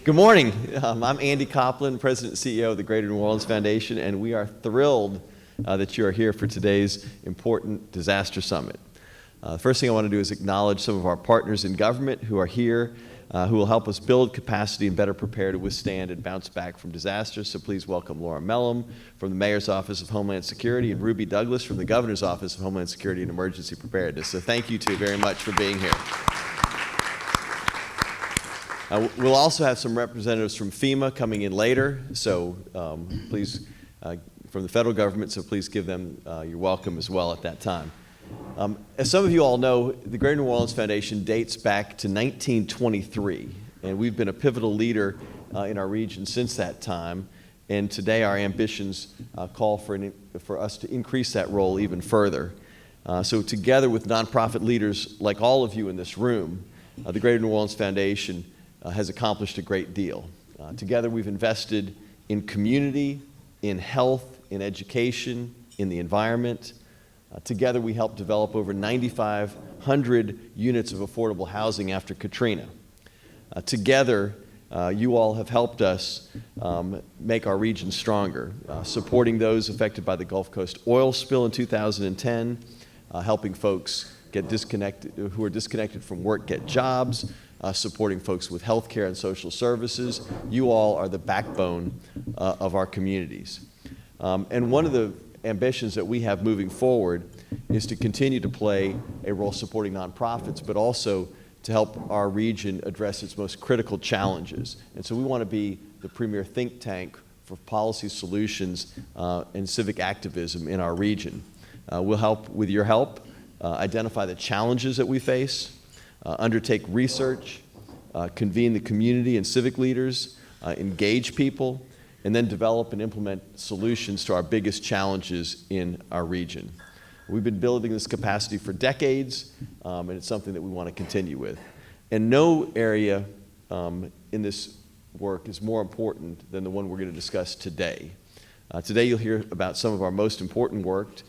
Good morning. I'm Andy Copeland, President and CEO of the Greater New Orleans Foundation, and we are thrilled that you are here for today's important disaster summit. The first thing I want to do is acknowledge some of our partners in government who are here, who will help us build capacity and better prepare to withstand and bounce back from disasters. So please welcome Laura Mellum from the Mayor's Office of Homeland Security and Ruby Douglas from the Governor's Office of Homeland Security and Emergency Preparedness. So thank you two very much for being here. We'll also have some representatives from FEMA coming in later, so please, from the federal government, so please give them your welcome as well at that time. As some of you all know, the Greater New Orleans Foundation dates back to 1923, and we've been a pivotal leader in our region since that time, and today our ambitions call for us to increase that role even further. So together with nonprofit leaders like all of you in this room, the Greater New Orleans Foundation has accomplished a great deal. Together we've invested in community, in health, in education, in the environment. Together we helped develop over 9,500 units of affordable housing after Katrina. Together you all have helped us make our region stronger, supporting those affected by the Gulf Coast oil spill in 2010, helping folks who are disconnected from work get jobs, supporting folks with health care and social services. You all are the backbone of our communities. And one of the ambitions that we have moving forward is to continue to play a role supporting nonprofits, but also to help our region address its most critical challenges. And so we want to be the premier think tank for policy solutions and civic activism in our region. We'll help, with your help, identify the challenges that we face, undertake research, convene the community and civic leaders, engage people, and then develop and implement solutions to our biggest challenges in our region. We've been building this capacity for decades, and it's something that we want to continue with. And no area in this work is more important than the one we're going to discuss today. Today you'll hear about some of our most important work.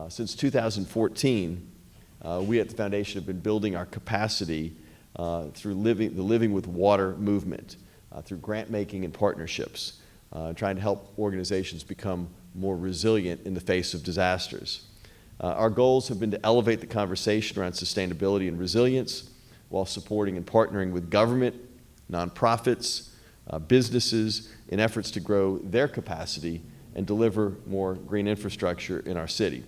Since 2014, we at the Foundation have been building our capacity through the Living with Water movement, through grant making and partnerships, trying to help organizations become more resilient in the face of disasters. Our goals have been to elevate the conversation around sustainability and resilience while supporting and partnering with government, nonprofits, businesses in efforts to grow their capacity and deliver more green infrastructure in our city.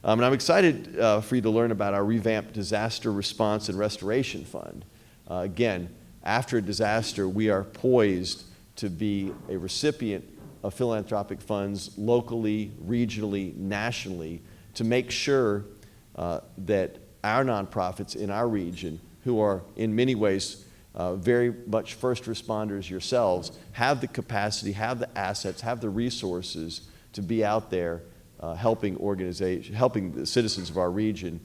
And I'm excited for you to learn about our revamped Disaster Response and Restoration Fund. Again, after a disaster, we are poised to be a recipient of philanthropic funds locally, regionally, nationally, to make sure that our nonprofits in our region, who are in many ways very much first responders yourselves, have the capacity, have the assets, have the resources to be out there helping the citizens of our region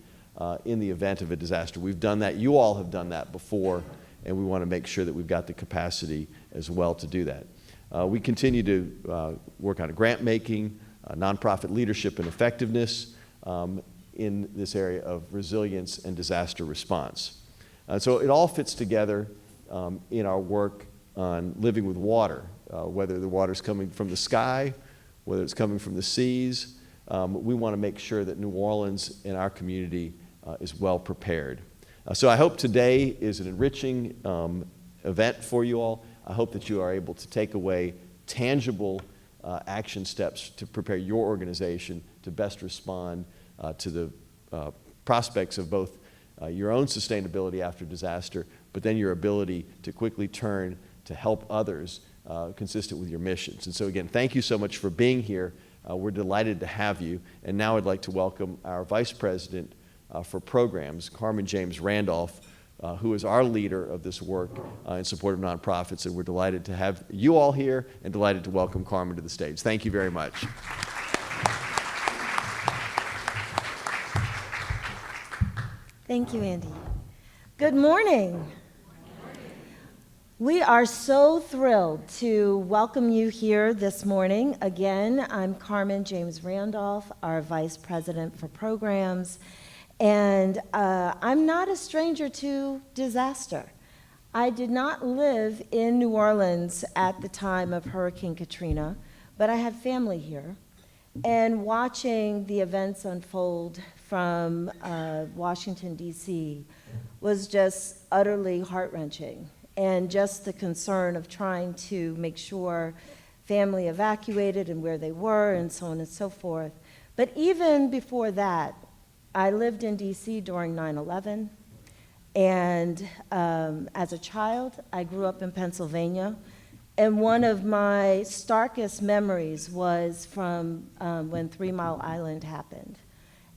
in the event of a disaster. We've done that. You all have done that before, and we want to make sure that we've got the capacity as well to do that. We continue to work on grant making, nonprofit leadership and effectiveness in this area of resilience and disaster response. So it all fits together in our work on living with water, whether the water's coming from the sky, whether it's coming from the seas. We want to make sure that New Orleans and our community is well prepared. So I hope today is an enriching event for you all. I hope that you are able to take away tangible action steps to prepare your organization to best respond to the prospects of both your own sustainability after disaster, but then your ability to quickly turn to help others consistent with your missions. And so again, thank you so much for being here. We're delighted to have you. And now I'd like to welcome our Vice President for Programs, Carmen James Randolph, who is our leader of this work in support of nonprofits. And we're delighted to have you all here and delighted to welcome Carmen to the stage. Thank you very much. Thank you, Andy. Good morning. We are so thrilled to welcome you here this morning. Again, I'm Carmen James Randolph, our Vice President for Programs, and I'm not a stranger to disaster. I did not live in New Orleans at the time of Hurricane Katrina, but I had family here. And watching the events unfold from Washington, D.C. was just utterly heart-wrenching. And just the concern of trying to make sure family evacuated and where they were and so on and so forth. But even before that, I lived in D.C. during 9/11. And as a child, I grew up in Pennsylvania. And one of my starkest memories was from when 3 Mile Island happened.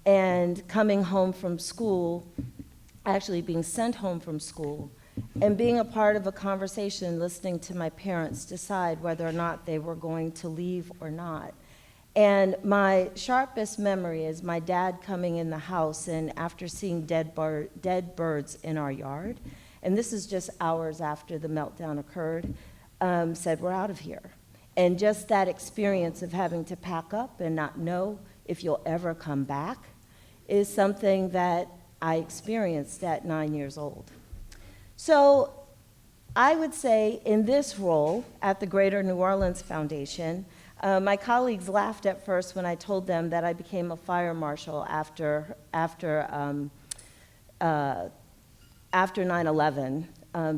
And coming home from school, actually being sent home from school, and being a part of a conversation, listening to my parents decide whether or not they were going to leave or not. And my sharpest memory is my dad coming in the house, and after seeing dead birds in our yard, and this is just hours after the meltdown occurred, said, "We're out of here." And just that experience of having to pack up and not know if you'll ever come back is something that I experienced at 9 years old. So I would say in this role at the Greater New Orleans Foundation, my colleagues laughed at first when I told them that I became a fire marshal after 9/11,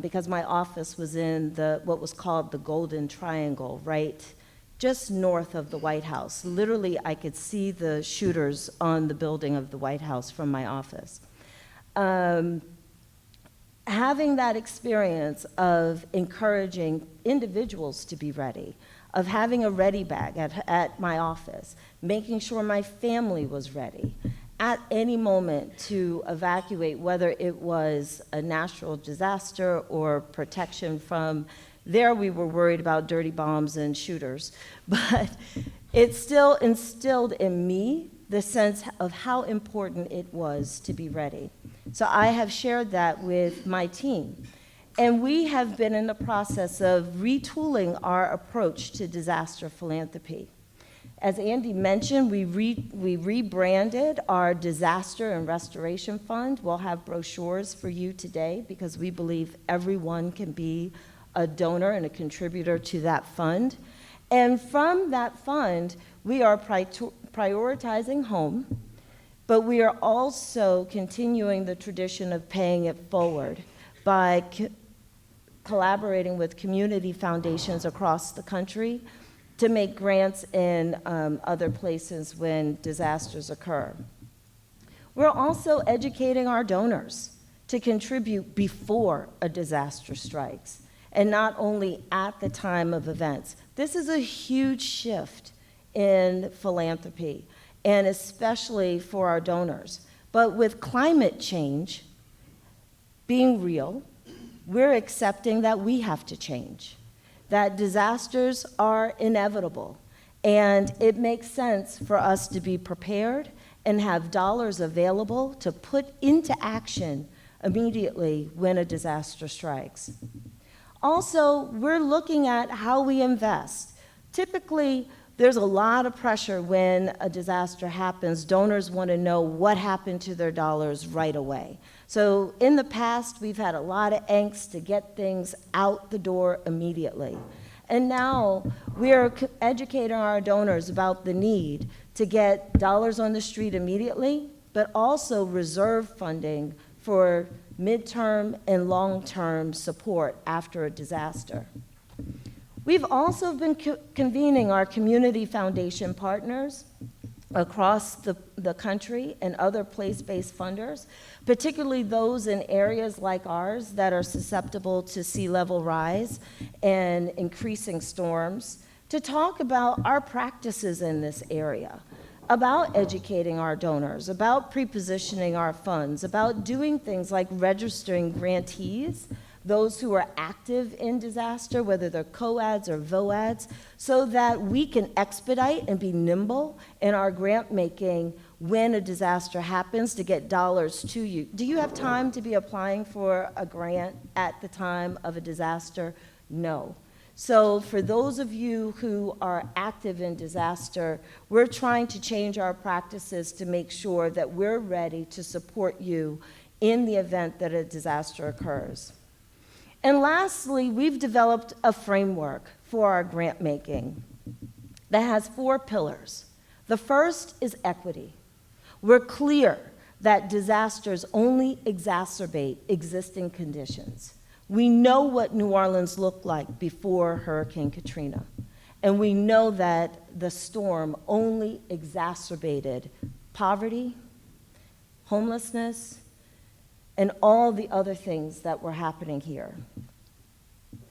because my office was in what was called the Golden Triangle, right just north of the White House. Literally, I could see the shooters on the building of the White House from my office. Having that experience of encouraging individuals to be ready, of having a ready bag at my office, making sure my family was ready at any moment to evacuate, whether it was a natural disaster or protection from, there we were worried about dirty bombs and shooters, but it still instilled in me the sense of how important it was to be ready. So I have shared that with my team. And we have been in the process of retooling our approach to disaster philanthropy. As Andy mentioned, we rebranded our Disaster and Restoration Fund. We'll have brochures for you today because we believe everyone can be a donor and a contributor to that fund. And from that fund, we are prioritizing home, but we are also continuing the tradition of paying it forward by collaborating with community foundations across the country to make grants in other places when disasters occur. We're also educating our donors to contribute before a disaster strikes, and not only at the time of events. This is a huge shift in philanthropy, and especially for our donors. But with climate change being real, we're accepting that we have to change, that disasters are inevitable, and it makes sense for us to be prepared and have dollars available to put into action immediately when a disaster strikes. Also, we're looking at how we invest. Typically, there's a lot of pressure when a disaster happens. Donors want to know what happened to their dollars right away. So in the past, we've had a lot of angst to get things out the door immediately. And now we are educating our donors about the need to get dollars on the street immediately, but also reserve funding for midterm and long-term support after a disaster. We've also been convening our community foundation partners across the country and other place-based funders, particularly those in areas like ours that are susceptible to sea level rise and increasing storms, to talk about our practices in this area, about educating our donors, about pre-positioning our funds, about doing things like registering grantees, those who are active in disaster, whether they're COADs or VOADs, so that we can expedite and be nimble in our grant making when a disaster happens to get dollars to you. Do you have time to be applying for a grant at the time of a disaster? No. So for those of you who are active in disaster, we're trying to change our practices to make sure that we're ready to support you in the event that a disaster occurs. And lastly, we've developed a framework for our grant making that has 4 pillars. The first is equity. We're clear that disasters only exacerbate existing conditions. We know what New Orleans looked like before Hurricane Katrina, and we know that the storm only exacerbated poverty, homelessness, and all the other things that were happening here.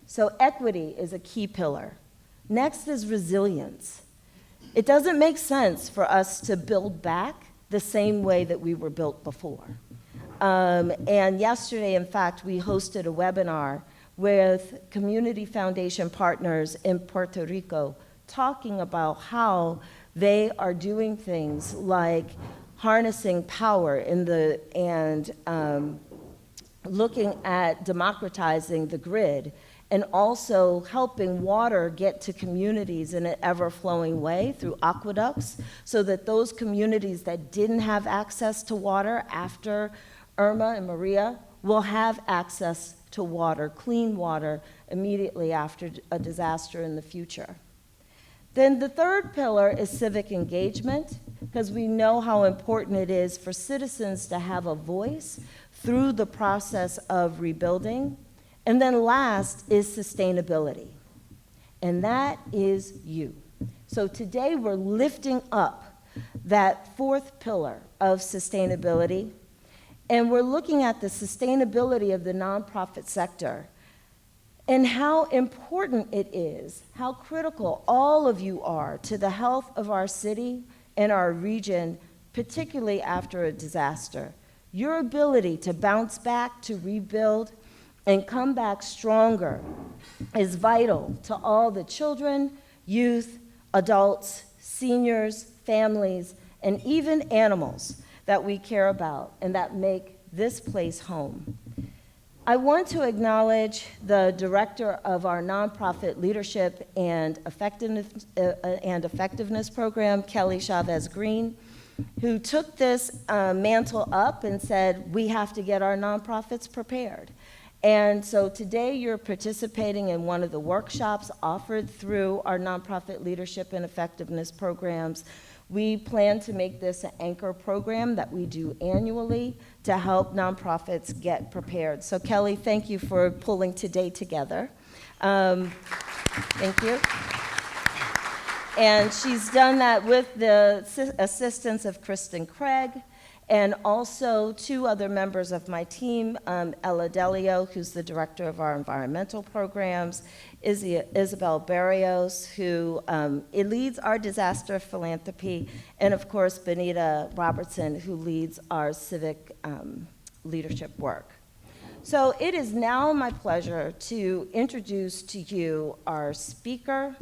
So equity is a key pillar. Next is resilience. It doesn't make sense for us to build back the same way that we were built before. And yesterday, in fact, we hosted a webinar with community foundation partners in Puerto Rico talking about how they are doing things like harnessing power and looking at democratizing the grid, and also helping water get to communities in an ever-flowing way through aqueducts, so that those communities that didn't have access to water after Irma and Maria will have access to water, clean water, immediately after a disaster in the future. Then the third pillar is civic engagement, because we know how important it is for citizens to have a voice through the process of rebuilding. And then last is sustainability, and that is you. So today we're lifting up that 4th pillar of sustainability, and we're looking at the sustainability of the nonprofit sector and how important it is, how critical all of you are to the health of our city and our region, particularly after a disaster. Your ability to bounce back, to rebuild, and come back stronger is vital to all the children, youth, adults, seniors, families, and even animals that we care about and that make this place home. I want to acknowledge the director of our nonprofit leadership and effectiveness program, Kelly Chavez Green, who took this mantle up and said, we have to get our nonprofits prepared. And so today you're participating in one of the workshops offered through our nonprofit leadership and effectiveness programs. We plan to make this an anchor program that we do annually to help nonprofits get prepared. So Kelly, thank you for pulling today together. Thank you. And she's done that with the assistance of Kristen Craig, and also 2 other members of my team, Ella Delio, who's the director of our environmental programs, Isabel Barrios, who leads our disaster philanthropy, and of course, Benita Robertson, who leads our civic leadership work. So it is now my pleasure to introduce to you our speaker.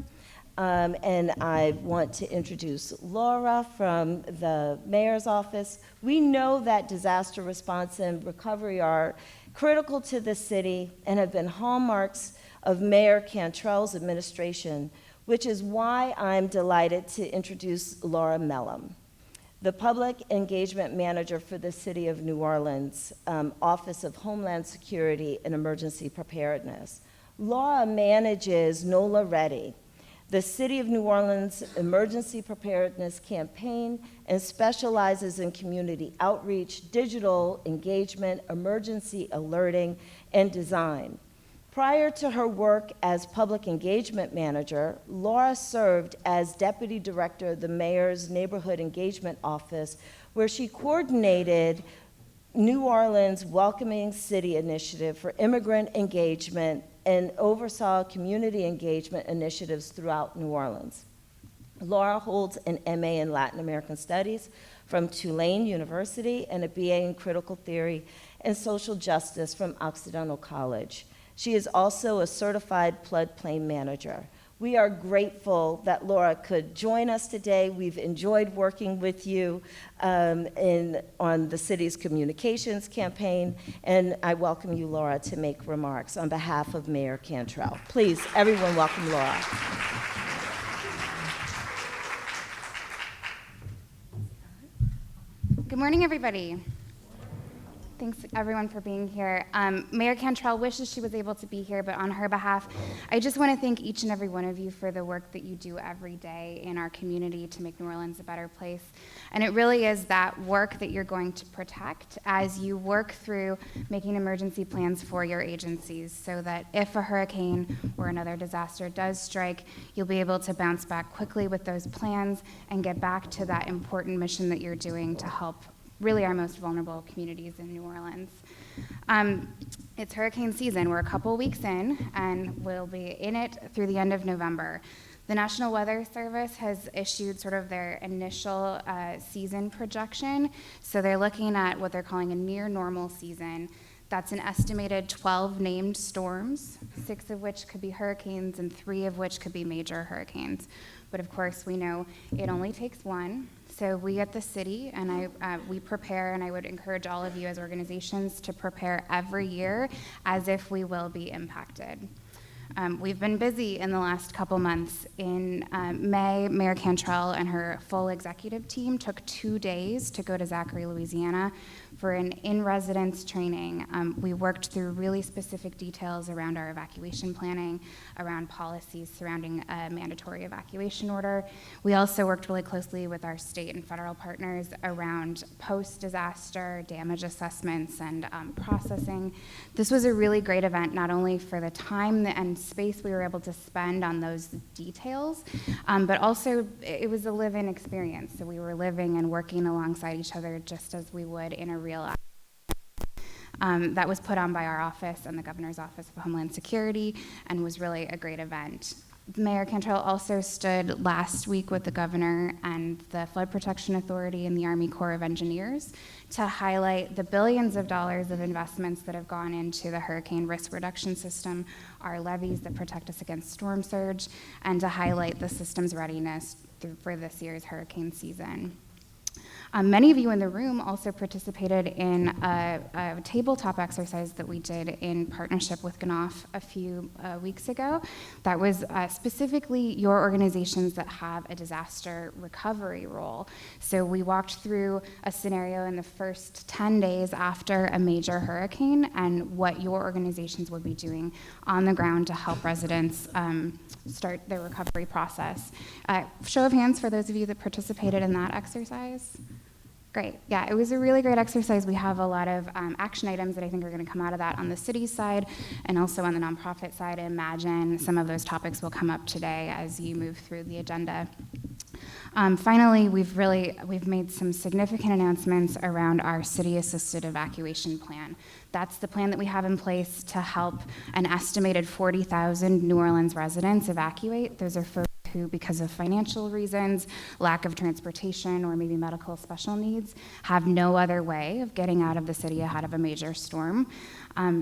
And I want to introduce Laura from the mayor's office. We know that disaster response and recovery are critical to the city and have been hallmarks of Mayor Cantrell's administration, which is why I'm delighted to introduce Laura Mellum, the Public Engagement Manager for the City of New Orleans, Office of Homeland Security and Emergency Preparedness. Laura manages NOLA Ready, the City of New Orleans Emergency Preparedness Campaign, and specializes in community outreach, digital engagement, emergency alerting, and design. Prior to her work as Public Engagement Manager, Laura served as Deputy Director of the Mayor's Neighborhood Engagement Office, where she coordinated New Orleans' Welcoming City Initiative for immigrant engagement and oversaw community engagement initiatives throughout New Orleans. Laura holds an MA in Latin American Studies from Tulane University and a BA in Critical Theory and Social Justice from Occidental College. She is also a certified floodplain manager. We are grateful that Laura could join us today. We've enjoyed working with you on the city's communications campaign, and I welcome you, Laura, to make remarks on behalf of Mayor Cantrell. Please, everyone, welcome Laura. Good morning, everybody. Thanks everyone for being here. Mayor Cantrell wishes she was able to be here, but on her behalf, I just want to thank each and every one of you for the work that you do every day in our community to make New Orleans a better place. And it really is that work that you're going to protect as you work through making emergency plans for your agencies so that if a hurricane or another disaster does strike, you'll be able to bounce back quickly with those plans and get back to that important mission that you're doing to help really our most vulnerable communities in New Orleans. It's hurricane season. We're a couple weeks in, and we'll be in it through the end of November. The National Weather Service has issued sort of their initial season projection. So they're looking at what they're calling a near normal season. That's an estimated 12 named storms, 6 of which could be hurricanes and 3 of which could be major hurricanes. But of course, we know it only takes one. So we at the city, and we prepare, and I would encourage all of you as organizations to prepare every year as if we will be impacted. We've been busy in the last couple months. In May, Mayor Cantrell and her full executive team took 2 days to go to Zachary, Louisiana for an in-residence training. We worked through really specific details around our evacuation planning, around policies surrounding a mandatory evacuation order. We also worked really closely with our state and federal partners around post-disaster damage assessments and processing. This was a really great event, not only for the time and space we were able to spend on those details, but also it was a live-in experience. So we were living and working alongside each other just as we would in a real life. That was put on by our office and the Governor's Office of Homeland Security and was really a great event. Mayor Cantrell also stood last week with the governor and the Flood Protection Authority and the Army Corps of Engineers to highlight the billions of dollars of investments that have gone into the hurricane risk reduction system, our levees that protect us against storm surge, and to highlight the system's readiness for this year's hurricane season. Many of you in the room also participated in a tabletop exercise that we did in partnership with GNOF a few weeks ago. That was specifically your organizations that have a disaster recovery role. So we walked through a scenario in the first 10 days after a major hurricane and what your organizations would be doing on the ground to help residents start their recovery process. Show of hands for those of you that participated in that exercise. Great. Yeah, it was a really great exercise. We have a lot of action items that I think are going to come out of that on the city side and also on the nonprofit side. I imagine some of those topics will come up today as you move through the agenda. Finally, we've made some significant announcements around our city-assisted evacuation plan. That's the plan that we have in place to help an estimated 40,000 New Orleans residents evacuate. Those are folks who, because of financial reasons, lack of transportation, or maybe medical special needs, have no other way of getting out of the city ahead of a major storm.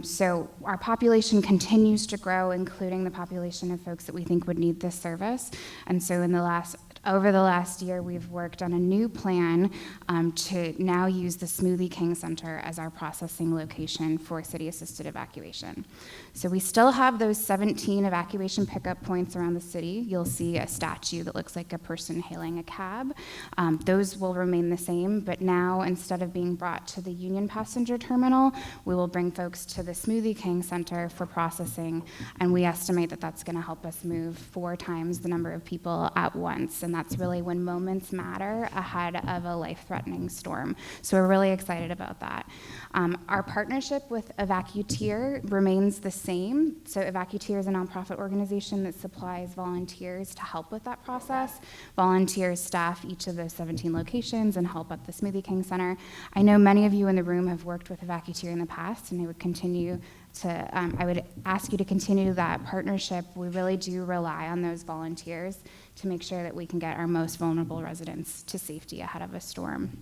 So our population continues to grow, including the population of folks that we think would need this service. And so over the last year, we've worked on a new plan to now use the Smoothie King Center as our processing location for city-assisted evacuation. So we still have those 17 evacuation pickup points around the city. You'll see a statue that looks like a person hailing a cab. Those will remain the same, but now instead of being brought to the Union Passenger Terminal, we will bring folks to the Smoothie King Center for processing, and we estimate that that's going to help us move 4 times the number of people at once. And that's really when moments matter ahead of a life-threatening storm. So we're really excited about that. Our partnership with EvacuTier remains the same. So EvacuTier is a nonprofit organization that supplies volunteers to help with that process. Volunteers staff each of those 17 locations and help at the Smoothie King Center. I know many of you in the room have worked with EvacuTier in the past, and I would ask you to continue that partnership. We really do rely on those volunteers to make sure that we can get our most vulnerable residents to safety ahead of a storm.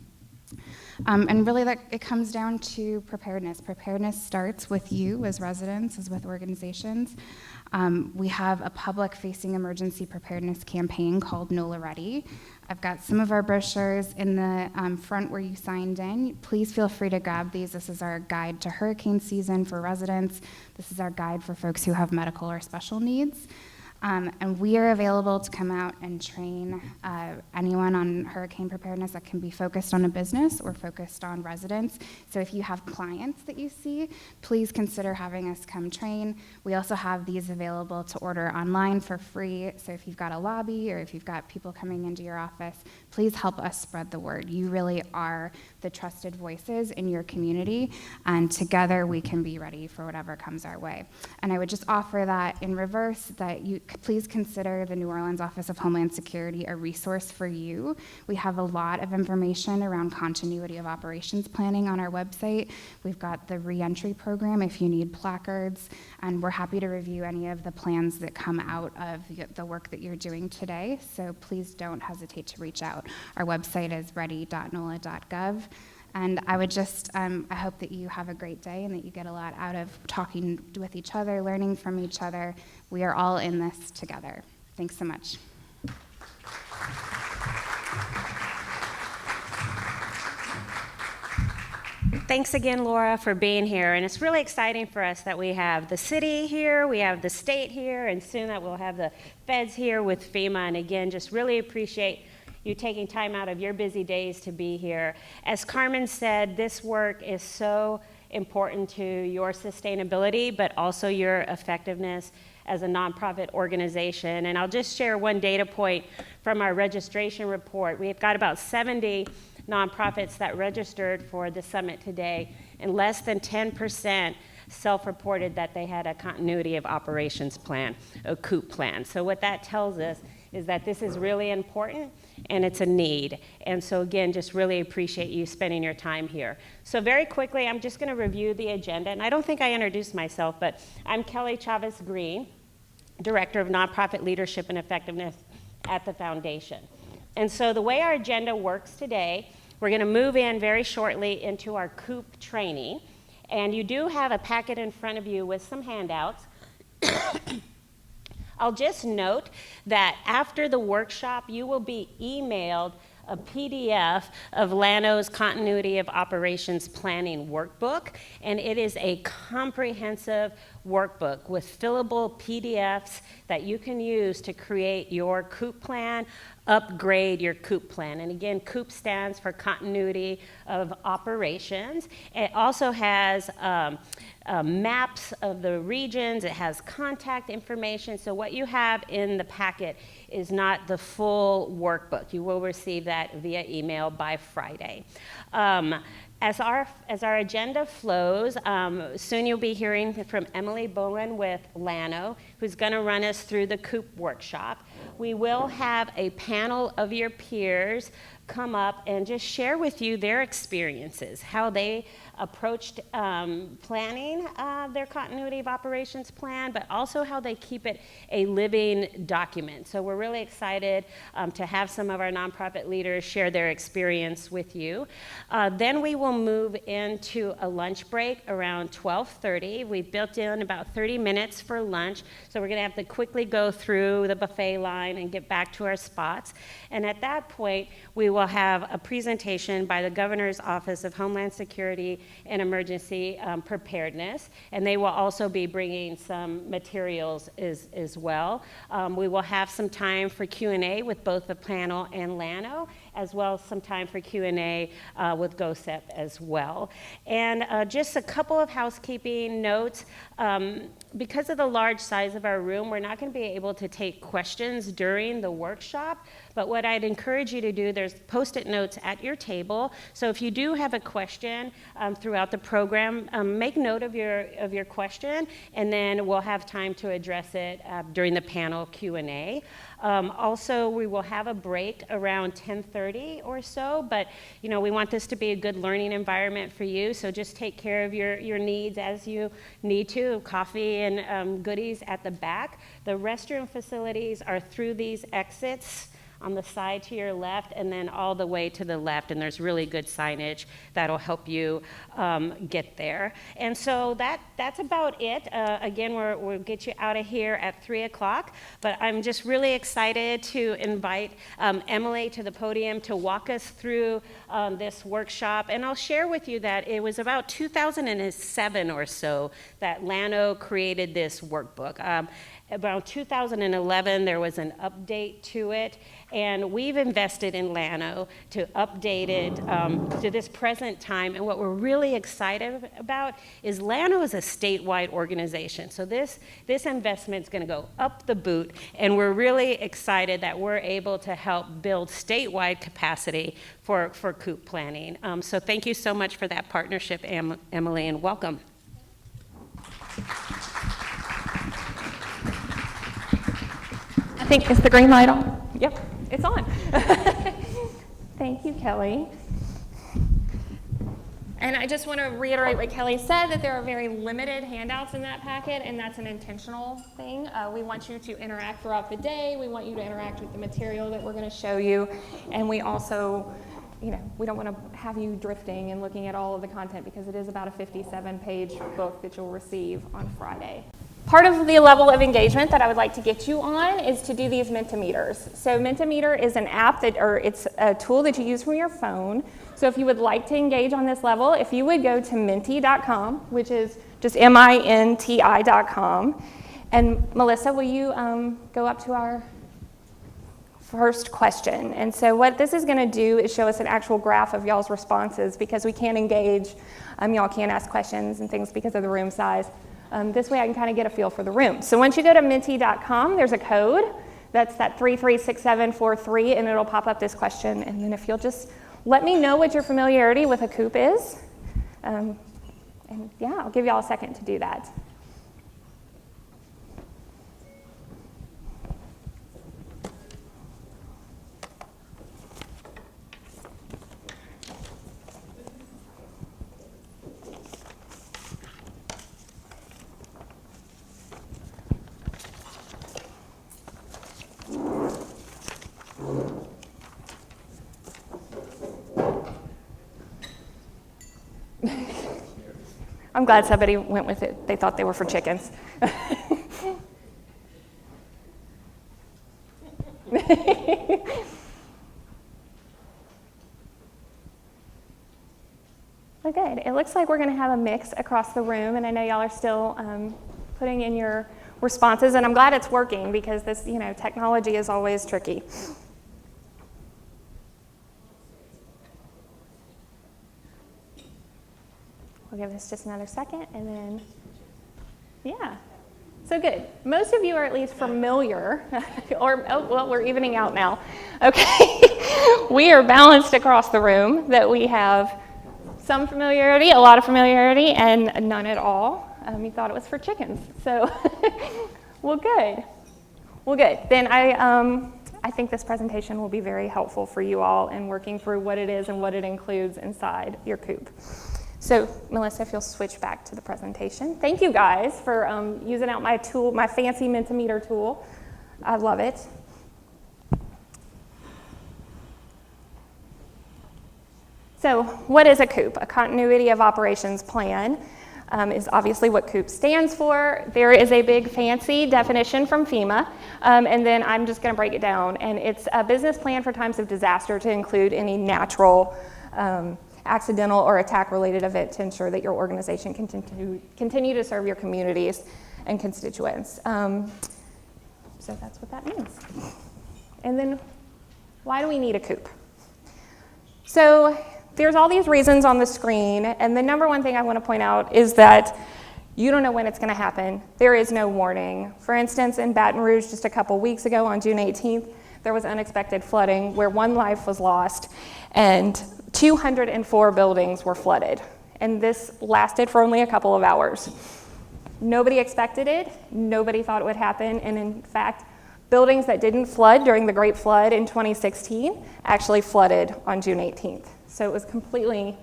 And really it comes down to preparedness. Preparedness starts with you as residents, as with organizations. We have a public-facing emergency preparedness campaign called NOLA Ready. I've got some of our brochures in the front where you signed in. Please feel free to grab these. This is our guide to hurricane season for residents. This is our guide for folks who have medical or special needs. And we are available to come out and train anyone on hurricane preparedness that can be focused on a business or focused on residents. So if you have clients that you see, please consider having us come train. We also have these available to order online for free. So if you've got a lobby or if you've got people coming into your office, please help us spread the word. You really are the trusted voices in your community, and together we can be ready for whatever comes our way. And I would just offer that in reverse, that you please consider the New Orleans Office of Homeland Security a resource for you. We have a lot of information around continuity of operations planning on our website. We've got the reentry program if you need placards, and we're happy to review any of the plans that come out of the work that you're doing today. So please don't hesitate to reach out. Our website is ready.nola.gov. And I would just, I hope that you have a great day and that you get a lot out of talking with each other, learning from each other. We are all in this together. Thanks so much. Thanks again, Laura, for being here. And it's really exciting for us that we have the city here, we have the state here, and soon that we'll have the feds here with FEMA. And again, just really appreciate you taking time out of your busy days to be here. As Carmen said, this work is so important to your sustainability, but also your effectiveness as a nonprofit organization. And I'll just share one data point from our registration report. We've got about 70 nonprofits that registered for the summit today, and less than 10% self-reported that they had a continuity of operations plan, a COOP plan. So what that tells us is that this is really important and it's a need. And so again, just really appreciate you spending your time here. So very quickly, I'm just gonna review the agenda. And I don't think I introduced myself, but I'm Kelly Chavez Green, Director of Nonprofit Leadership and Effectiveness at the Foundation. And so the way our agenda works today, we're gonna move in very shortly into our COOP training. And you do have a packet in front of you with some handouts. I'll just note that after the workshop, you will be emailed a PDF of LANO's Continuity of Operations Planning Workbook, and it is a comprehensive workbook with fillable PDFs that you can use to create your COOP plan, upgrade your COOP plan. And again, COOP stands for Continuity of Operations. It also has maps of the regions. It has contact information. So what you have in the packet is not the full workbook. You will receive that via email by Friday. As our agenda flows, soon you'll be hearing from Emily Bowen with LANO, who's going to run us through the COOP workshop. We will have a panel of your peers come up and just share with you their experiences, how they approached planning their continuity of operations plan, but also how they keep it a living document. So we're really excited to have some of our nonprofit leaders share their experience with you. Then we will move into a lunch break around 12:30. We've built in about 30 minutes for lunch, so we're gonna have to quickly go through the buffet line and get back to our spots. And at that point, we will have a presentation by the Governor's Office of Homeland Security and Emergency Preparedness, and they will also be bringing some materials as well. We will have some time for Q&A with both the panel and LANO, as well as some time for Q&A with GOSEP as well. And just a couple of housekeeping notes. Because of the large size of our room, we're not going to be able to take questions during the workshop, but what I'd encourage you to do, there's Post-it notes at your table, so if you do have a question throughout the program, make note of your question, and then we'll have time to address it during the panel Q&A. Also, we will have a break around 10:30 or so, but you know, we want this to be a good learning environment for you, so just take care of your needs as you need to. Coffee and goodies at the back. The restroom facilities are through these exits on the side to your left and then all the way to the left, and there's really good signage that'll help you get there. And so that's about it. Again, we'll get you out of here at 3 o'clock, but I'm just really excited to invite Emily to the podium to walk us through this workshop. And I'll share with you that it was about 2007 or so that LANO created this workbook. About 2011, there was an update to it, and we've invested in Llano to update it to this present time. And what we're really excited about is Llano is a statewide organization. So this investment is going to go up the boot, and we're really excited that we're able to help build statewide capacity for COOP planning. So thank you so much for that partnership, Emily, and welcome. I think, is the green light on? Yep, it's on. Thank you, Kelly. And I just want to reiterate what Kelly said, that there are very limited handouts in that packet, and that's an intentional thing. We want you to interact throughout the day. We want you to interact with the material that we're going to show you. And we also, we don't want to have you drifting and looking at all of the content, because it is about a 57-page book that you'll receive on Friday. Part of the level of engagement that I would like to get you on is to do these Mentimeters. So Mentimeter is an app it's a tool that you use from your phone. So if you would like to engage on this level, if you would go to menti.com, which is just MINTI.com. And Melissa, will you go up to our first question? And so what this is going to do is show us an actual graph of y'all's responses, because we can't engage, y'all can't ask questions and things because of the room size. This way I can kind of get a feel for the room. So once you go to menti.com, there's a code. That's that 336743, and it'll pop up this question. And then if you'll just let me know what your familiarity with a COOP is. And yeah, I'll give y'all a second to do that. I'm glad somebody went with it. They thought they were for chickens. Well, good. It looks like we're going to have a mix across the room, and I know y'all are still putting in your responses, and I'm glad it's working, because this, technology is always tricky. We'll give this just another second, and then, yeah. So good. Most of you are at least familiar, well, we're evening out now. Okay. We are balanced across the room, that we have some familiarity, a lot of familiarity, and none at all. You thought it was for chickens. So, well, good. Well, good. Then I think this presentation will be very helpful for you all in working through what it is and what it includes inside your COOP. So, Melissa, if you'll switch back to the presentation. Thank you guys for using out my tool, my fancy Mentimeter tool. I love it. So, what is a COOP? A continuity of operations plan is obviously what COOP stands for. There is a big fancy definition from FEMA, and then I'm just going to break it down. And it's a business plan for times of disaster to include any natural, accidental, or attack-related event to ensure that your organization can continue to serve your communities and constituents. So that's what that means. And then, why do we need a COOP? So there's all these reasons on the screen, and the number one thing I want to point out is that you don't know when it's going to happen. There is no warning. For instance, in Baton Rouge just a couple weeks ago on June 18th, there was unexpected flooding where one life was lost and 204 buildings were flooded. And this lasted for only a couple of hours. Nobody expected it. Nobody thought it would happen. And in fact, buildings that didn't flood during the Great Flood in 2016 actually flooded on June 18th. So it was completely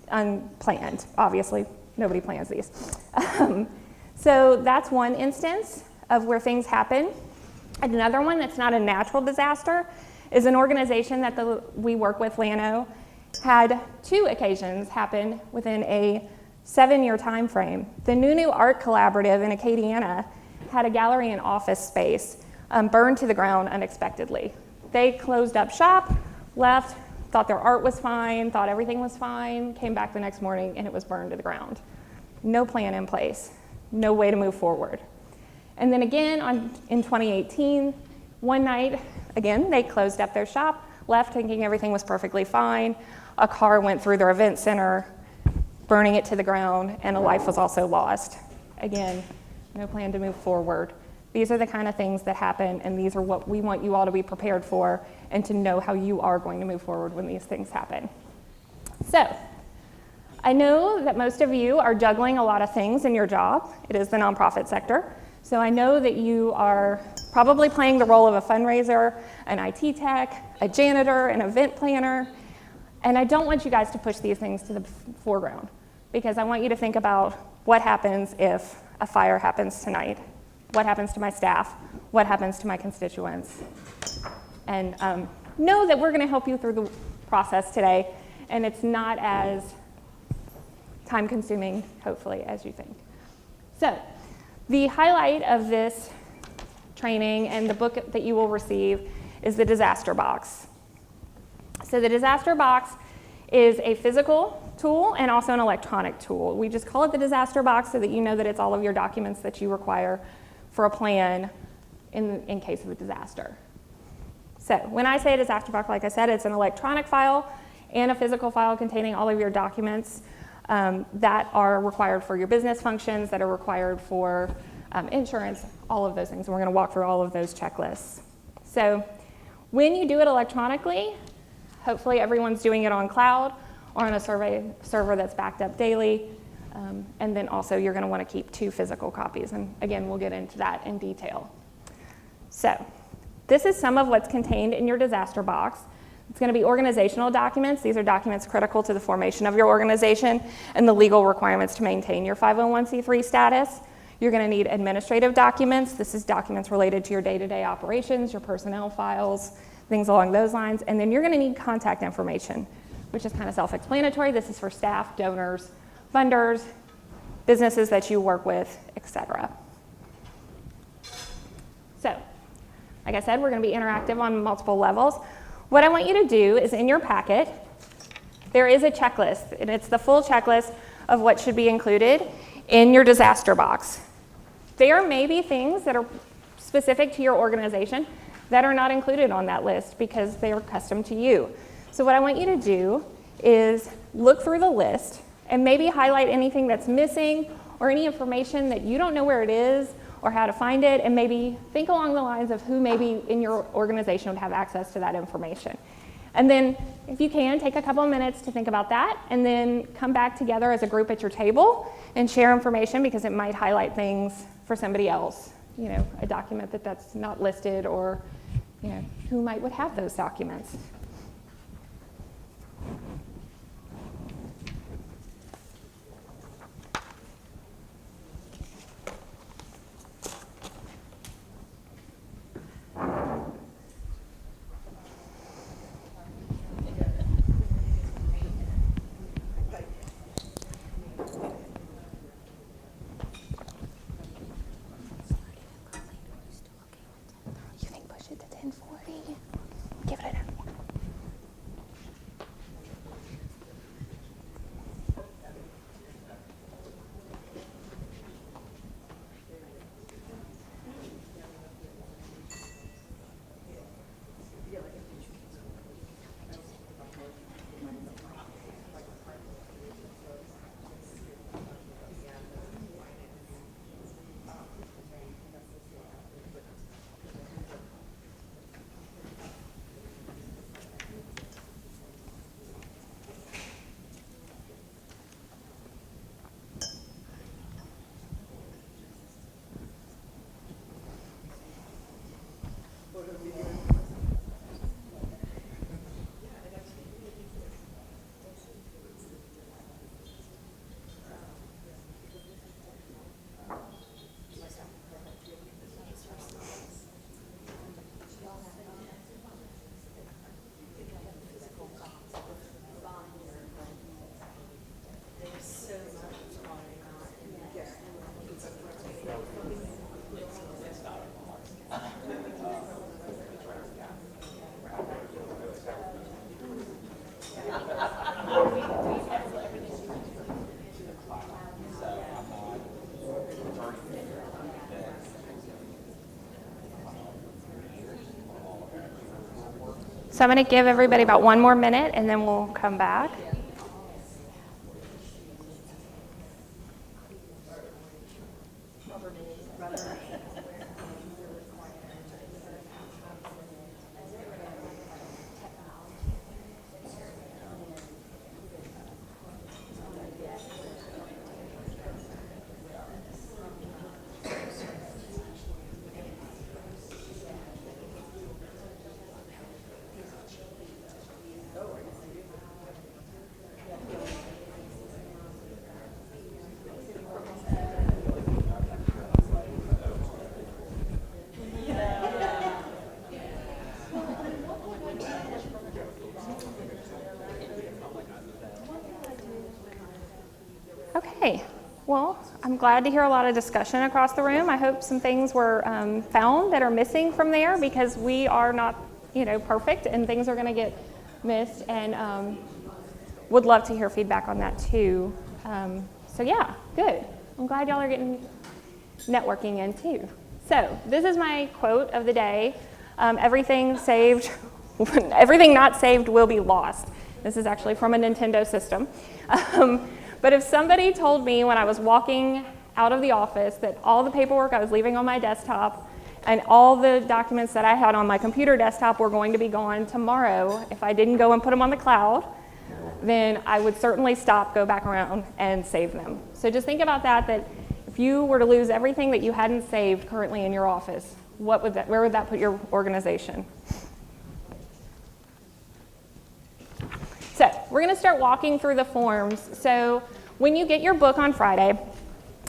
unplanned. Obviously, nobody plans these. So that's one instance of where things happen. Another one that's not a natural disaster is an organization that we work with, Llano, had 2 occasions happen within a 7-year time frame. The Nunu Art Collaborative in Acadiana had a gallery and office space burned to the ground unexpectedly. They closed up shop, left, thought their art was fine, thought everything was fine, came back the next morning and it was burned to the ground. No plan in place, no way to move forward. And then again in 2018, one night, again, they closed up their shop, left thinking everything was perfectly fine. A car went through their event center, burning it to the ground, and a life was also lost. Again, no plan to move forward. These are the kind of things that happen, and these are what we want you all to be prepared for and to know how you are going to move forward when these things happen. So, I know that most of you are juggling a lot of things in your job. It is the nonprofit sector. So I know that you are probably playing the role of a fundraiser, an IT tech, a janitor, an event planner. And I don't want you guys to push these things to the foreground, because I want you to think about what happens if a fire happens tonight. What happens to my staff? What happens to my constituents? And know that we're going to help you through the process today, and it's not as time-consuming, hopefully, as you think. So, the highlight of this training and the book that you will receive is the disaster box. So the disaster box is a physical tool and also an electronic tool. We just call it the disaster box so that you know that it's all of your documents that you require for a plan in case of a disaster. So when I say a disaster box, like I said, it's an electronic file and a physical file containing all of your documents that are required for your business functions, that are required for insurance, all of those things. And we're going to walk through all of those checklists. So when you do it electronically, hopefully everyone's doing it on cloud or on a server that's backed up daily. And then also you're going to want to keep 2 physical copies. And again, we'll get into that in detail. So this is some of what's contained in your disaster box. It's going to be organizational documents. These are documents critical to the formation of your organization and the legal requirements to maintain your 501c3 status. You're going to need administrative documents. This is documents related to your day-to-day operations, your personnel files, things along those lines. And then you're going to need contact information, which is kind of self-explanatory. This is for staff, donors, funders, businesses that you work with, etc. So, like I said, we're going to be interactive on multiple levels. What I want you to do is in your packet, there is a checklist, and it's the full checklist of what should be included in your disaster box. There may be things that are specific to your organization that are not included on that list because they are custom to you. So what I want you to do is look through the list and maybe highlight anything that's missing or any information that you don't know where it is or how to find it, and maybe think along the lines of who maybe in your organization would have access to that information. And then, if you can, take a couple of minutes to think about that, and then come back together as a group at your table and share information, because it might highlight things for somebody else, you know, a document that's not listed, or, you know, who would have those documents. You think push it to 1040? Give it an hour. So I'm going to give everybody about 1 more minute, and then we'll come back. Okay, well, I'm glad to hear a lot of discussion across the room. I hope some things were found that are missing from there, because we are not, perfect, and things are going to get missed, and would love to hear feedback on that too. So yeah, good. I'm glad y'all are getting networking in too. So this is my quote of the day. Everything not saved will be lost. This is actually from a Nintendo system. But if somebody told me when I was walking out of the office that all the paperwork I was leaving on my desktop and all the documents that I had on my computer desktop were going to be gone tomorrow if I didn't go and put them on the cloud, then I would certainly stop, go back around, and save them. So just think about that if you were to lose everything that you hadn't saved currently in your office, where would that put your organization? So we're going to start walking through the forms. So when you get your book on Friday,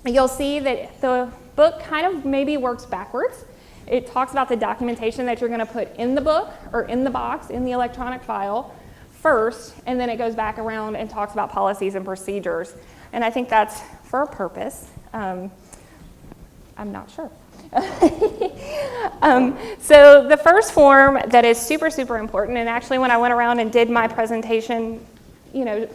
you'll see that the book kind of maybe works backwards. It talks about the documentation that you're going to put in the book or in the box, in the electronic file first, and then it goes back around and talks about policies and procedures. And I think that's for a purpose. I'm not sure. So the first form that is super, super important, and actually when I went around and did my presentation,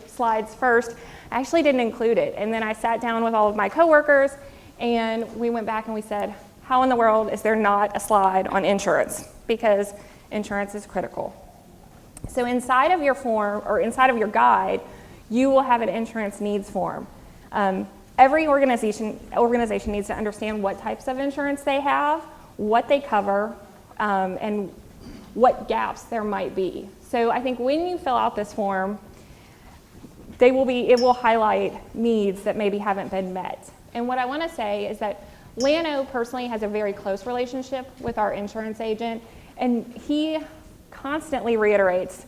slides first, I actually didn't include it. And then I sat down with all of my coworkers, and we went back and we said, how in the world is there not a slide on insurance? Because insurance is critical. So inside of your form, or inside of your guide, you will have an insurance needs form. Every organization needs to understand what types of insurance they have, what they cover, and what gaps there might be. So I think when you fill out this form, it will highlight needs that maybe haven't been met. And what I want to say is that Lano personally has a very close relationship with our insurance agent, and he constantly reiterates,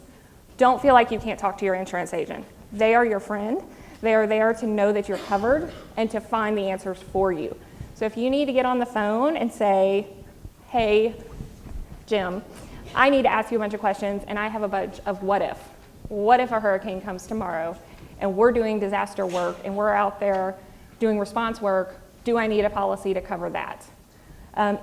don't feel like you can't talk to your insurance agent. They are your friend. They are there to know that you're covered and to find the answers for you. So if you need to get on the phone and say, hey, Jim, I need to ask you a bunch of questions, and I have a bunch of what if. What if a hurricane comes tomorrow, and we're doing disaster work, and we're out there doing response work, do I need a policy to cover that?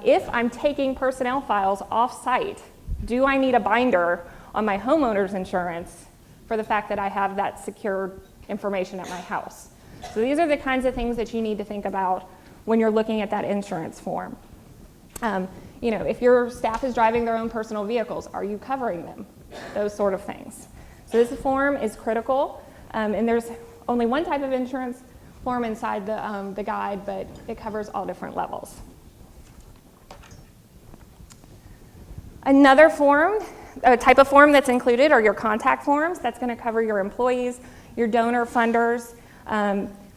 If I'm taking personnel files off-site, do I need a binder on my homeowner's insurance for the fact that I have that secured information at my house? So these are the kinds of things that you need to think about when you're looking at that insurance form. If your staff is driving their own personal vehicles, are you covering them? Those sort of things. So this form is critical, and there's only one type of insurance form inside the guide, but it covers all different levels. Another form, a type of form that's included are your contact forms. That's going to cover your employees, your donor funders,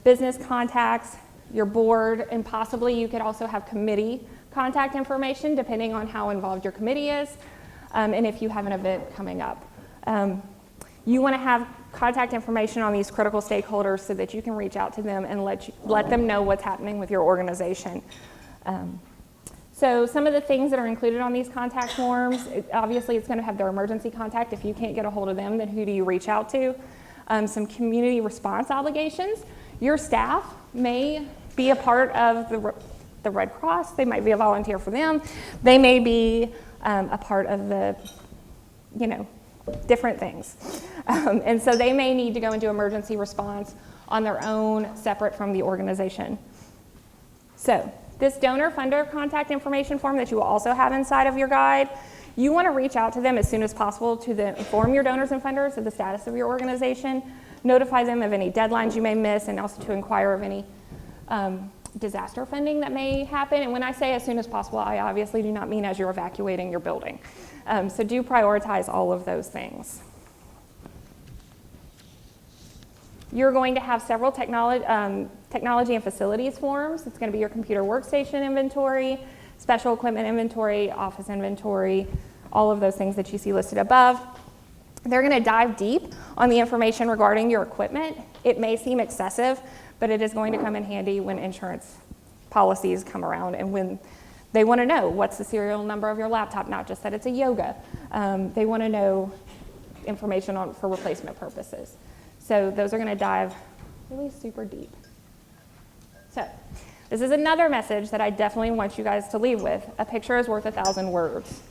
business contacts, your board, and possibly you could also have committee contact information depending on how involved your committee is, and if you have an event coming up. You want to have contact information on these critical stakeholders so that you can reach out to them and let them know what's happening with your organization. So some of the things that are included on these contact forms, obviously it's going to have their emergency contact. If you can't get a hold of them, then who do you reach out to? Some community response obligations. Your staff may be a part of the Red Cross. They might be a volunteer for them. They may be a part of the, different things. And so they may need to go into emergency response on their own, separate from the organization. So This donor funder contact information form that you will also have inside of your guide, you want to reach out to them as soon as possible to inform your donors and funders of the status of your organization, notify them of any deadlines you may miss, and also to inquire of any disaster funding that may happen. And when I say as soon as possible, I obviously do not mean as you're evacuating your building. So do prioritize all of those things. You're going to have several technology and facilities forms. It's going to be your computer workstation inventory, special equipment inventory, office inventory, all of those things that you see listed above. They're going to dive deep on the information regarding your equipment. It may seem excessive, but it is going to come in handy when insurance policies come around and when they want to know what's the serial number of your laptop, not just that it's a yoga. They want to know information for replacement purposes. So those are going to dive really super deep. So this is another message that I definitely want you guys to leave with. A picture is worth 1,000 words.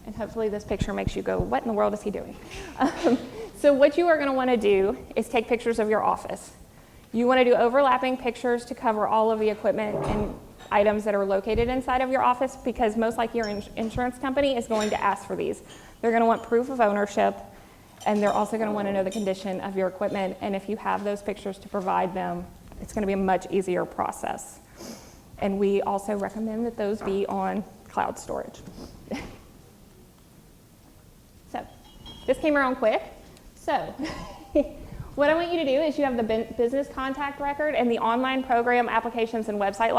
And hopefully this picture makes you go, what in the world is he doing? So what you are going to want to do is take pictures of your office. You want to do overlapping pictures to cover all of the equipment and items that are located inside of your office, because most likely your insurance company is going to ask for these. They're going to want proof of ownership, and they're also going to want to know the condition of your equipment. And if you have those pictures to provide them, it's going to be a much easier process. And we also recommend that those be on cloud storage. So this came around quick. So what I want you to do is you have the business contact record and the online program applications and website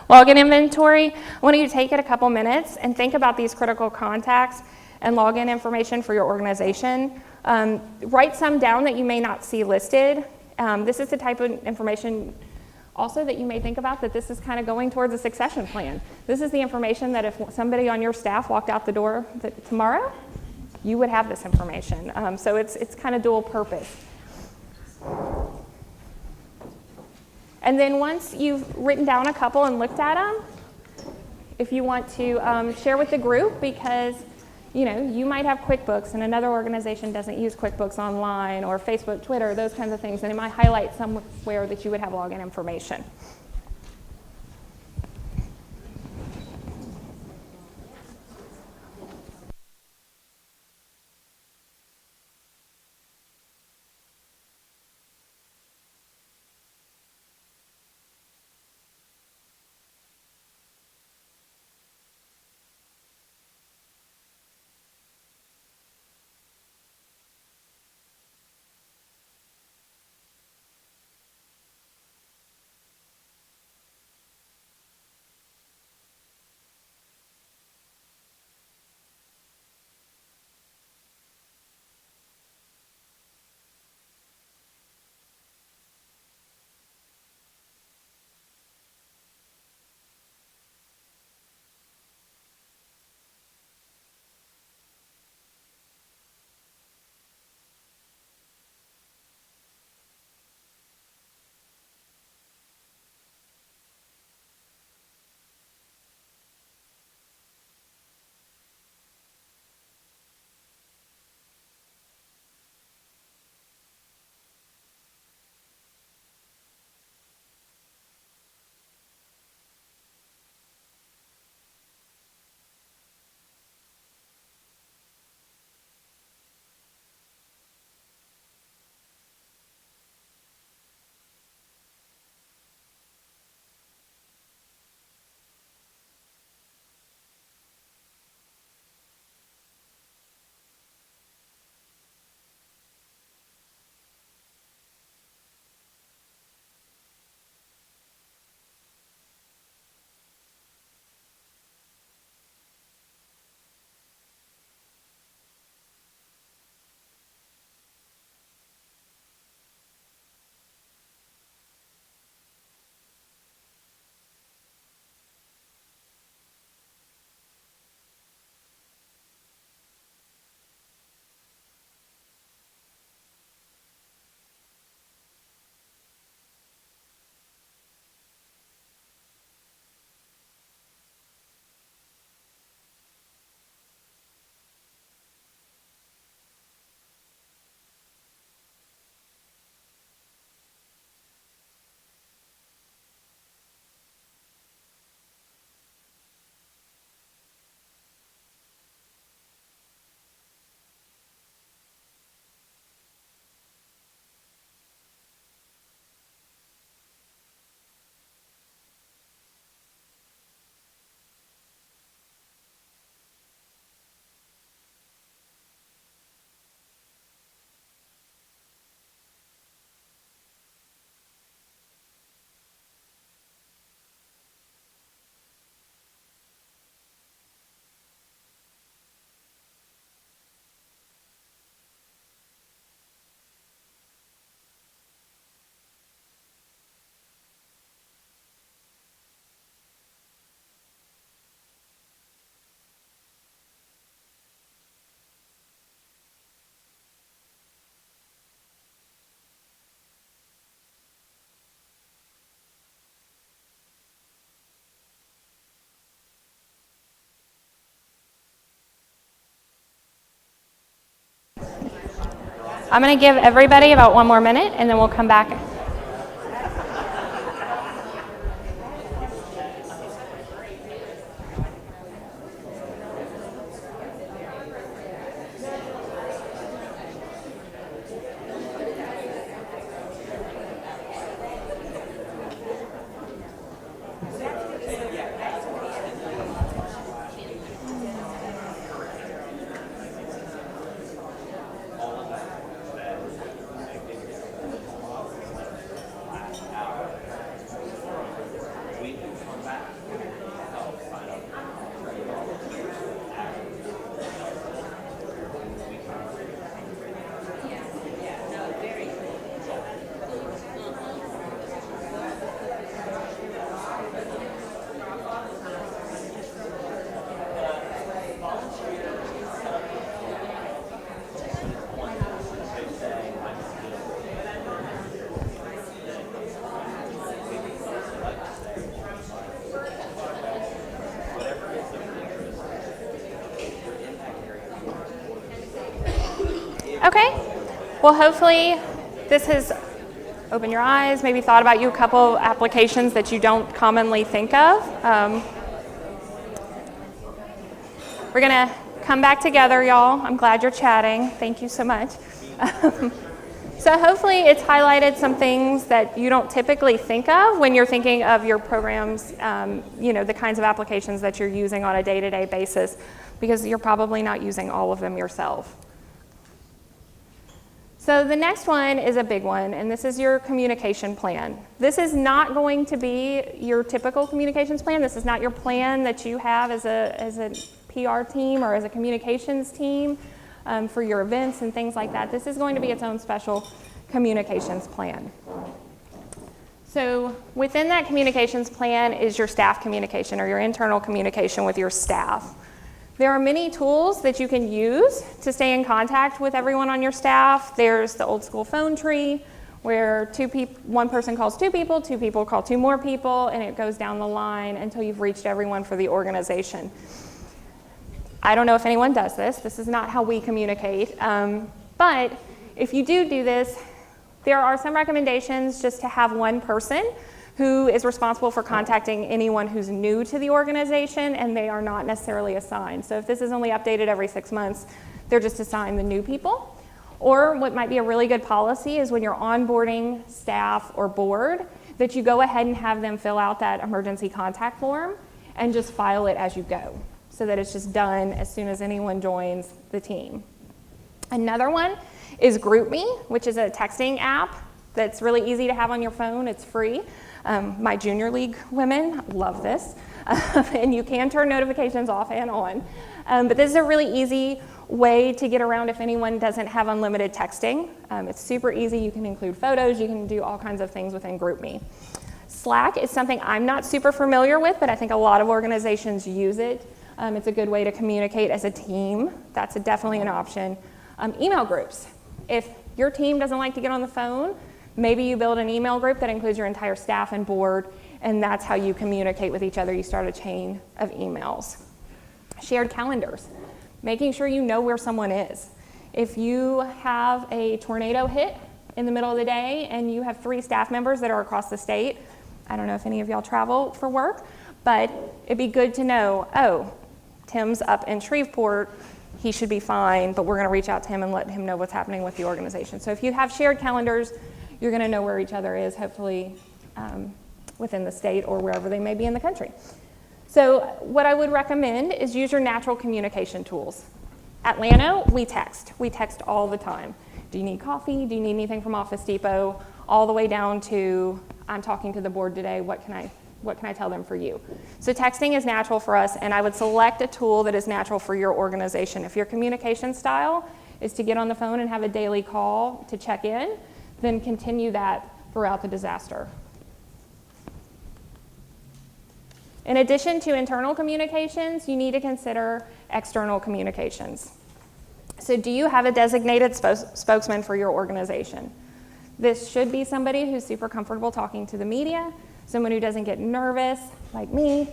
login inventory. I want you to take it a couple minutes and think about these critical contacts and login information for your organization. Write some down that you may not see listed. This is the type of information also that you may think about, that this is kind of going towards a succession plan. This is the information that if somebody on your staff walked out the door tomorrow, you would have this information. So it's kind of dual purpose. And then once you've written down a couple and looked at them, if you want to share with the group, because you might have QuickBooks and another organization doesn't use QuickBooks Online or Facebook, Twitter, those kinds of things, and it might highlight somewhere that you would have login information. I'm going to give everybody about 1 more minute, and then we'll come back. Okay, well, hopefully this has opened your eyes, maybe thought about you a couple applications that you don't commonly think of. We're gonna come back together, y'all. I'm glad you're chatting. Thank you so much. So hopefully it's highlighted some things that you don't typically think of when you're thinking of your programs, the kinds of applications that you're using on a day-to-day basis, because you're probably not using all of them yourself. So the next one is a big one, and this is your communication plan. This is not going to be your typical communications plan. This is not your plan that you have as a PR team or as a communications team for your events and things like that. This is going to be its own special communications plan. So within that communications plan is your staff communication or your internal communication with your staff. There are many tools that you can use to stay in contact with everyone on your staff. There's the old school phone tree where one person calls 2 people, 2 people call 2 more people, and it goes down the line until you've reached everyone for the organization. I don't know if anyone does this. This is not how we communicate. But if you do this, there are some recommendations just to have one person who is responsible for contacting anyone who's new to the organization, and they are not necessarily assigned. So if this is only updated every 6 months, they're just assigned the new people. Or what might be a really good policy is when you're onboarding staff or board, that you go ahead and have them fill out that emergency contact form and just file it as you go, so that it's just done as soon as anyone joins the team. Another one is GroupMe, which is a texting app that's really easy to have on your phone. It's free. My junior league women love this, and you can turn notifications off and on. But this is a really easy way to get around if anyone doesn't have unlimited texting. It's super easy. You can include photos. You can do all kinds of things within GroupMe. Slack is something I'm not super familiar with, but I think a lot of organizations use it. It's a good way to communicate as a team. That's definitely an option. Email groups. If your team doesn't like to get on the phone, maybe you build an email group that includes your entire staff and board, and that's how you communicate with each other. You start a chain of emails. Shared calendars, making sure you know where someone is. If you have a tornado hit in the middle of the day and you have 3 staff members that are across the state, I don't know if any of y'all travel for work, but it'd be good to know, oh, Tim's up in Shreveport, he should be fine, but we're gonna reach out to him and let him know what's happening with the organization. So if you have shared calendars, you're going to know where each other is, hopefully within the state or wherever they may be in the country. So what I would recommend is use your natural communication tools. At Lano, we text. We text all the time. Do you need coffee? Do you need anything from Office Depot? All the way down to, I'm talking to the board today, what can I tell them for you? So texting is natural for us, and I would select a tool that is natural for your organization. If your communication style is to get on the phone and have a daily call to check in, then continue that throughout the disaster. In addition to internal communications, you need to consider external communications. So do you have a designated spokesman for your organization? This should be somebody who's super comfortable talking to the media, someone who doesn't get nervous, like me,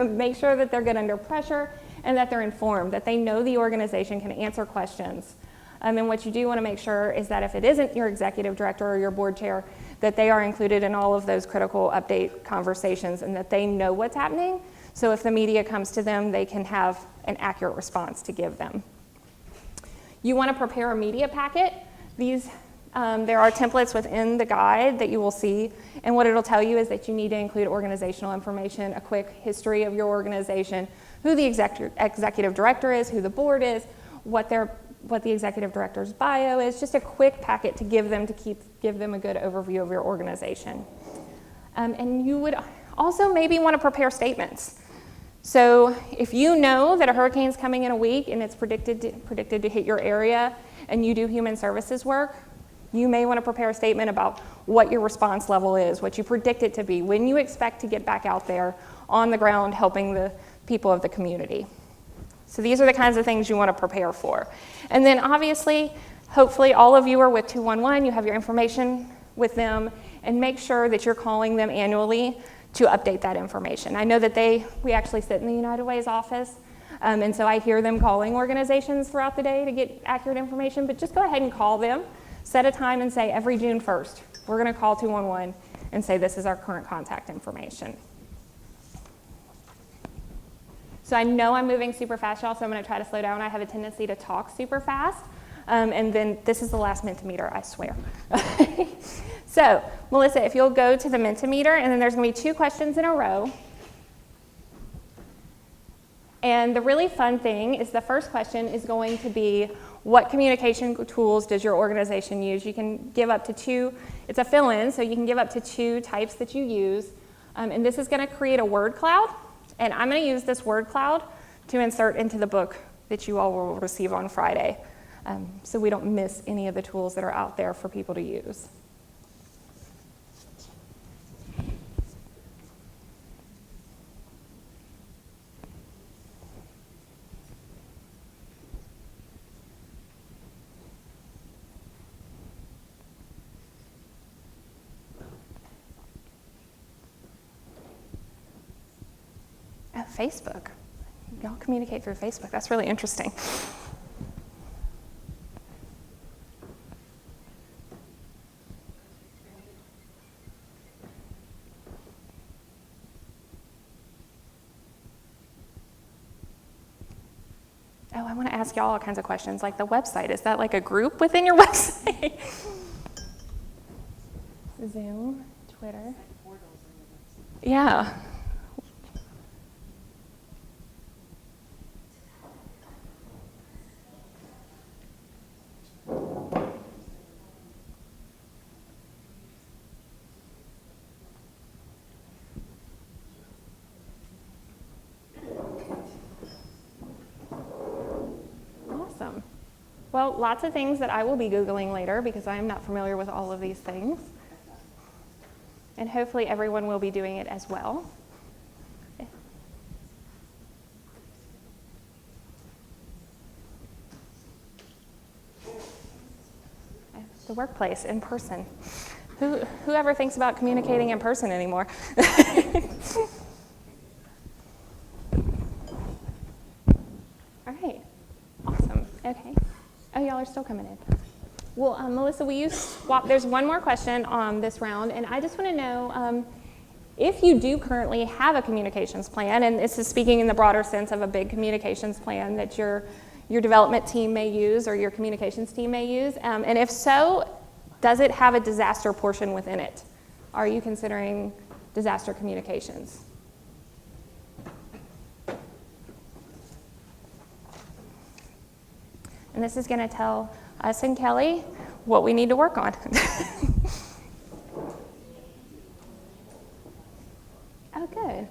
make sure that they're good under pressure and that they're informed, that they know the organization can answer questions. And what you do want to make sure is that if it isn't your executive director or your board chair, that they are included in all of those critical update conversations and that they know what's happening. So if the media comes to them, they can have an accurate response to give them. You want to prepare a media packet. These, there are templates within the guide that you will see, and what it'll tell you is that you need to include organizational information, a quick history of your organization, who the executive director is, who the board is, what the executive director's bio is, just a quick packet to give them a good overview of your organization. And you would also maybe want to prepare statements. So if you know that a hurricane's coming in a week and it's predicted to hit your area and you do human services work, you may want to prepare a statement about what your response level is, what you predict it to be, when you expect to get back out there on the ground helping the people of the community. So these are the kinds of things you want to prepare for. And then obviously, hopefully all of you are with 211, you have your information with them, and make sure that you're calling them annually to update that information. I know that we actually sit in the United Way's office, and so I hear them calling organizations throughout the day to get accurate information, but just go ahead and call them, set a time and say every June 1st, we're gonna call 211 and say this is our current contact information. So I know I'm moving super fast, y'all, so I'm gonna try to slow down. I have a tendency to talk super fast, and then this is the last Mentimeter, I swear. So, Melissa, if you'll go to the Mentimeter, and then there's gonna be 2 questions in a row. And the really fun thing is the first question is going to be, what communication tools does your organization use? You can give up to 2, it's a fill-in, so you can give up to 2 types that you use. And this is gonna create a word cloud. And I'm going to use this word cloud to insert into the book that you all will receive on Friday, so we don't miss any of the tools that are out there for people to use. Facebook. Y'all communicate through Facebook. That's really interesting. Oh, I want to ask y'all all kinds of questions, like the website. Is that like a group within your website? Zoom, Twitter. Yeah. Awesome. Well, lots of things that I will be Googling later because I am not familiar with all of these things. And hopefully everyone will be doing it as well. The workplace, in person. Whoever thinks about communicating in person anymore? All right, awesome, okay. Oh, y'all are still coming in. Well, Melissa, will you swap? There's one more question on this round, and I just want to know if you do currently have a communications plan, and this is speaking in the broader sense of a big communications plan that your development team may use or your communications team may use, and if so, does it have a disaster portion within it? Are you considering disaster communications? And this is going to tell us and Kelly what we need to work on. Oh, good.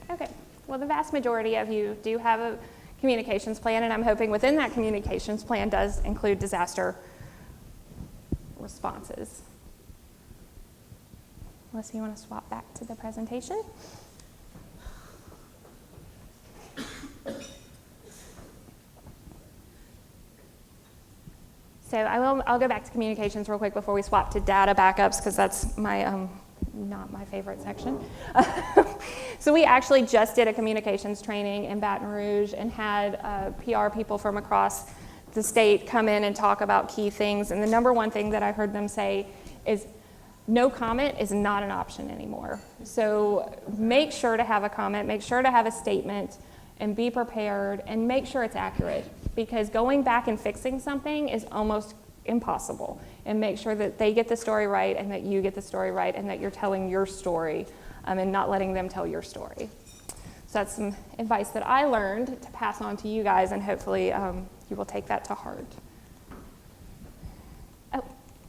Okay, well, the vast majority of you do have a communications plan, and I'm hoping within that communications plan does include disaster responses. unless you want to swap back to the presentation. So I'll go back to communications real quick before we swap to data backups, because that's my not my favorite section. So we actually just did a communications training in Baton Rouge and had PR people from across the state come in and talk about key things. And the number one thing that I heard them say is no comment is not an option anymore. So make sure to have a comment, make sure to have a statement, and be prepared, and make sure it's accurate, because going back and fixing something is almost impossible. And make sure that they get the story right, and that you get the story right, and that you're telling your story and not letting them tell your story. So that's some advice that I learned to pass on to you guys, and hopefully you will take that to heart. Oh,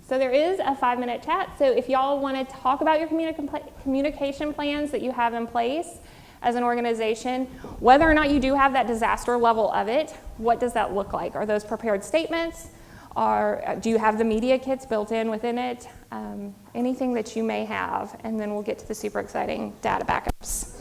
so there is a 5-minute chat. So if y'all want to talk about your communication plans that you have in place as an organization, whether or not you do have that disaster level of it, what does that look like? Are those prepared statements? Do you have the media kits built in within it? Anything that you may have, and then we'll get to the super exciting data backups.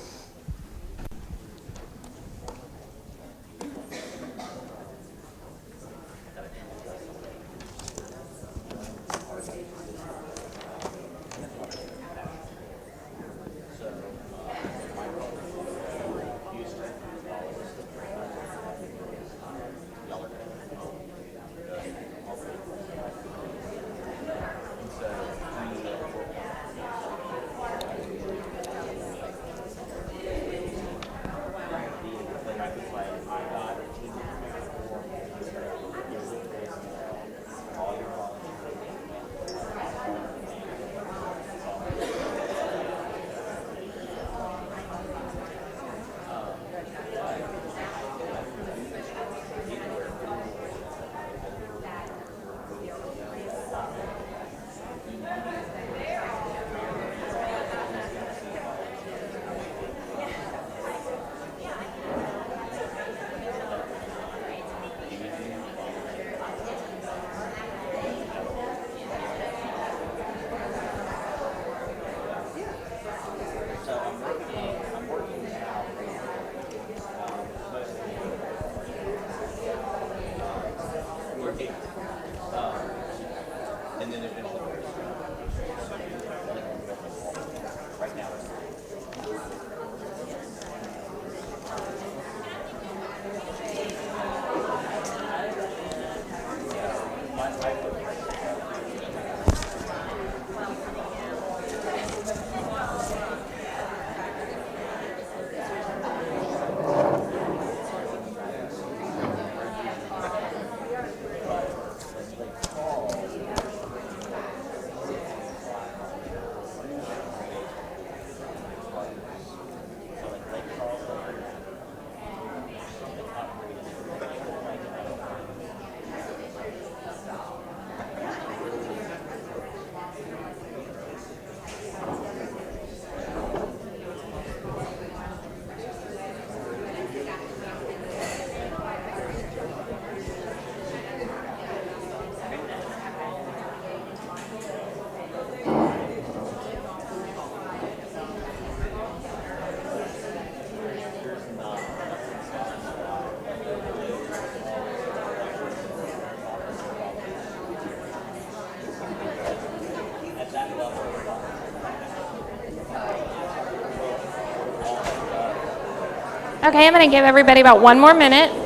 Okay, I'm going to give everybody about 1 more minute.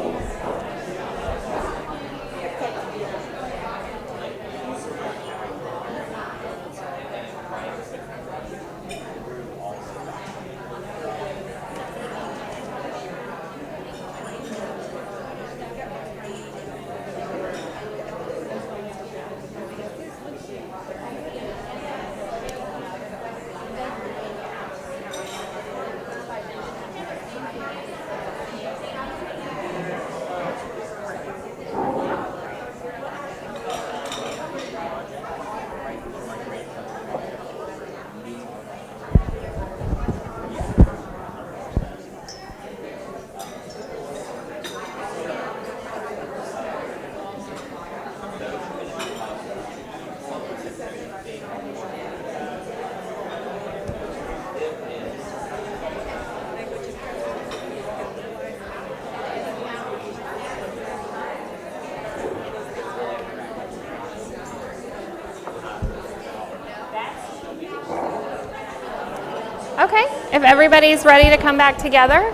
Okay, if everybody's ready to come back together.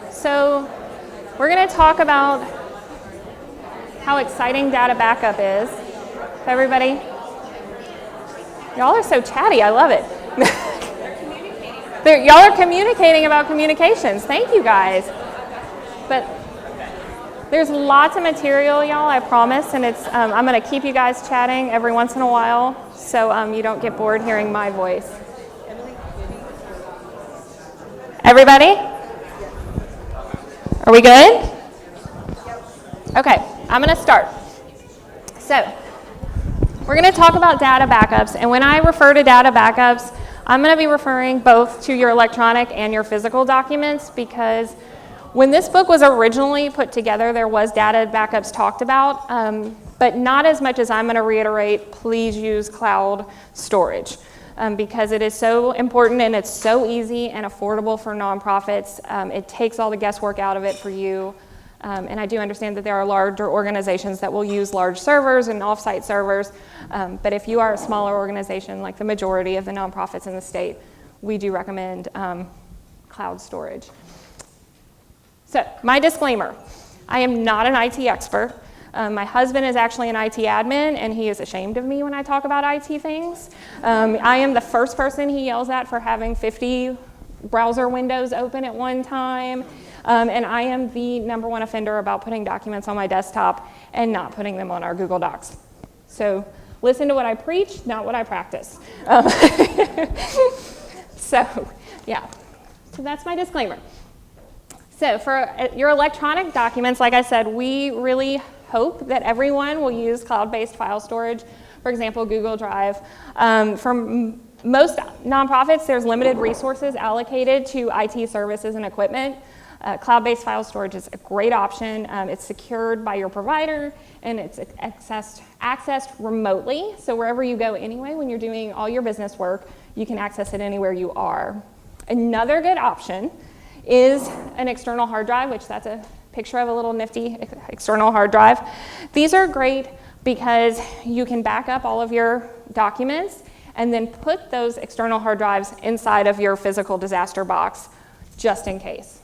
So we're going to talk about how exciting data backup is. Everybody, y'all are so chatty. I love it. Y'all are communicating about communications. Thank you guys. But there's lots of material, y'all, I promise, and it's I'm going to keep you guys chatting every once in a while so you don't get bored hearing my voice. Everybody? Are we good? Okay, I'm going to start. So, we're going to talk about data backups, and when I refer to data backups, I'm going to be referring both to your electronic and your physical documents because when this book was originally put together, there was data backups talked about, but not as much as I'm going to reiterate, please use cloud storage because it is so important and it's so easy and affordable for nonprofits. It takes all the guesswork out of it for you. And I do understand that there are larger organizations that will use large servers and offsite servers, but if you are a smaller organization like the majority of the nonprofits in the state, we do recommend cloud storage. So, my disclaimer, I am not an IT expert. My husband is actually an IT admin, and he is ashamed of me when I talk about IT things. I am the first person he yells at for having 50 browser windows open at one time. And I am the #1 offender about putting documents on my desktop and not putting them on our Google Docs. So listen to what I preach, not what I practice. So, yeah. So that's my disclaimer. So for your electronic documents, like I said, we really hope that everyone will use cloud-based file storage, for example, Google Drive. For most nonprofits, there's limited resources allocated to IT services and equipment. Cloud-based file storage is a great option. It's secured by your provider, and it's accessed remotely. So wherever you go anyway, when you're doing all your business work, you can access it anywhere you are. Another good option is an external hard drive, which that's a picture of a little nifty external hard drive. These are great because you can back up all of your documents and then put those external hard drives inside of your physical disaster box just in case.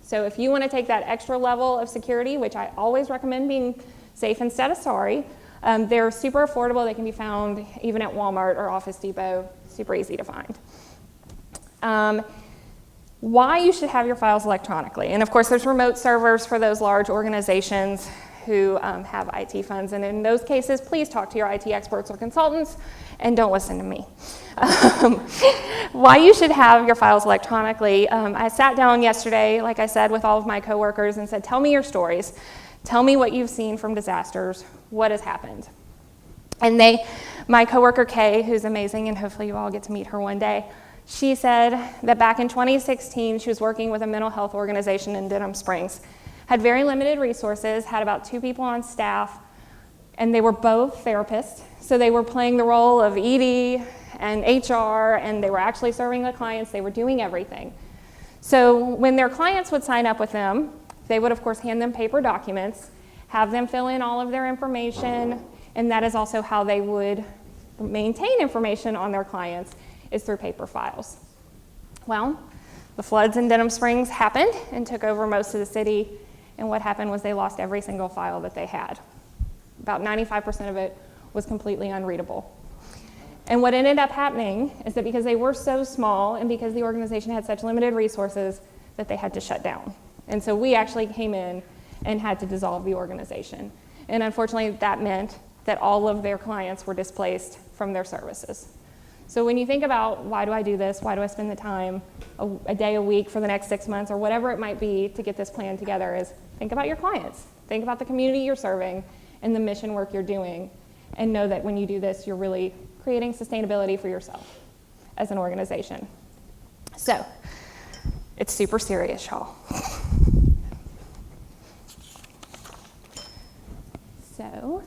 So if you want to take that extra level of security, which I always recommend being safe instead of sorry, they're super affordable. They can be found even at Walmart or Office Depot, super easy to find. Why you should have your files electronically. And of course, there's remote servers for those large organizations who have IT funds. And in those cases, please talk to your IT experts or consultants and don't listen to me. Why you should have your files electronically. I sat down yesterday, like I said, with all of my coworkers and said, tell me your stories. Tell me what you've seen from disasters. What has happened? And my coworker Kay, who's amazing, and hopefully you all get to meet her one day, she said that back in 2016, she was working with a mental health organization in Denham Springs, had very limited resources, had about 2 people on staff, and they were both therapists. So they were playing the role of ED and HR, and they were actually serving the clients. They were doing everything. So when their clients would sign up with them, they would, of course, hand them paper documents, have them fill in all of their information, and that is also how they would maintain information on their clients, is through paper files. Well, the floods in Denham Springs happened and took over most of the city, and what happened was they lost every single file that they had. About 95% of it was completely unreadable. And what ended up happening is that because they were so small and because the organization had such limited resources, that they had to shut down. And so we actually came in and had to dissolve the organization. And unfortunately, that meant that all of their clients were displaced from their services. So when you think about, why do I do this? Why do I spend the time, a day a week for the next 6 months, or whatever it might be to get this plan together, is think about your clients. Think about the community you're serving and the mission work you're doing, and know that when you do this, you're really creating sustainability for yourself as an organization. So, it's super serious, y'all. So,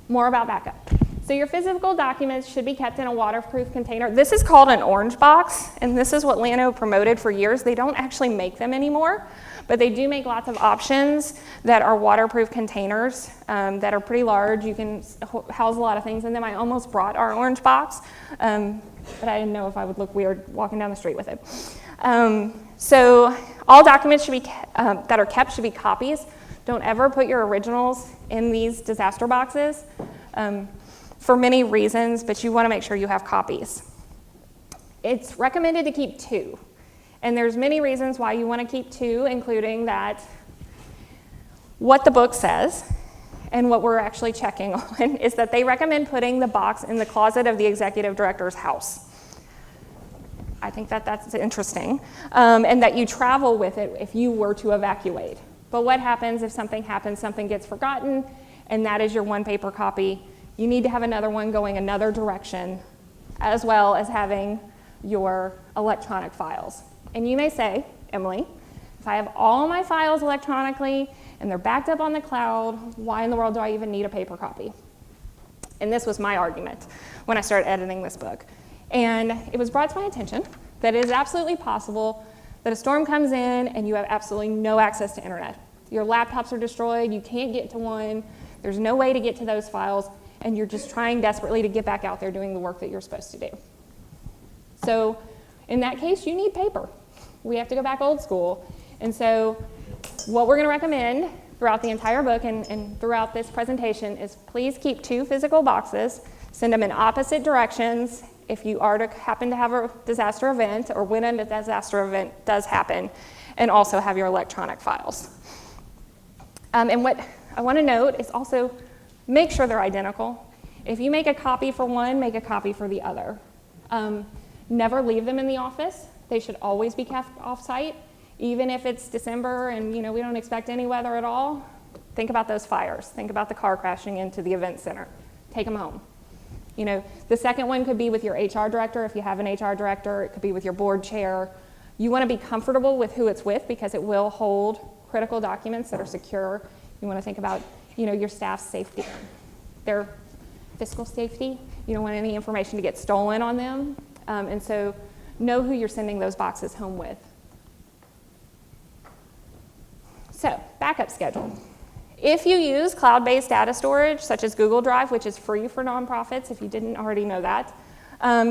more about backup. So your physical documents should be kept in a waterproof container. This is called an orange box, and this is what Lano promoted for years. They don't actually make them anymore, but they do make lots of options that are waterproof containers that are pretty large. You can house a lot of things in them. I almost brought our orange box, but I didn't know if I would look weird walking down the street with it. So all documents should be that are kept should be copies. Don't ever put your originals in these disaster boxes for many reasons, but you want to make sure you have copies. It's recommended to keep 2. And there's many reasons why you want to keep 2, including that what the book says and what we're actually checking on is that they recommend putting the box in the closet of the executive director's house. I think that that's interesting, and that you travel with it if you were to evacuate. But what happens if something happens, something gets forgotten, and that is your one paper copy? You need to have another one going another direction, as well as having your electronic files. And you may say, Emily, if I have all my files electronically and they're backed up on the cloud, why in the world do I even need a paper copy? And this was my argument when I started editing this book. And it was brought to my attention that it is absolutely possible that a storm comes in and you have absolutely no access to internet. Your laptops are destroyed, you can't get to one, there's no way to get to those files, and you're just trying desperately to get back out there doing the work that you're supposed to do. So in that case, you need paper. We have to go back old school. And so what we're going to recommend throughout the entire book and throughout this presentation is please keep 2 physical boxes, send them in opposite directions if you are to happen to have a disaster event or when a disaster event does happen, and also have your electronic files. And what I want to note is also make sure they're identical. If you make a copy for one, make a copy for the other. Never leave them in the office. They should always be kept off-site. Even if it's December and we don't expect any weather at all, think about those fires. Think about the car crashing into the event center. Take them home. The second one could be with your HR director if you have an HR director. It could be with your board chair. You want to be comfortable with who it's with because it will hold critical documents that are secure. You want to think about your staff's safety, their fiscal safety. You don't want any information to get stolen on them. And so know who you're sending those boxes home with. So, backup schedule. If you use cloud-based data storage, such as Google Drive, which is free for nonprofits, if you didn't already know that,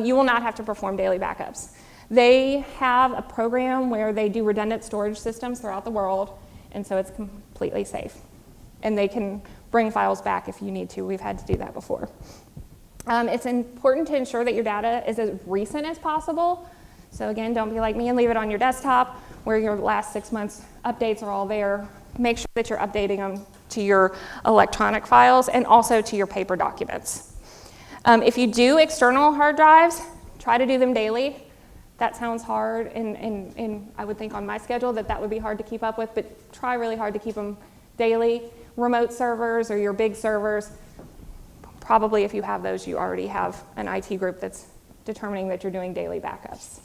you will not have to perform daily backups. They have a program where they do redundant storage systems throughout the world, and so it's completely safe. And they can bring files back if you need to. We've had to do that before. It's important to ensure that your data is as recent as possible. So again, don't be like me and leave it on your desktop where your last 6 months updates are all there. Make sure that you're updating them to your electronic files and also to your paper documents. If you do external hard drives, try to do them daily. That sounds hard, and I would think on my schedule that would be hard to keep up with, but try really hard to keep them daily. Remote servers or your big servers, probably if you have those, you already have an IT group that's determining that you're doing daily backups.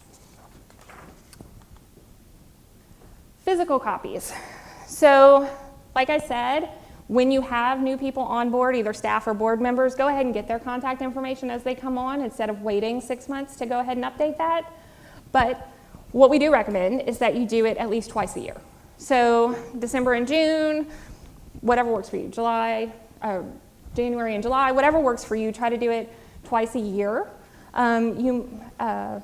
Physical copies. So, like I said, when you have new people on board, either staff or board members, go ahead and get their contact information as they come on instead of waiting 6 months to go ahead and update that. But what we do recommend is that you do it at least twice a year. So December and June, whatever works for you, January and July, whatever works for you, try to do it twice a year. So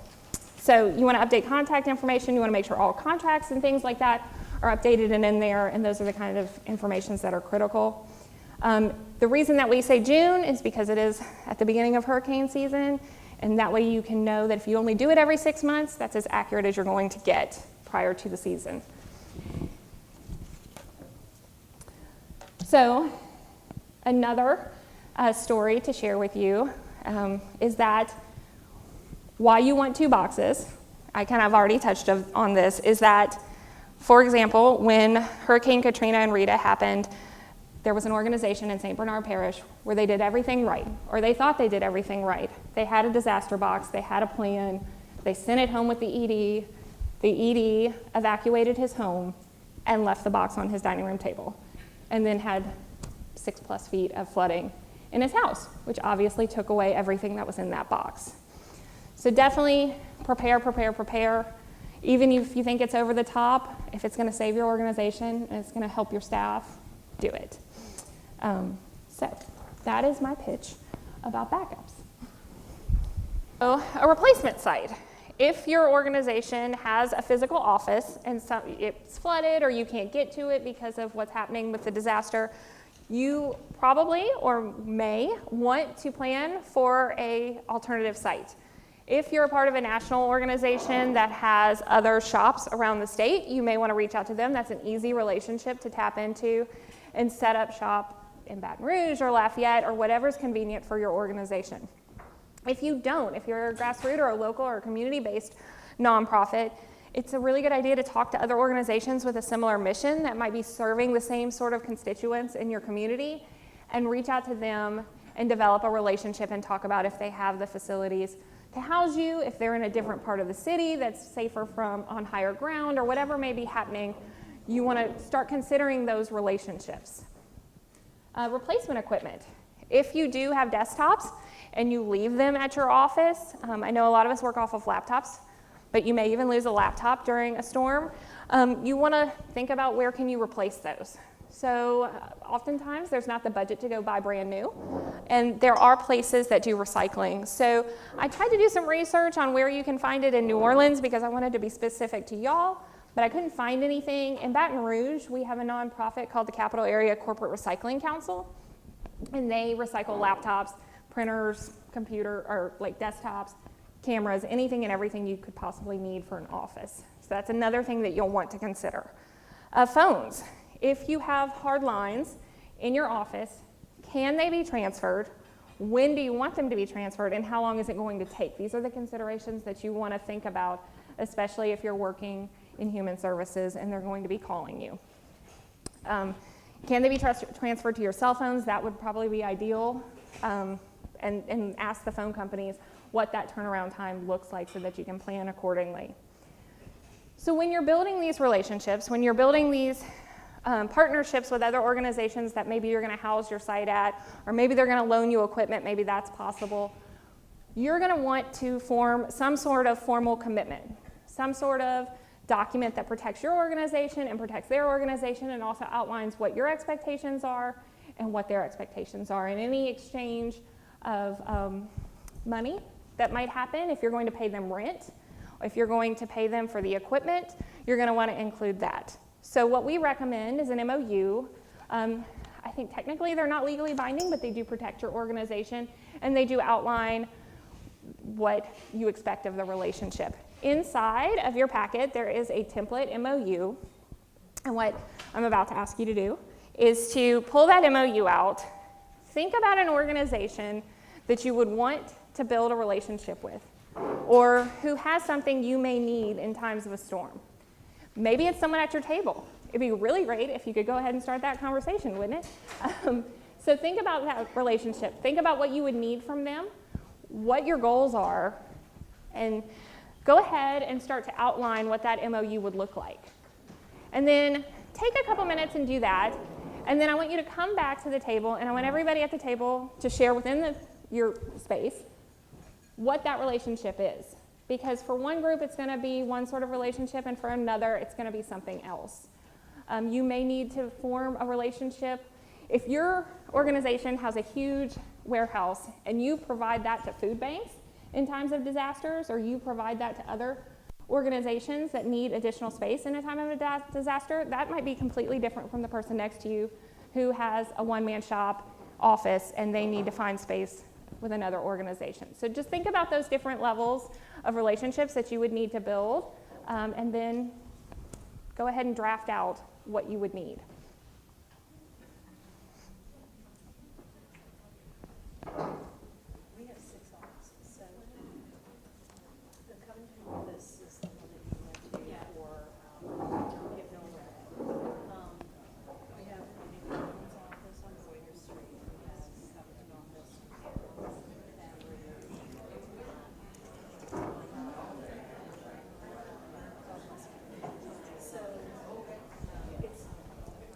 you want to update contact information, you want to make sure all contracts and things like that are updated and in there, and those are the kind of informations that are critical. The reason that we say June is because it is at the beginning of hurricane season, and that way you can know that if you only do it every 6 months, that's as accurate as you're going to get prior to the season. So another story to share with you is that why you want 2 boxes, I kind of already touched on this, is that, for example, when Hurricane Katrina and Rita happened, there was an organization in St. Bernard Parish where they did everything right, or they thought they did everything right. They had a disaster box, they had a plan, they sent it home with the ED. The ED evacuated his home and left the box on his dining room table, and then had 6+ feet of flooding in his house, which obviously took away everything that was in that box. So definitely prepare, prepare, prepare. Even if you think it's over the top, if it's going to save your organization and it's going to help your staff, do it. So that is my pitch about backups. So a replacement site. If your organization has a physical office and it's flooded or you can't get to it because of what's happening with the disaster, you probably or may want to plan for an alternative site. If you're a part of a national organization that has other shops around the state, you may want to reach out to them. That's an easy relationship to tap into and set up shop in Baton Rouge or Lafayette or whatever's convenient for your organization. If you don't, if you're a grassroots or a local or community-based nonprofit, it's a really good idea to talk to other organizations with a similar mission that might be serving the same sort of constituents in your community and reach out to them and develop a relationship and talk about if they have the facilities to house you, if they're in a different part of the city that's safer from on higher ground or whatever may be happening. You want to start considering those relationships. Replacement equipment. If you do have desktops and you leave them at your office, I know a lot of us work off of laptops, but you may even lose a laptop during a storm. You want to think about where can you replace those. So oftentimes there's not the budget to go buy brand new, and there are places that do recycling. So I tried to do some research on where you can find it in New Orleans because I wanted to be specific to y'all, but I couldn't find anything. In Baton Rouge, we have a nonprofit called the Capital Area Corporate Recycling Council, and they recycle laptops, printers, computer, or like desktops, cameras, anything and everything you could possibly need for an office. So that's another thing that you'll want to consider. Phones. If you have hard lines in your office, can they be transferred? When do you want them to be transferred, and how long is it going to take? These are the considerations that you want to think about, especially if you're working in human services and they're going to be calling you. Can they be transferred to your cell phones? That would probably be ideal. And ask the phone companies what that turnaround time looks like so that you can plan accordingly. So when you're building these relationships, when you're building these partnerships with other organizations that maybe you're going to house your site at, or maybe they're going to loan you equipment, maybe that's possible, you're going to want to form some sort of formal commitment, some sort of document that protects your organization and protects their organization and also outlines what your expectations are and what their expectations are. And any exchange of money that might happen, if you're going to pay them rent, or if you're going to pay them for the equipment, you're going to want to include that. So what we recommend is an MOU. I think technically they're not legally binding, but they do protect your organization, and they do outline what you expect of the relationship. Inside of your packet, there is a template MOU, and what I'm about to ask you to do is to pull that MOU out. Think about an organization that you would want to build a relationship with, or who has something you may need in times of a storm. Maybe it's someone at your table. It'd be really great if you could go ahead and start that conversation, wouldn't it? So think about that relationship. Think about what you would need from them, what your goals are, and go ahead and start to outline what that MOU would look like. And then take a couple minutes and do that. And then I want you to come back to the table, and I want everybody at the table to share within your space what that relationship is. Because for one group, it's going to be one sort of relationship, and for another, it's going to be something else. You may need to form a relationship. If your organization has a huge warehouse and you provide that to food banks in times of disasters, or you provide that to other organizations that need additional space in a time of a disaster, that might be completely different from the person next to you who has a one-man shop office and they need to find space with another organization. So just think about those different levels of relationships that you would need to build, and then go ahead and draft out what you would need. We have 6 offices, so the Covington office is the one that you went to for get nowhere. We have the Newlands office on Boyer Street. We have the Covington office in Baton Rouge. So it's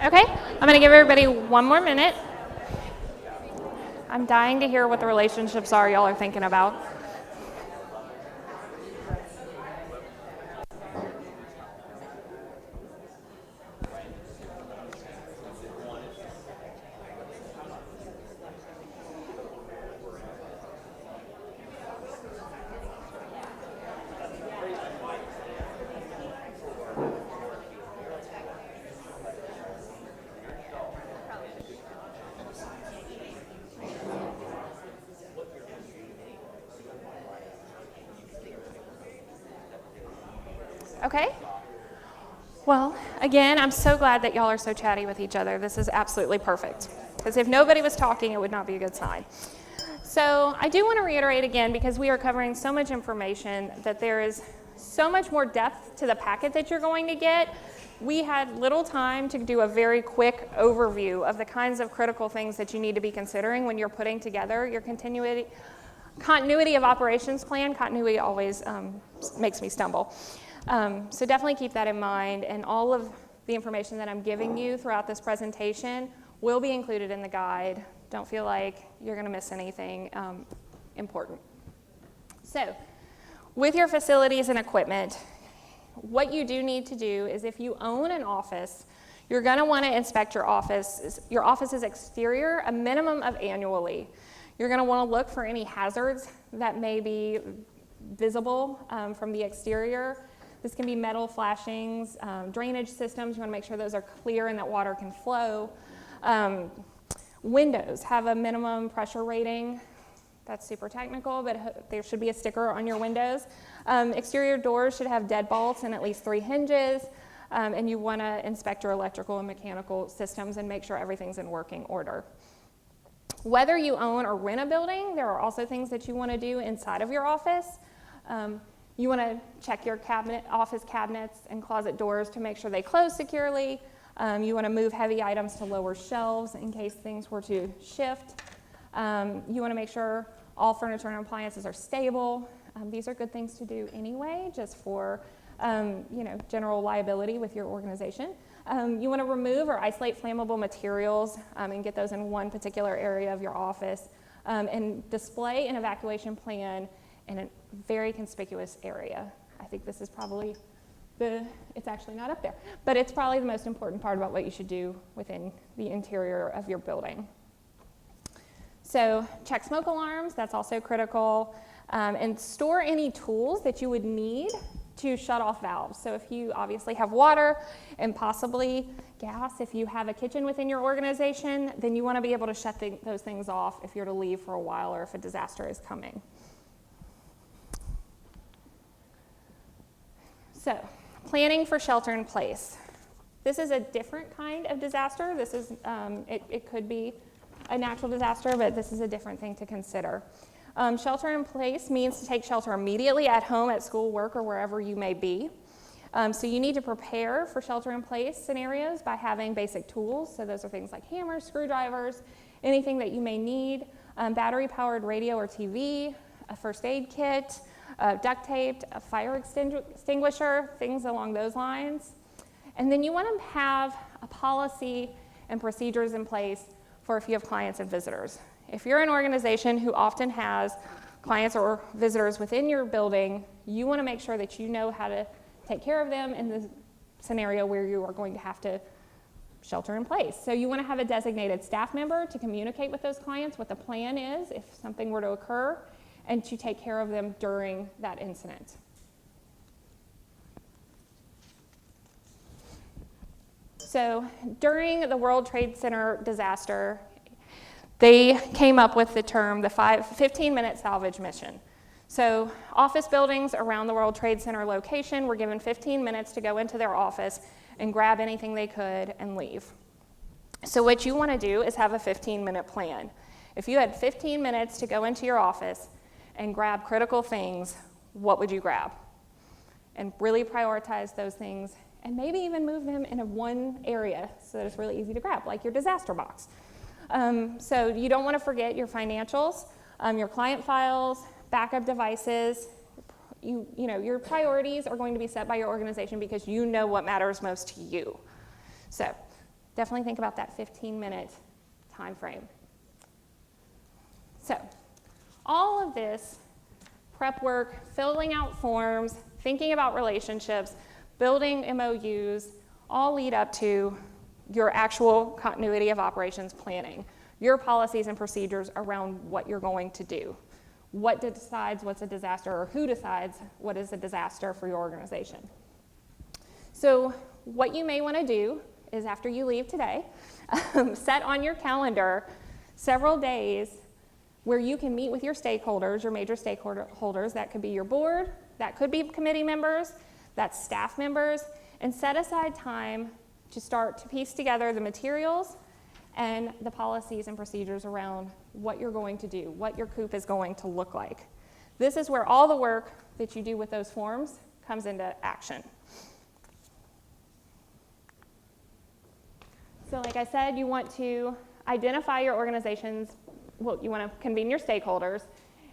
Okay, I'm going to give everybody one more minute. I'm dying to hear what the relationships are y'all are thinking about. Okay. Well, again, I'm so glad that y'all are so chatty with each other. This is absolutely perfect. Because if nobody was talking, it would not be a good sign. So I do want to reiterate again, because we are covering so much information, that there is so much more depth to the packet that you're going to get. We had little time to do a very quick overview of the kinds of critical things that you need to be considering when you're putting together your continuity of operations plan. Continuity always makes me stumble. So definitely keep that in mind, and all of the information that I'm giving you throughout this presentation will be included in the guide. Don't feel like you're going to miss anything important. So with your facilities and equipment, what you do need to do is, if you own an office, you're going to want to inspect your office's exterior a minimum of annually. You're going to want to look for any hazards that may be visible from the exterior. This can be metal flashings, drainage systems. You want to make sure those are clear and that water can flow. Windows have a minimum pressure rating. That's super technical, but there should be a sticker on your windows. Exterior doors should have deadbolts and at least 3 hinges. And you want to inspect your electrical and mechanical systems and make sure everything's in working order. Whether you own or rent a building, there are also things that you want to do inside of your office. You want to check your office cabinets and closet doors to make sure they close securely. You want to move heavy items to lower shelves in case things were to shift. You want to make sure all furniture and appliances are stable. These are good things to do anyway, just for general liability with your organization. You want to remove or isolate flammable materials and get those in one particular area of your office, and display an evacuation plan in a very conspicuous area. I think this is probably it's actually not up there, but it's probably the most important part about what you should do within the interior of your building. So check smoke alarms, that's also critical, and store any tools that you would need to shut off valves. So if you obviously have water and possibly gas, if you have a kitchen within your organization, then you want to be able to shut those things off if you're to leave for a while or if a disaster is coming. So, planning for shelter in place. This is a different kind of disaster. This is, it could be a natural disaster, but this is a different thing to consider. Shelter in place means to take shelter immediately at home, at school, work, or wherever you may be. So you need to prepare for shelter in place scenarios by having basic tools. So those are things like hammers, screwdrivers, anything that you may need, battery-powered radio or TV, a first aid kit, duct tape, a fire extinguisher, things along those lines. And then you want to have a policy and procedures in place for if you have clients and visitors. If you're an organization who often has clients or visitors within your building, you want to make sure that you know how to take care of them in the scenario where you are going to have to shelter in place. So you want to have a designated staff member to communicate with those clients what the plan is if something were to occur, and to take care of them during that incident. So during the World Trade Center disaster, they came up with the term the 15-minute salvage mission. So office buildings around the World Trade Center location were given 15 minutes to go into their office and grab anything they could and leave. So what you want to do is have a 15-minute plan. If you had 15 minutes to go into your office and grab critical things, what would you grab? And really prioritize those things, and maybe even move them in one area so that it's really easy to grab, like your disaster box. So you don't want to forget your financials, your client files, backup devices. You know, your priorities are going to be set by your organization because you know what matters most to you. So Definitely think about that 15-minute time frame. So, all of this prep work, filling out forms, thinking about relationships, building MOUs, all lead up to your actual continuity of operations planning, your policies and procedures around what you're going to do. What decides what's a disaster, or who decides what is a disaster for your organization. So what you may want to do is, after you leave today, set on your calendar several days where you can meet with your stakeholders, your major stakeholders. That could be your board, that could be committee members, that's staff members, and set aside time to start to piece together the materials and the policies and procedures around what you're going to do, what your COOP is going to look like. This is where all the work that you do with those forms comes into action. So like I said, you want to identify your organization's, well, you want to convene your stakeholders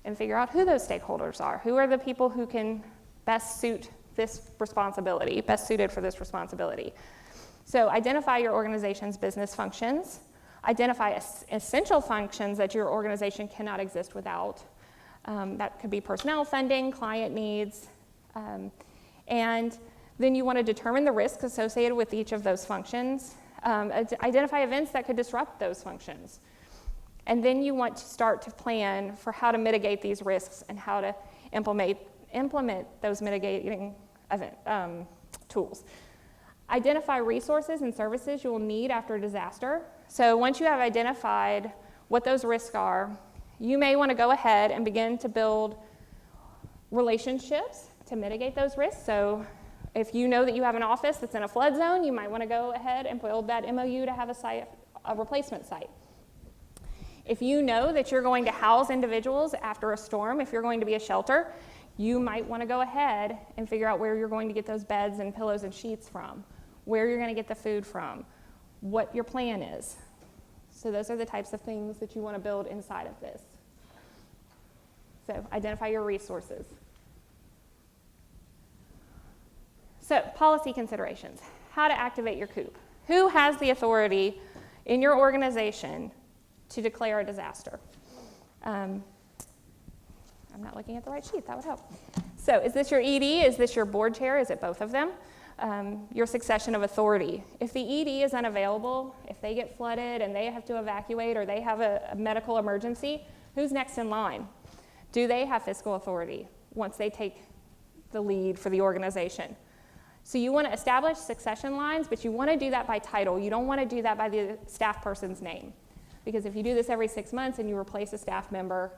and figure out who those stakeholders are. Who are the people who can best suit this responsibility, best suited for this responsibility? So identify your organization's business functions. Identify essential functions that your organization cannot exist without. That could be personnel, funding, client needs. And then you want to determine the risks associated with each of those functions. Identify events that could disrupt those functions. And then you want to start to plan for how to mitigate these risks and how to implement those mitigating tools. Identify resources and services you will need after a disaster. So once you have identified what those risks are, you may want to go ahead and begin to build relationships to mitigate those risks. So if you know that you have an office that's in a flood zone, you might want to go ahead and build that MOU to have a replacement site. If you know that you're going to house individuals after a storm, if you're going to be a shelter, you might want to go ahead and figure out where you're going to get those beds and pillows and sheets from, where you're going to get the food from, what your plan is. So those are the types of things that you want to build inside of this. So identify your resources. So policy considerations. How to activate your COOP. Who has the authority in your organization to declare a disaster? I'm not looking at the right sheet, that would help. So is this your ED? Is this your board chair? Is it both of them? Your succession of authority. If the ED is unavailable, if they get flooded and they have to evacuate or they have a medical emergency, who's next in line? Do they have fiscal authority once they take the lead for the organization? So you want to establish succession lines, but you want to do that by title. You don't want to do that by the staff person's name. Because if you do this every 6 months and you replace a staff member,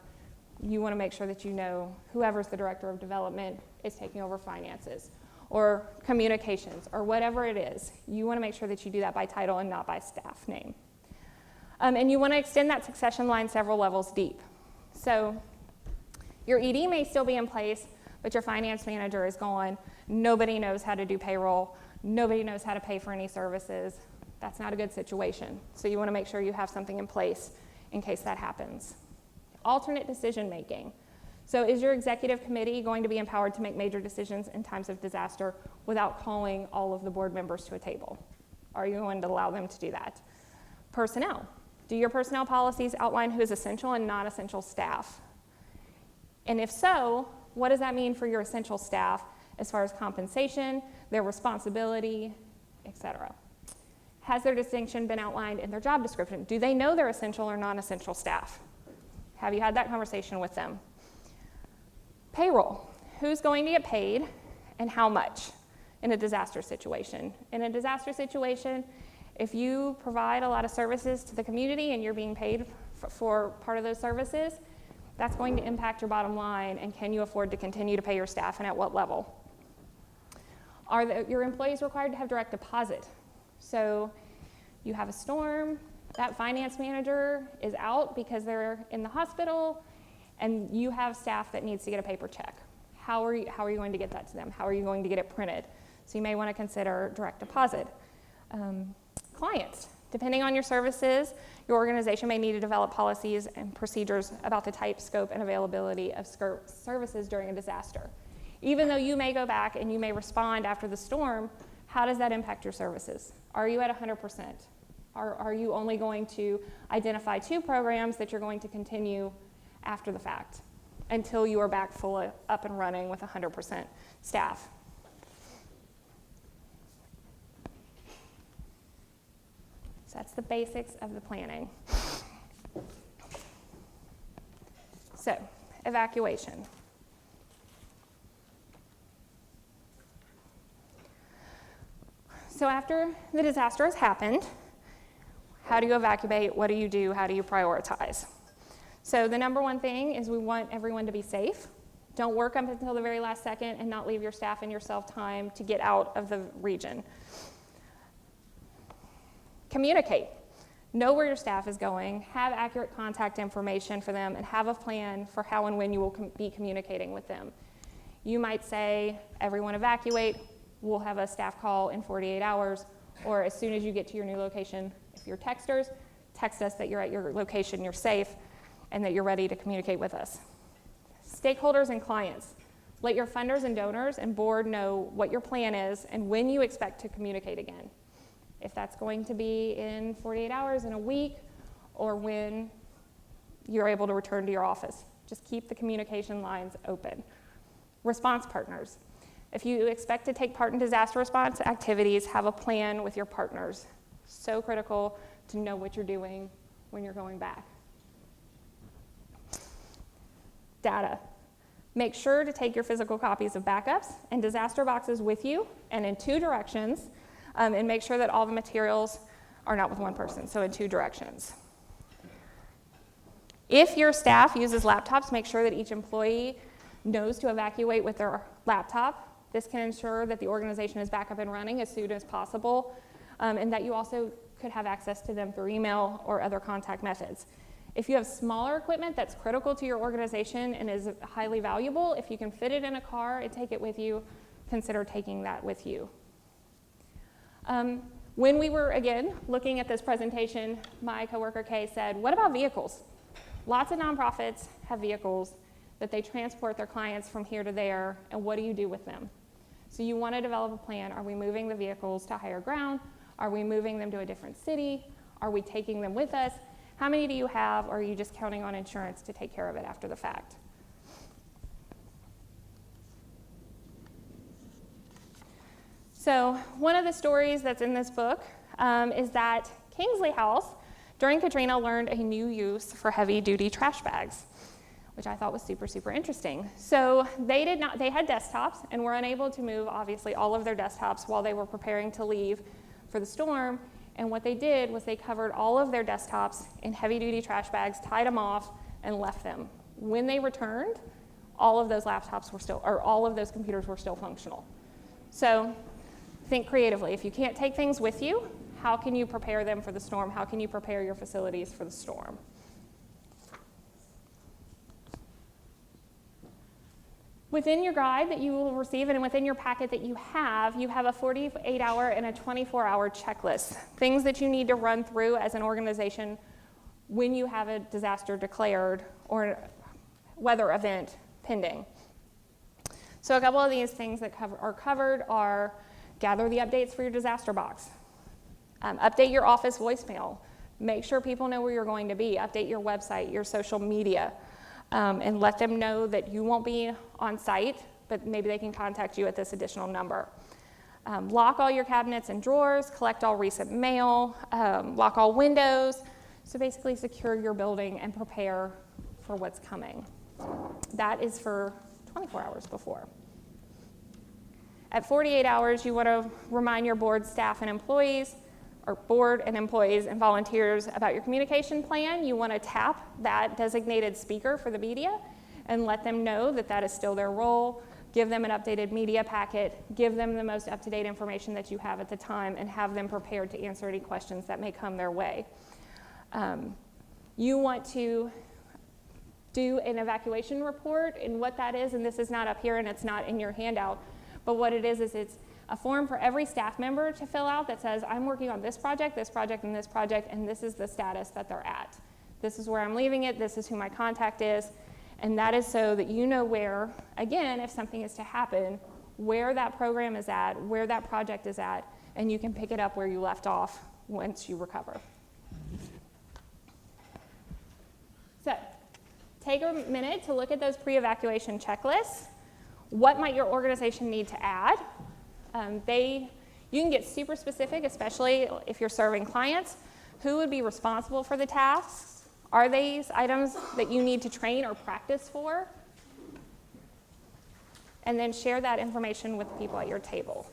you want to make sure that you know whoever's the director of development is taking over finances or communications or whatever it is. You want to make sure that you do that by title and not by staff name. And you want to extend that succession line several levels deep. So your ED may still be in place, but your finance manager is gone. Nobody knows how to do payroll. Nobody knows how to pay for any services. That's not a good situation. So you want to make sure you have something in place in case that happens. Alternate decision making. So is your executive committee going to be empowered to make major decisions in times of disaster without calling all of the board members to a table? Are you going to allow them to do that? Personnel. Do your personnel policies outline who is essential and non-essential staff? And if so, what does that mean for your essential staff as far as compensation, their responsibility, etc.? Has their distinction been outlined in their job description? Do they know they're essential or non-essential staff? Have you had that conversation with them? Payroll. Who's going to get paid and how much in a disaster situation? In a disaster situation, if you provide a lot of services to the community and you're being paid for part of those services, that's going to impact your bottom line, and can you afford to continue to pay your staff, and at what level? Are your employees required to have direct deposit? So you have a storm, that finance manager is out because they're in the hospital, and you have staff that needs to get a paper check. How are you going to get that to them? How are you going to get it printed? So you may want to consider direct deposit. Clients. Depending on your services, your organization may need to develop policies and procedures about the type, scope, and availability of services during a disaster. Even though you may go back and you may respond after the storm, how does that impact your services? Are you at 100%? Are you only going to identify 2 programs that you're going to continue after the fact until you are back fully up and running with 100% staff? So that's the basics of the planning. So, evacuation. So after the disaster has happened, how do you evacuate? What do you do? How do you prioritize? So the number one thing is we want everyone to be safe. Don't work up until the very last second and not leave your staff and yourself time to get out of the region. Communicate. Know where your staff is going, have accurate contact information for them, and have a plan for how and when you will be communicating with them. You might say, everyone evacuate, we'll have a staff call in 48 hours, or as soon as you get to your new location, if you're texters, text us that you're at your location, you're safe, and that you're ready to communicate with us. Stakeholders and clients. Let your funders and donors and board know what your plan is and when you expect to communicate again. If that's going to be in 48 hours, in a week, or when you're able to return to your office. Just keep the communication lines open. Response partners. If you expect to take part in disaster response activities, have a plan with your partners. So critical to know what you're doing when you're going back. Data. Make sure to take your physical copies of backups and disaster boxes with you and in 2 directions, and make sure that all the materials are not with one person, so in 2 directions. If your staff uses laptops, make sure that each employee knows to evacuate with their laptop. This can ensure that the organization is back up and running as soon as possible, and that you also could have access to them through email or other contact methods. If you have smaller equipment that's critical to your organization and is highly valuable, if you can fit it in a car and take it with you, consider taking that with you. When we were, again, looking at this presentation, my coworker Kay said, what about vehicles? Lots of nonprofits have vehicles that they transport their clients from here to there, and what do you do with them? So you want to develop a plan. Are we moving the vehicles to higher ground? Are we moving them to a different city? Are we taking them with us? How many do you have, or are you just counting on insurance to take care of it after the fact? So one of the stories that's in this book is that Kingsley House, during Katrina, learned a new use for heavy-duty trash bags, which I thought was super, super interesting. So they had desktops and were unable to move, obviously, all of their desktops while they were preparing to leave for the storm. And what they did was they covered all of their desktops in heavy-duty trash bags, tied them off, and left them. When they returned, all of those laptops were still, or all of those computers were still functional. So think creatively. If you can't take things with you, how can you prepare them for the storm? How can you prepare your facilities for the storm? Within your guide that you will receive and within your packet that you have a 48-hour and a 24-hour checklist, things that you need to run through as an organization when you have a disaster declared or weather event pending. So a couple of these things that are covered are gather the updates for your disaster box, update your office voicemail, make sure people know where you're going to be, update your website, your social media, and let them know that you won't be on site, but maybe they can contact you at this additional number. Lock all your cabinets and drawers, collect all recent mail, lock all windows. So basically secure your building and prepare for what's coming. That is for 24 hours before. At 48 hours, you want to remind your board, staff, and employees, or board and employees and volunteers about your communication plan. You want to tap that designated speaker for the media and let them know that that is still their role. Give them an updated media packet, give them the most up-to-date information that you have at the time, and have them prepared to answer any questions that may come their way. You want to do an evacuation report, and what that is, and this is not up here and it's not in your handout, but what it is it's a form for every staff member to fill out that says, I'm working on this project, and this project, and this is the status that they're at. This is where I'm leaving it, this is who my contact is, and that is so that you know where, again, if something is to happen, where that program is at, where that project is at, and you can pick it up where you left off once you recover. So, take a minute to look at those pre-evacuation checklists. What might your organization need to add? You can get super specific, especially if you're serving clients. Who would be responsible for the tasks? Are these items that you need to train or practice for? And then share that information with the people at your table.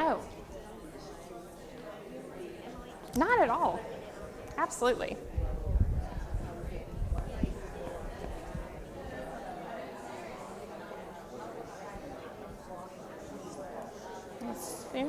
Oh, not at all. Absolutely. Let's see.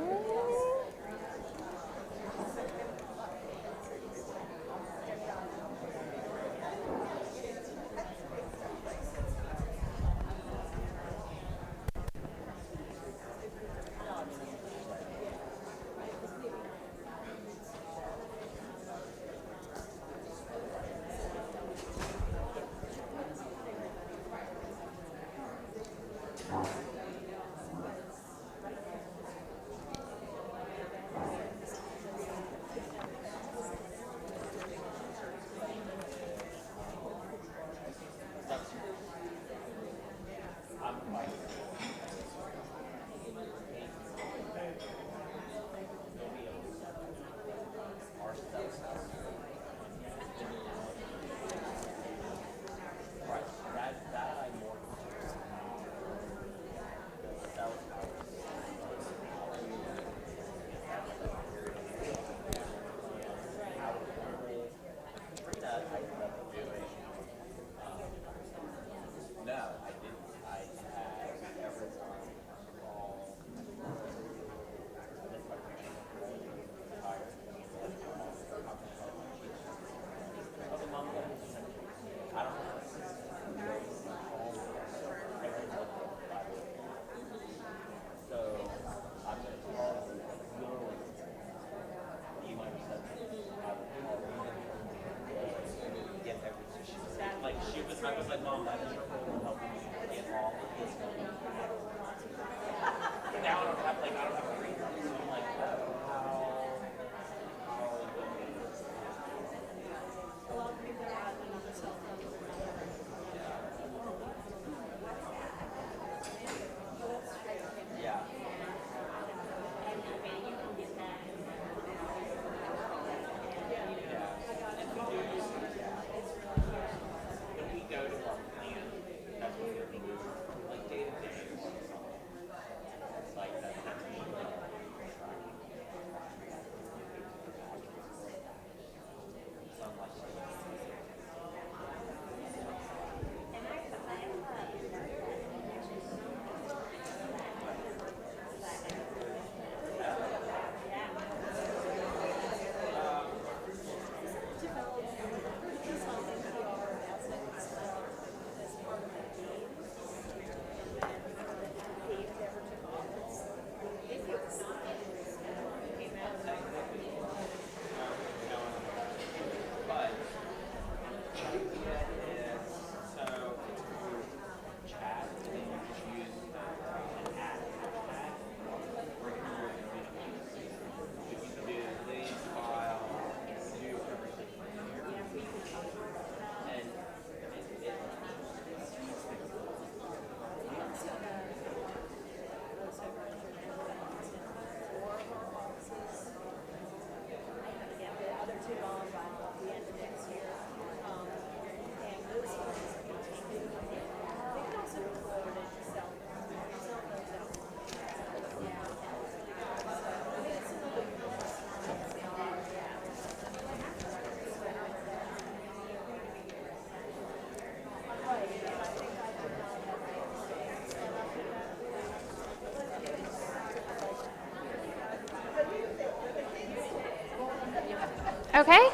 Okay?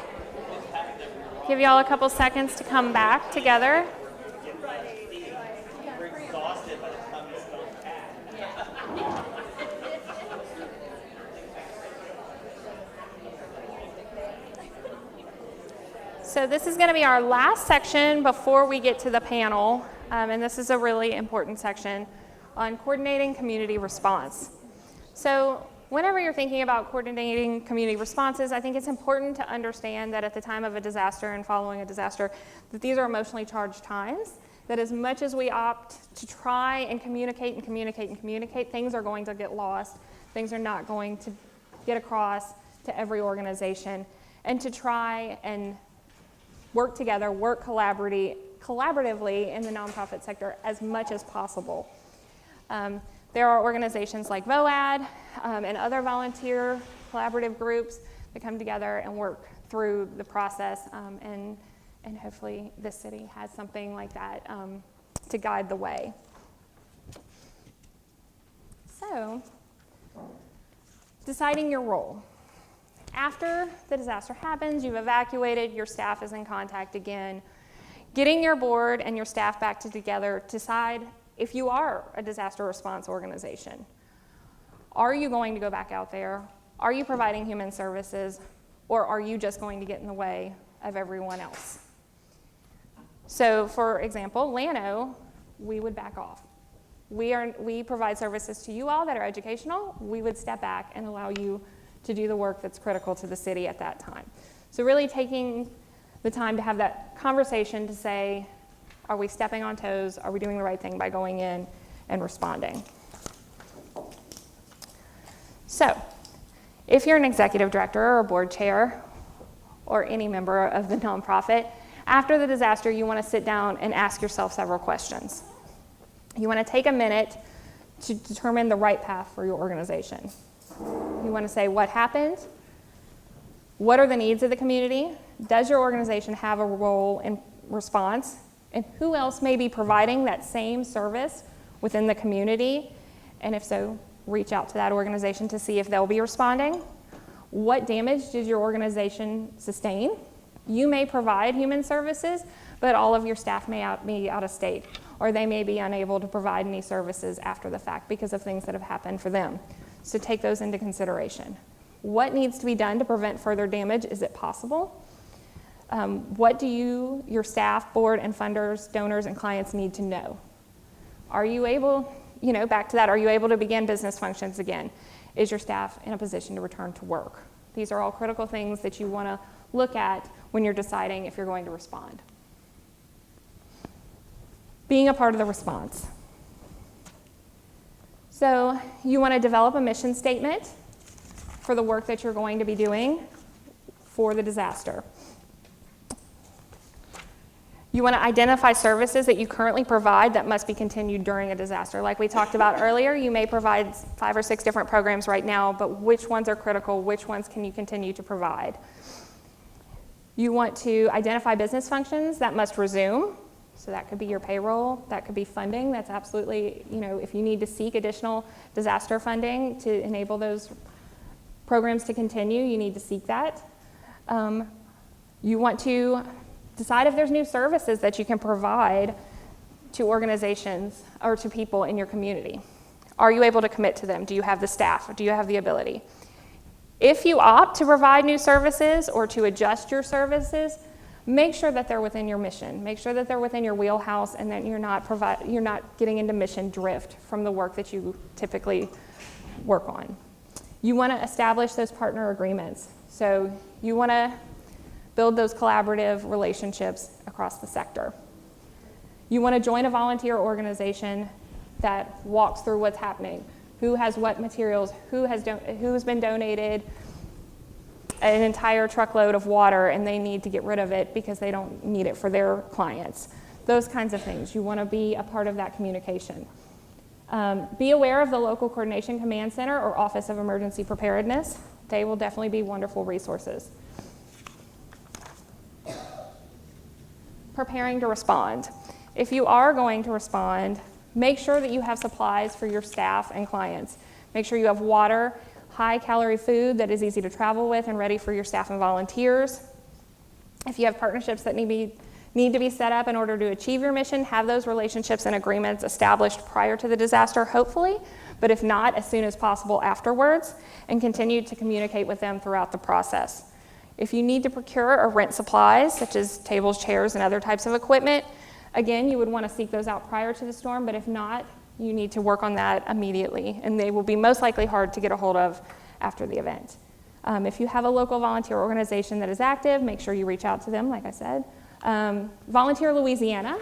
Give y'all a couple seconds to come back together. So this is going to be our last section before we get to the panel, and this is a really important section on coordinating community response. So whenever you're thinking about coordinating community responses, I think it's important to understand that at the time of a disaster and following a disaster, that these are emotionally charged times, that as much as we opt to try and communicate and communicate and communicate, things are going to get lost, things are not going to get across to every organization, and to try and work together, work collaboratively in the nonprofit sector as much as possible. There are organizations like VOAD and other volunteer collaborative groups that come together and work through the process, and hopefully this city has something like that to guide the way. So, deciding your role. After the disaster happens, you've evacuated, your staff is in contact again. Getting your board and your staff back together to decide if you are a disaster response organization. Are you going to go back out there? Are you providing human services? Or are you just going to get in the way of everyone else? So, for example, Llano, we would back off. We provide services to you all that are educational. We would step back and allow you to do the work that's critical to the city at that time. So really taking the time to have that conversation to say, are we stepping on toes? Are we doing the right thing by going in and responding? So, if you're an executive director or a board chair or any member of the nonprofit, after the disaster, you want to sit down and ask yourself several questions. You want to take a minute to determine the right path for your organization. You want to say, what happened? What are the needs of the community? Does your organization have a role in response? And who else may be providing that same service within the community? And if so, reach out to that organization to see if they'll be responding. What damage did your organization sustain? You may provide human services, but all of your staff may be out of state, or they may be unable to provide any services after the fact because of things that have happened for them. So take those into consideration. What needs to be done to prevent further damage? Is it possible? What do your staff, board, and funders, donors, and clients need to know? Are you able, back to that, are you able to begin business functions again? Is your staff in a position to return to work? These are all critical things that you want to look at when you're deciding if you're going to respond. Being a part of the response. So you want to develop a mission statement for the work that you're going to be doing for the disaster. You want to identify services that you currently provide that must be continued during a disaster. Like we talked about earlier, you may provide 5 or 6 different programs right now, but which ones are critical? Which ones can you continue to provide? You want to identify business functions that must resume. So that could be your payroll, that could be funding. That's absolutely, if you need to seek additional disaster funding to enable those programs to continue, you need to seek that. You want to decide if there's new services that you can provide to organizations or to people in your community. Are you able to commit to them? Do you have the staff? Do you have the ability? If you opt to provide new services or to adjust your services, make sure that they're within your mission. Make sure that they're within your wheelhouse and that you're not getting into mission drift from the work that you typically work on. You want to establish those partner agreements. So you want to build those collaborative relationships across the sector. You want to join a volunteer organization that walks through what's happening. Who has what materials, who's been donated an entire truckload of water and they need to get rid of it because they don't need it for their clients. Those kinds of things. You want to be a part of that communication. Be aware of the local coordination command center or Office of Emergency Preparedness. They will definitely be wonderful resources. Preparing to respond. If you are going to respond, make sure that you have supplies for your staff and clients. Make sure you have water, high-calorie food that is easy to travel with and ready for your staff and volunteers. If you have partnerships that need to be set up in order to achieve your mission, have those relationships and agreements established prior to the disaster, hopefully, but if not, as soon as possible afterwards, and continue to communicate with them throughout the process. If you need to procure or rent supplies, such as tables, chairs, and other types of equipment, again, you would want to seek those out prior to the storm, but if not, you need to work on that immediately, and they will be most likely hard to get a hold of after the event. If you have a local volunteer organization that is active, make sure you reach out to them, like I said. Volunteer Louisiana,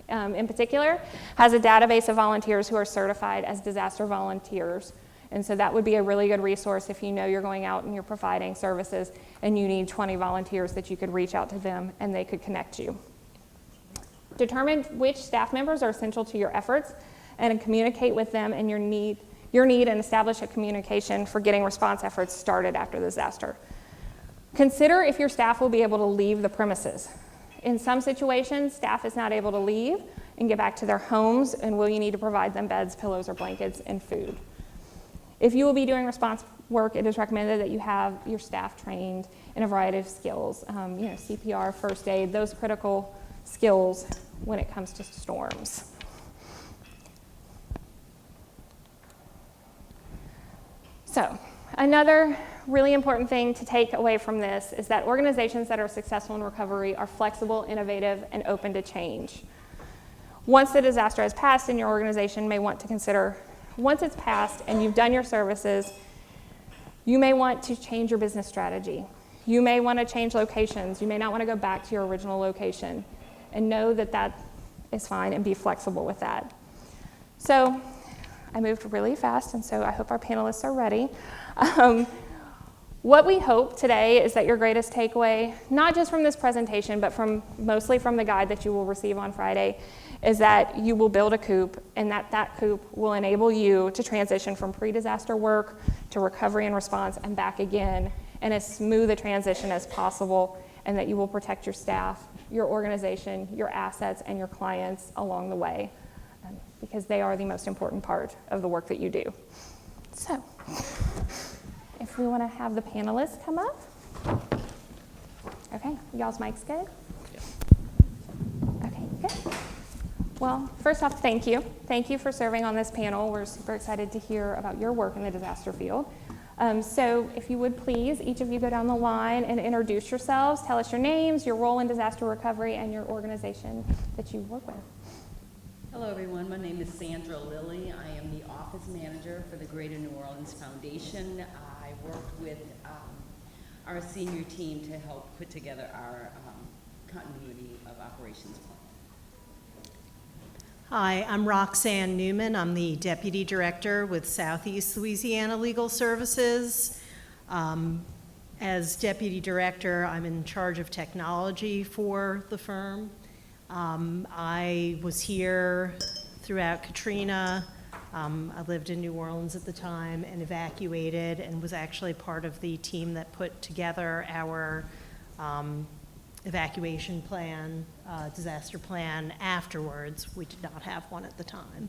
in particular, has a database of volunteers who are certified as disaster volunteers. And so that would be a really good resource if you know you're going out and you're providing services and you need 20 volunteers that you could reach out to them and they could connect you. Determine which staff members are essential to your efforts and communicate with them and your need and establish a communication for getting response efforts started after the disaster. Consider if your staff will be able to leave the premises. In some situations, staff is not able to leave and get back to their homes, and will you need to provide them beds, pillows, or blankets, and food. If you will be doing response work, it is recommended that you have your staff trained in a variety of skills, CPR, first aid, those critical skills when it comes to storms. So, another really important thing to take away from this is that organizations that are successful in recovery are flexible, innovative, and open to change. Once the disaster has passed, and your organization may want to consider, once it's passed and you've done your services, you may want to change your business strategy. You may want to change locations. You may not want to go back to your original location. And know that that is fine and be flexible with that. So, I moved really fast, and so I hope our panelists are ready. What we hope today is that your greatest takeaway, not just from this presentation, but mostly from the guide that you will receive on Friday, is that you will build a coop, and that coop will enable you to transition from pre-disaster work to recovery and response and back again, and as smooth a transition as possible, and that you will protect your staff, your organization, your assets, and your clients along the way, because they are the most important part of the work that you do. So, if we want to have the panelists come up. Okay, y'all's mics good? Okay, good. Well, first off, thank you. Thank you for serving on this panel. We're super excited to hear about your work in the disaster field. So if you would please, each of you go down the line and introduce yourselves. Tell us your names, your role in disaster recovery, and your organization that you work with. Hello everyone, my name is Sandra Lilly. I am the office manager for the Greater New Orleans Foundation. I worked with our senior team to help put together our continuity of operations plan. Hi, I'm Roxanne Newman. I'm the Deputy Director with Southeast Louisiana Legal Services. As Deputy Director, I'm in charge of technology for the firm. I was here throughout Katrina. I lived in New Orleans at the time and evacuated, and was actually part of the team that put together our evacuation plan, disaster plan afterwards. We did not have one at the time.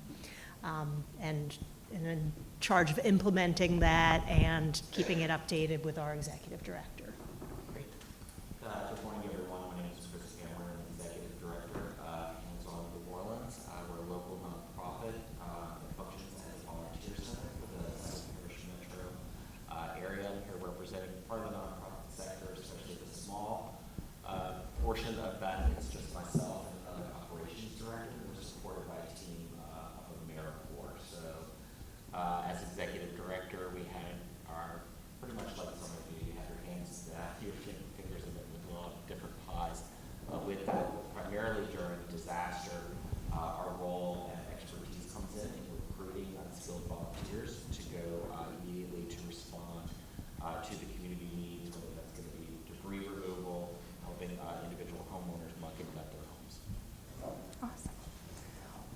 And in charge of implementing that and keeping it updated with our executive director. Great. Good morning, everyone. My name is Chris Cameron. I'm Executive Director hands-on New Orleans. We're a local nonprofit that functions as a volunteer center for the South Parish Metro area. I'm here representing part of the nonprofit sector, especially the small portion of that. It's just myself and another operations director. We're supported by a team of AmeriCorps. So as executive director, we had our, pretty much like some of you have your hands, your fingers in a lot of different pies. With that, primarily during disaster, our role and expertise comes in recruiting unskilled volunteers to go immediately to respond to the community needs, whether that's going to be debris removal, helping individual homeowners not get out their homes. Awesome.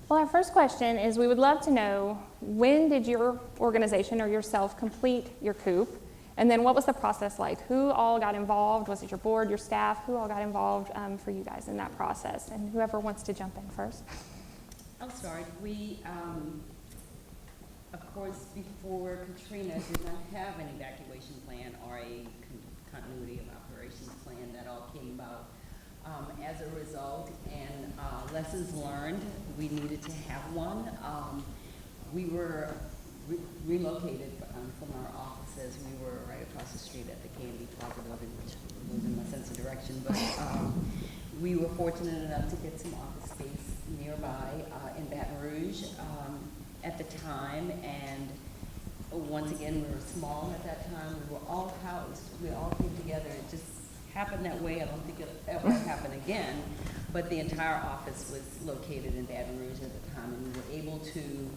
Well, our first question is, we would love to know, when did your organization or yourself complete your coop? And then what was the process like? Who all got involved? Was it your board, your staff? Who all got involved for you guys in that process? And whoever wants to jump in first. I'll start. We Of course, before Katrina did not have an evacuation plan or a continuity of operations plan. That all came about as a result, and lessons learned, we needed to have one. We were relocated from our offices. We were right across the street at the Candy Plaza building, which losing my sense of direction, but we were fortunate enough to get some office space nearby in Baton Rouge at the time, and once again, we were small at that time. We were all housed. We all came together. It just happened that way. I don't think it'll ever happen again, but the entire office was located in Baton Rouge at the time, and we were able to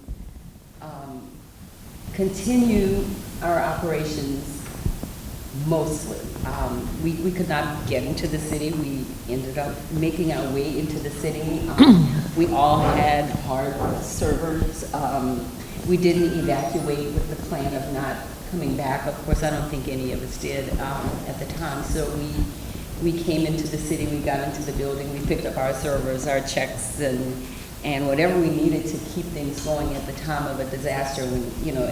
continue our operations mostly. We could not get into the city. We ended up making our way into the city. We all had hard servers. We didn't evacuate with the plan of not coming back. Of course, I don't think any of us did at the time. So we came into the city, we got into the building, we picked up our servers, our checks, and whatever we needed to keep things going at the time of a disaster. When, you know,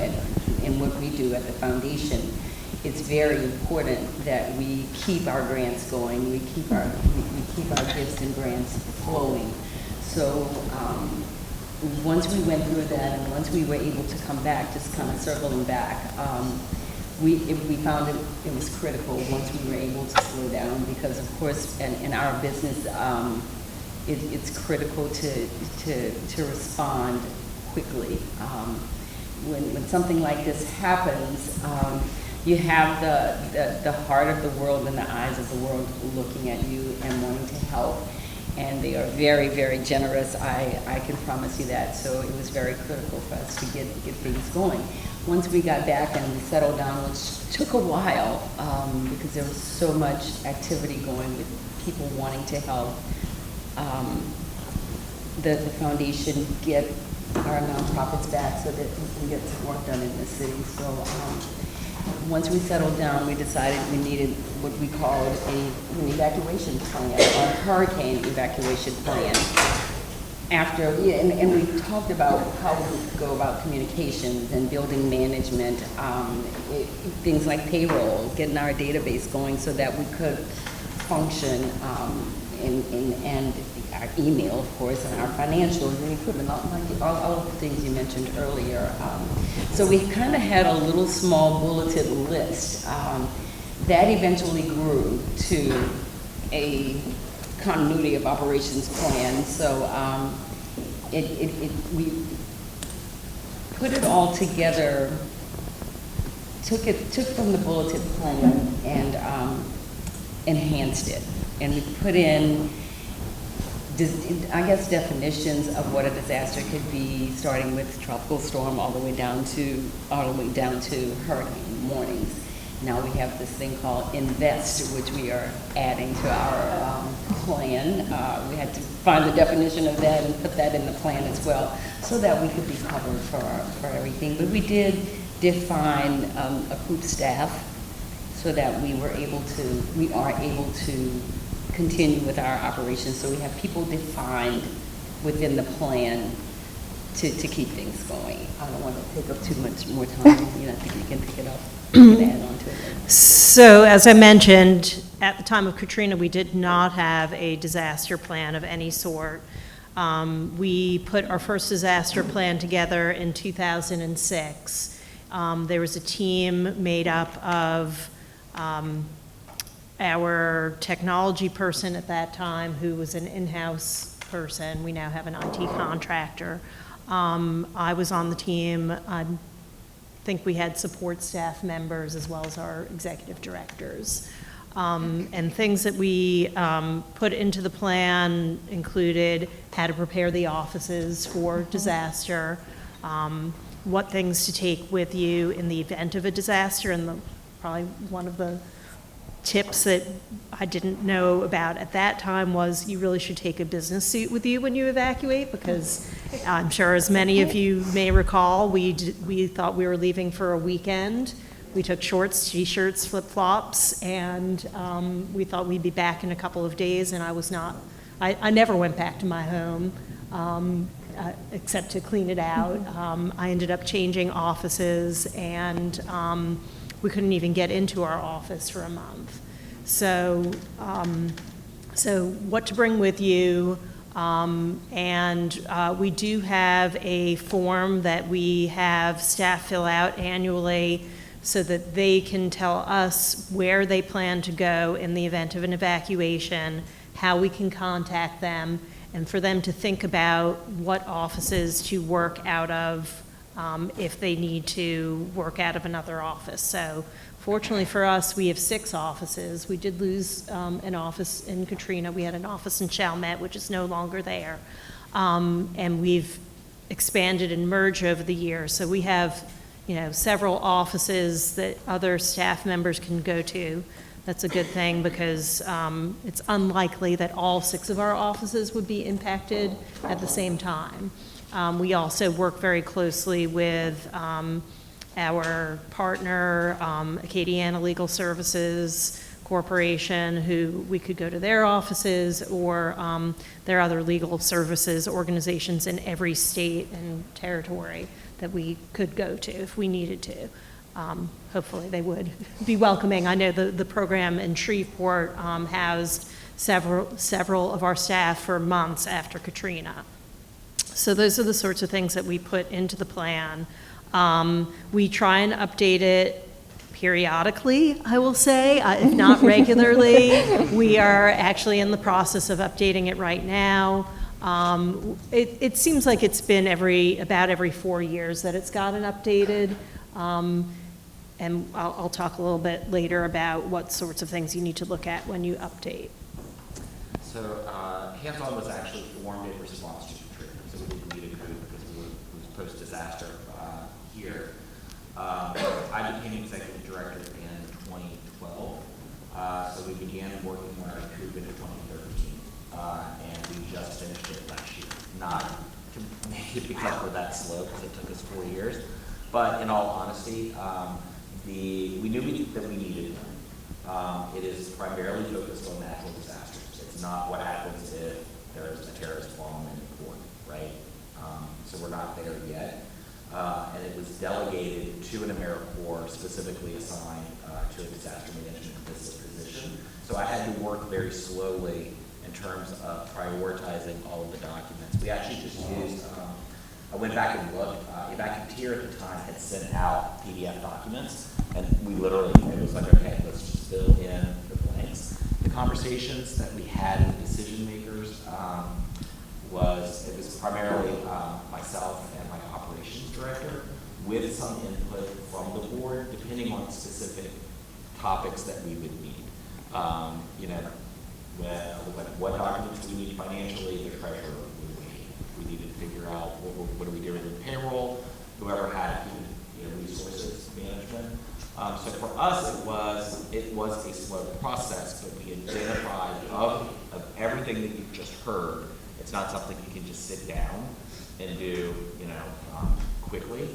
and what we do at the foundation, it's very important that we keep our grants going. We keep our gifts and grants flowing. So once we went through that, and once we were able to come back, just kind of circling back, we found it was critical once we were able to slow down, because of course in our business it's critical to respond quickly. When something like this happens, you have the heart of the world and the eyes of the world looking at you and wanting to help. And they are very, very generous. I can promise you that. So it was very critical for us to get things going. Once we got back and we settled down, which took a while because there was so much activity going with people wanting to help the foundation get our nonprofits back so that we can get some work done in the city. So once we settled down, we decided we needed what we called an evacuation plan, or a hurricane evacuation plan. And we talked about how we could go about communications and building management, things like payroll, getting our database going so that we could function, and our email, of course, and our financials and equipment, all of the things you mentioned earlier. So we kind of had a little small bulleted list that eventually grew to a continuity of operations plan. So we put it all together, took from the bulleted plan and enhanced it. And we put in, I guess, definitions of what a disaster could be, starting with tropical storm all the way down to hurricane warnings. Now we have this thing called Invest, which we are adding to our plan. We had to find the definition of that and put that in the plan as well, so that we could be covered for everything. But we did define a group staff so that we are able to continue with our operations. So we have people defined within the plan to keep things going. I don't want to take up too much more time. I think you can pick it up and add on to it. So as I mentioned, at the time of Katrina, we did not have a disaster plan of any sort. We put our first disaster plan together in 2006. There was a team made up of our technology person at that time, who was an in-house person. We now have an IT contractor. I was on the team. I think we had support staff members as well as our executive directors. And things that we put into the plan included how to prepare the offices for disaster, what things to take with you in the event of a disaster, and probably one of the tips that I didn't know about at that time was you really should take a business suit with you when you evacuate, because I'm sure, as many of you may recall, we thought we were leaving for a weekend. We took shorts, t-shirts, flip-flops, and we thought we'd be back in a couple of days, and I never went back to my home. except to clean it out. I ended up changing offices, and we couldn't even get into our office for a month. So, so what to bring with you, and we do have a form that we have staff fill out annually so that they can tell us where they plan to go in the event of an evacuation, how we can contact them, and for them to think about what offices to work out of if they need to work out of another office. So fortunately for us, we have 6 offices. We did lose an office in Katrina. We had an office in Chalmette, which is no longer there. And we've expanded and merged over the years. So we have, several offices that other staff members can go to. That's a good thing because it's unlikely that all 6 of our offices would be impacted at the same time. We also work very closely with our partner, Acadiana Legal Services Corporation, who we could go to their offices, or there are other legal services organizations in every state and territory that we could go to if we needed to. Hopefully they would be welcoming. I know the program in Shreveport housed several of our staff for months after Katrina. So those are the sorts of things that we put into the plan. We try and update it periodically, I will say, if not regularly. We are actually in the process of updating it right now. It seems like it's been about every 4 years that it's gotten updated. And I'll talk a little bit later about what sorts of things you need to look at when you update. So Hands-On was actually formed in response to Katrina, so we didn't need a group because it was post-disaster here. I became executive director in 2012, so we began working on our coup in 2013, and we just finished it last year. Not to make it because that slow, because it took us 4 years, but in all honesty, we knew that we needed one. It is primarily focused on natural disasters. It's not what happens if there's a terrorist bomb in the port, right? So we're not there yet. And it was delegated to an AmeriCorps specifically assigned to a disaster management position. So I had to work very slowly in terms of prioritizing all of the documents. We actually just used, I went back and looked, Evacueer at the time had sent out PDF documents, and we literally, it was like, okay, let's just fill in the blanks. The conversations that we had with decision makers it was primarily myself and my operations director with some input from the board, depending on specific topics that we would need. What documents do we need financially, the treasurer would need. We needed to figure out what are we doing with payroll, whoever had resources management. So for us, it was a slow process, but we identified of everything that you've just heard. It's not something you can just sit down and do, quickly.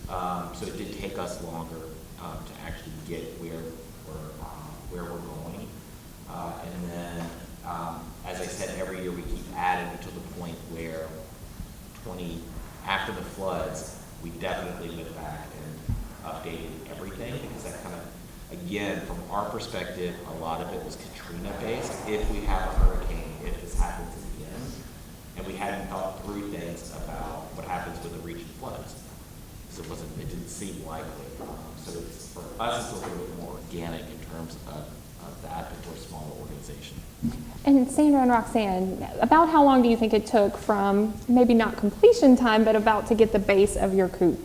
So it did take us longer to actually get where we're going. And then, as I said, every year we keep adding to the point where after the floods, we definitely went back and updated everything, because that kind of, again, from our perspective, a lot of it was Katrina based. If we have a hurricane, if this happens again, and we hadn't thought through things about what happens when the region floods, because it didn't seem likely. So for us, it's a little bit more organic in terms of that, but we're a smaller organization. And Sandra and Roxanne, about how long do you think it took from maybe not completion time, but about to get the base of your coop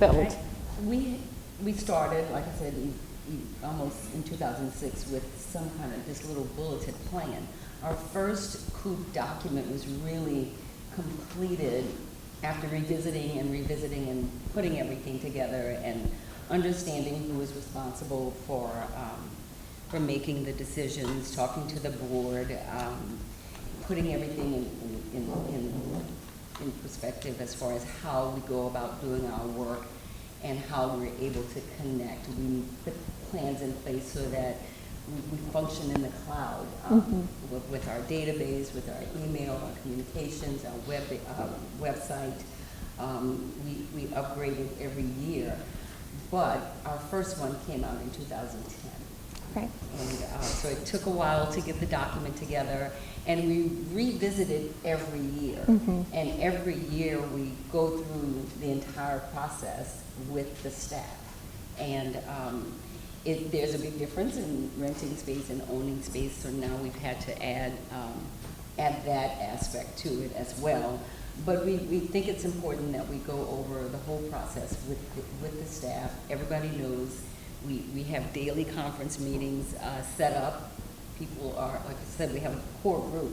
built? We started, like I said, almost in 2006 with some kind of this little bulleted plan. Our first coop document was really completed after revisiting and putting everything together and understanding who was responsible for making the decisions, talking to the board, putting everything in perspective as far as how we go about doing our work, and how we're able to connect. We put plans in place so that we function in the cloud with our database, with our email, our communications, our website. We upgrade it every year, but our first one came out in 2010. Right. And so it took a while to get the document together, and we revisit it every year. And every year we go through the entire process with the staff. And there's a big difference in renting space and owning space, so now we've had to add that aspect to it as well. But we think it's important that we go over the whole process with the staff. Everybody knows we have daily conference meetings set up. People are, like I said, we have a core group,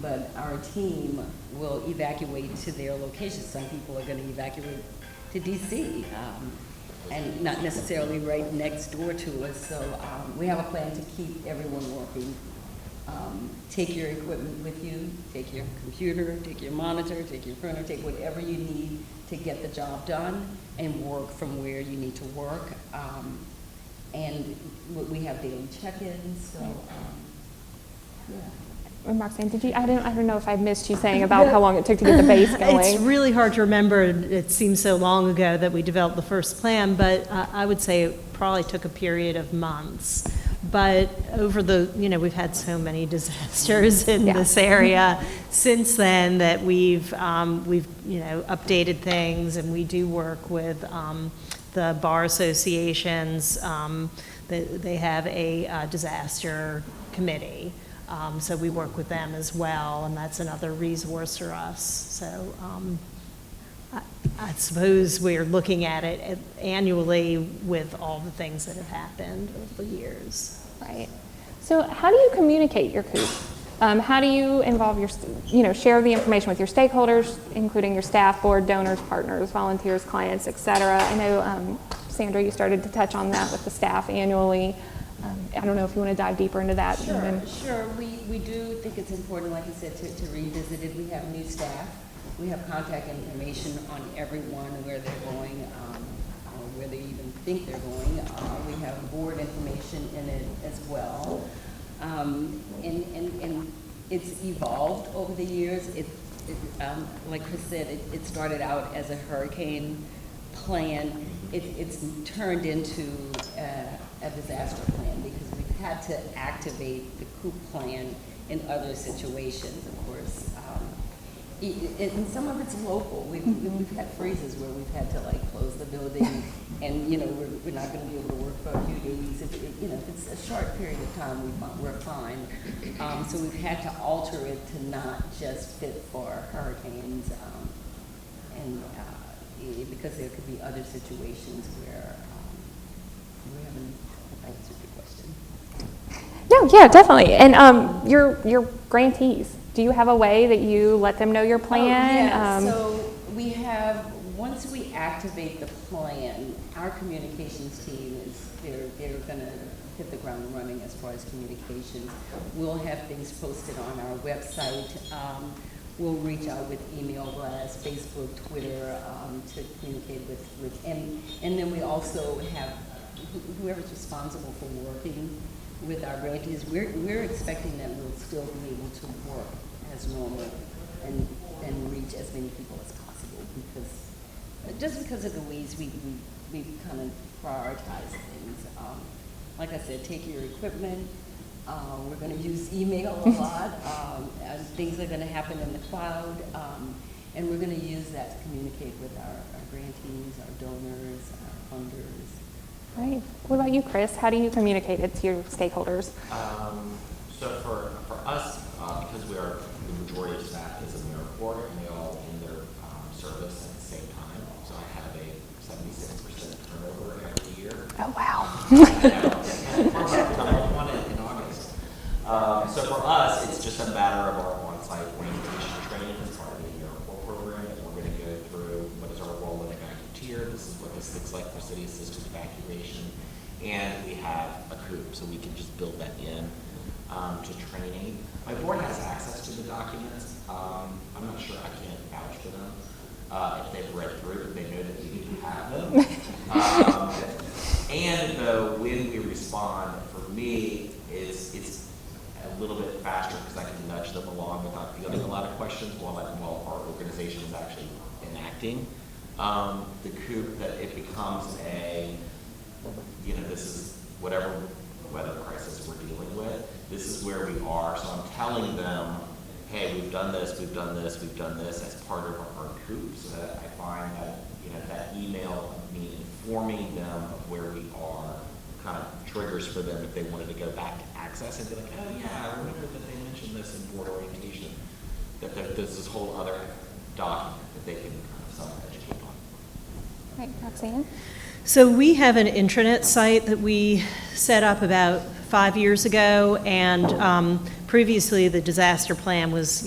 but our team will evacuate to their locations. Some people are going to evacuate to DC, and not necessarily right next door to us. So we have a plan to keep everyone working. Take your equipment with you, take your computer, take your monitor, take your printer, take whatever you need to get the job done and work from where you need to work. And we have daily check-ins, so yeah. And Roxanne, I don't know if I missed you saying about how long it took to get the base going. It's really hard to remember. It seems so long ago that we developed the first plan, but I would say it probably took a period of months. But over we've had so many disasters in this area since then that we've updated things, and we do work with the bar associations. They have a disaster committee. So we work with them as well, and that's another resource for us. So I suppose we're looking at it annually with all the things that have happened over the years. Right. So how do you communicate your COOP? How do you involve share the information with your stakeholders, including your staff, board, donors, partners, volunteers, clients, et cetera? I know, Sandra, you started to touch on that with the staff annually. I don't know if you want to dive deeper into that. Sure. We do think it's important, like you said, to revisit it. We have new staff. We have contact information on everyone, where they're going, where they even think they're going. We have board information in it as well. And it's evolved over the years. Like Chris said, it started out as a hurricane plan. It's turned into a disaster plan, because we've had to activate the COOP plan in other situations, of course. And some of it's local. We've had freezes where we've had to close the building, and we're not going to be able to work for a few days. If it's a short period of time, we're fine. So we've had to alter it to not just fit for hurricanes, because there could be other situations where we haven't answered your question. No, yeah, definitely. And your grantees, do you have a way that you let them know your plan? So we have, once we activate the plan, our communications team they're going to hit the ground running as far as communications. We'll have things posted on our website. We'll reach out with email blasts, Facebook, Twitter, to communicate with and then we also have whoever's responsible for working with our grantees. We're expecting that we'll still be able to work as normal and reach as many people as possible, because of the ways we kind of prioritize things. Like I said, take your equipment. We're going to use email a lot. Things are going to happen in the cloud, and we're going to use that to communicate with our grantees, our donors, our funders. Right. What about you, Chris? How do you communicate it to your stakeholders? So for us, because we are the majority of staff is in the airport, and they all in their service at the same time. So I have a 76% turnover every year. Oh, wow. In August. So for us, it's just a matter of our on-site orientation training as part of the airport program. And we're going to go through what is our role in evacuation tier. This is what this looks like for city-assisted evacuation. And we have a COOP, so we can just build that in to training. My board has access to the documents. I'm not sure, I can't vouch for them. If they've read through it, they know that we do have them. And though when we respond, for me, without fielding a lot of questions while our organization is actually enacting the COOP, that it becomes this is whatever weather crisis we're dealing with, this is where we are. So I'm telling them, hey, we've done this as part of our COOP, so that I find that, that email of me informing them of where we are kind of triggers for them if they wanted to go back to access and be like, oh yeah, I remember that they mentioned this in board orientation, that there's this whole other document that they can kind of self-educate on. Right, Roxanne? So we have an intranet site that we set up about 5 years ago, and previously the disaster plan was,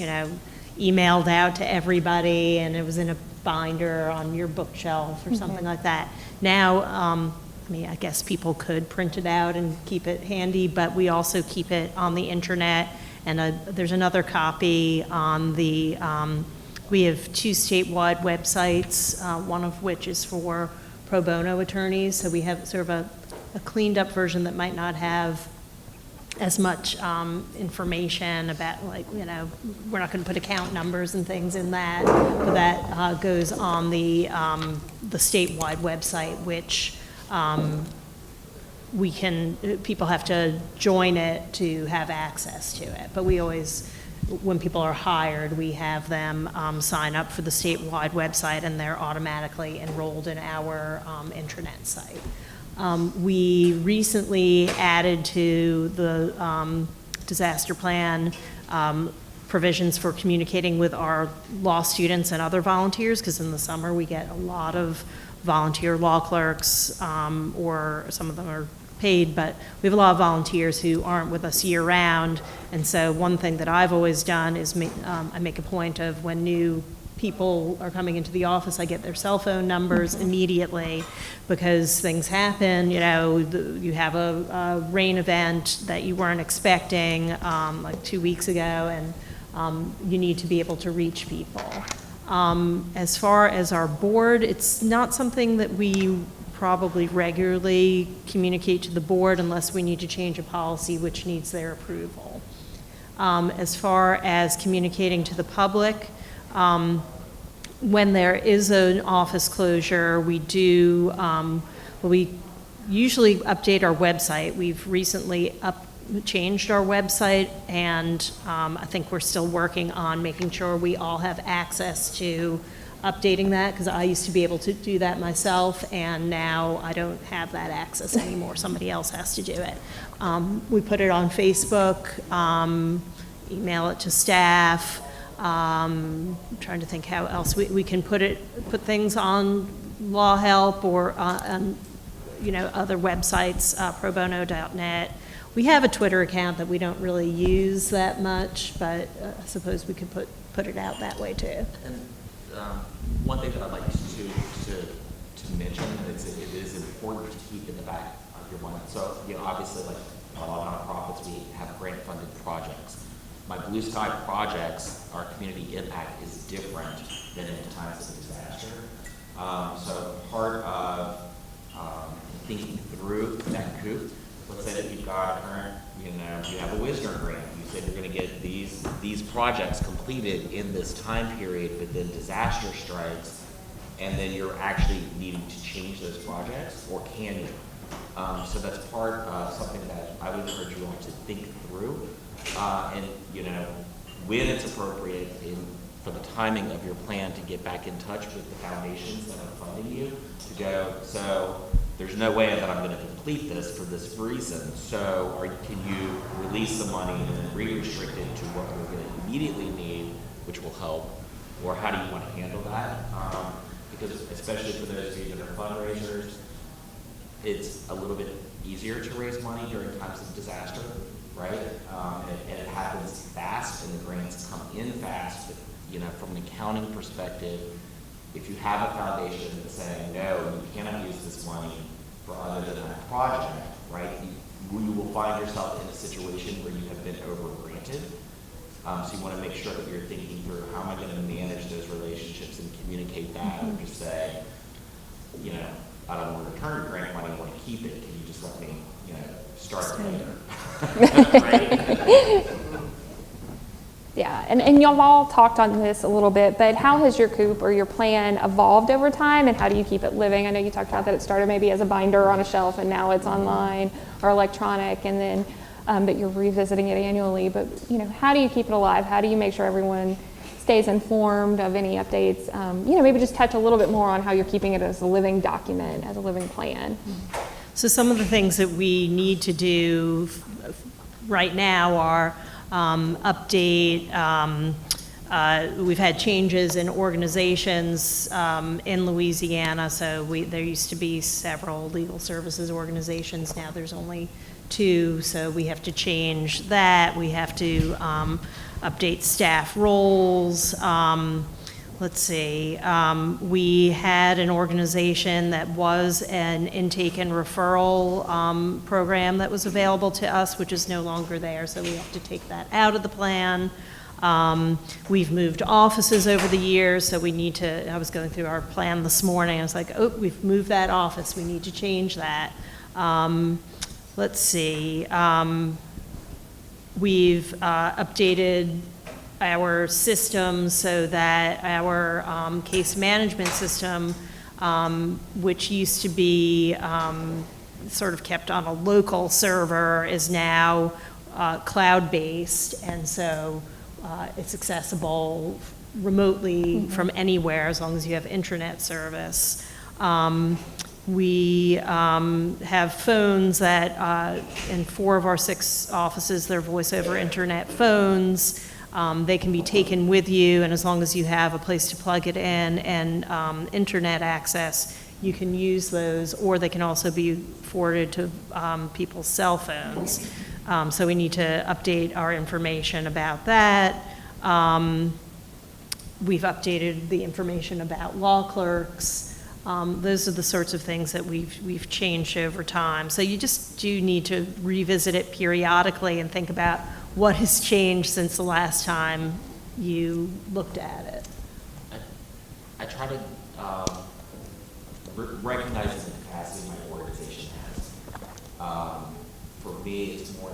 emailed out to everybody, and it was in a binder on your bookshelf or something like that. Now, I guess people could print it out and keep it handy, but we also keep it on the internet, and there's another copy on the, we have 2 statewide websites, one of which is for pro bono attorneys, so we have sort of a cleaned up version that might not have as much information about, we're not going to put account numbers and things in that, but that goes on the statewide website, which people have to join it to have access to it. But we always, when people are hired, we have them sign up for the statewide website, and they're automatically enrolled in our intranet site. We recently added to the disaster plan provisions for communicating with our law students and other volunteers, because in the summer we get a lot of volunteer law clerks, or some of them are paid, but we have a lot of volunteers who aren't with us year-round. And so one thing that I've always done is I make a point of, when new people are coming into the office, I get their cell phone numbers immediately, because things happen. You have a rain event that you weren't expecting like 2 weeks ago, and you need to be able to reach people. As far as our board, it's not something that we probably regularly communicate to the board unless we need to change a policy which needs their approval. As far as communicating to the public, when there is an office closure, we usually update our website. We've recently changed our website, and I think we're still working on making sure we all have access to updating that, because I used to be able to do that myself, and now I don't have that access anymore. Somebody else has to do it. We put it on Facebook, email it to staff. I'm trying to think how else we can put things on Law Help, or on other websites, probono.net. We have a Twitter account that we don't really use that much, but I suppose we could put it out that way too. And one thing that I'd like to mention, and it is important to keep in the back of your mind. So, obviously, like a lot of nonprofits, we have grant-funded projects. My Blue Sky projects, our community impact is different than in times of disaster. So part of thinking through that COOP, let's say that you've got a current, you have a Wisner grant. You said you're going to get these projects completed in this time period, but then disaster strikes, and then you're actually needing to change those projects, or can you? So that's part of something that I would encourage you all to think through, and when it's appropriate for the timing of your plan, to get back in touch with the foundations that are funding you, to go, so there's no way that I'm going to complete this for this reason, so can you release the money and then re-restrict it to what we're going to immediately need, which will help, or how do you want to handle that? Because especially for those of you that are fundraisers, it's a little bit easier to raise money during times of disaster, right? And it happens fast, and the grants come in fast, but from an accounting perspective, if you have a foundation that's saying, no, you cannot use this money for other than that project, right, you will find yourself in a situation where you have been over-granted. So you want to make sure that you're thinking through, how am I going to manage those relationships and communicate that, or just say, I don't want to return your grant money, I want to keep it. Can you just let me, start later? Right? Yeah, and y'all all talked on this a little bit, but how has your COOP or your plan evolved over time, and how do you keep it living? I know you talked about that it started maybe as a binder on a shelf, and now it's online or electronic, and then that you're revisiting it annually. But how do you keep it alive? How do you make sure everyone stays informed of any updates? Maybe just touch a little bit more on how you're keeping it as a living document, as a living plan. So some of the things that we need to do right now are update. We've had changes in organizations in Louisiana. So there used to be several legal services organizations. Now there's only 2. So we have to change that. We have to update staff roles. Let's see, we had an organization that was an intake and referral program that was available to us, which is no longer there, so we have to take that out of the plan. We've moved offices over the years, so we need to, I was going through our plan this morning, I was like, oh, we've moved that office, we need to change that. Let's see, we've updated our system so that our case management system, which used to be sort of kept on a local server, is now cloud-based, and so it's accessible remotely from anywhere as long as you have intranet service. We have phones that in 4 of our 6 offices, they're voice over internet phones. They can be taken with you, and as long as you have a place to plug it in and internet access, you can use those, or they can also be forwarded to people's cell phones. So we need to update our information about that. We've updated the information about law clerks. Those are the sorts of things that we've changed over time. So you just do need to revisit it periodically and think about what has changed since the last time you looked at it. I try to recognize the capacity my organization has. For me, it's more,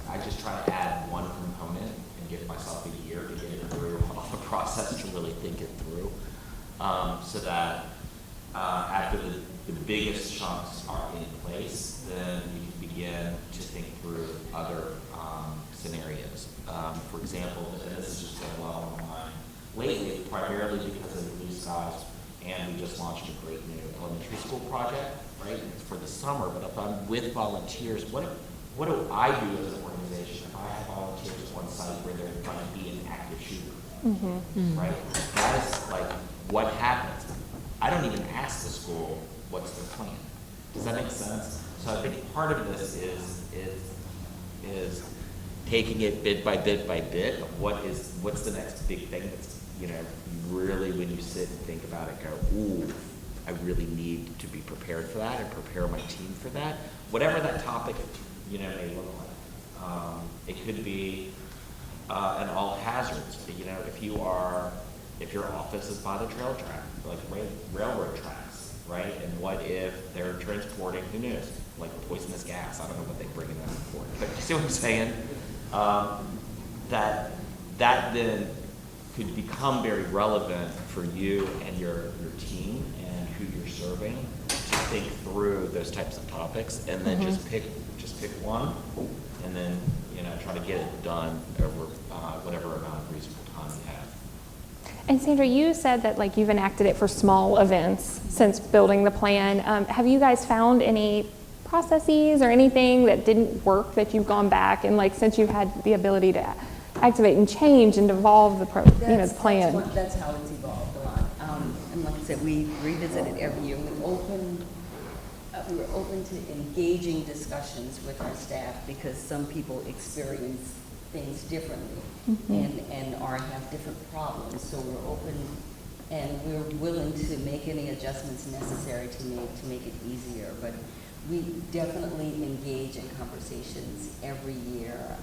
I just try to add one component and give myself a year to get it through all the process to really think it through, so that after the biggest chunks are in place, then we can begin to think through other scenarios. For example, and this has just been a lot on my mind lately, primarily because of the Blue Skies, and we just launched a great new elementary school project, right? It's for the summer, but if I'm with volunteers, what do I do as an organization if I have volunteers on site where they're going to be an active shooter, right? That is like what happens. I don't even ask the school what's their plan. Does that make sense? So I think part of this is taking it bit by bit by bit of what's the next big thing that's, really when you sit and think about it, go, ooh, I really need to be prepared for that and prepare my team for that. Whatever that topic, may look like. It could be an all hazards. If your office is by the trail track, like railroad tracks, right? And what if they're transporting, who knows, like poisonous gas? I don't know what they bring in that for, but you see what I'm saying? That then could become very relevant for you and your team and who you're serving to think through those types of topics, and then just pick one, and then try to get it done over whatever amount of reasonable time you have. And Sandra, you said that you've enacted it for small events since building the plan. Have you guys found any processes or anything that didn't work that you've gone back and since you've had the ability to activate and change and evolve the the plan? That's how it's evolved a lot. And like I said, we revisit it every year. We were open to engaging discussions with our staff because some people experience things differently and have different problems. So we're open and we're willing to make any adjustments necessary to make it easier. But we definitely engage in conversations every year.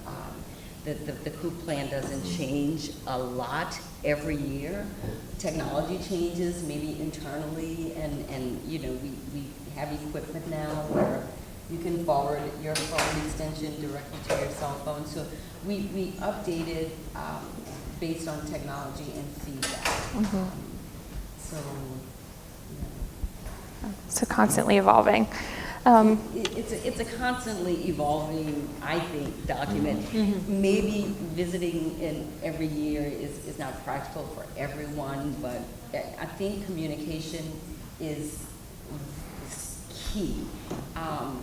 The COOP plan doesn't change a lot every year. Technology changes, maybe internally, and we have equipment now where you can forward your phone extension directly to your cell phone. So we updated based on technology and feedback. So, So constantly evolving. it's a constantly evolving, I think, document. Maybe visiting in every year is not practical for everyone, but I think communication is key.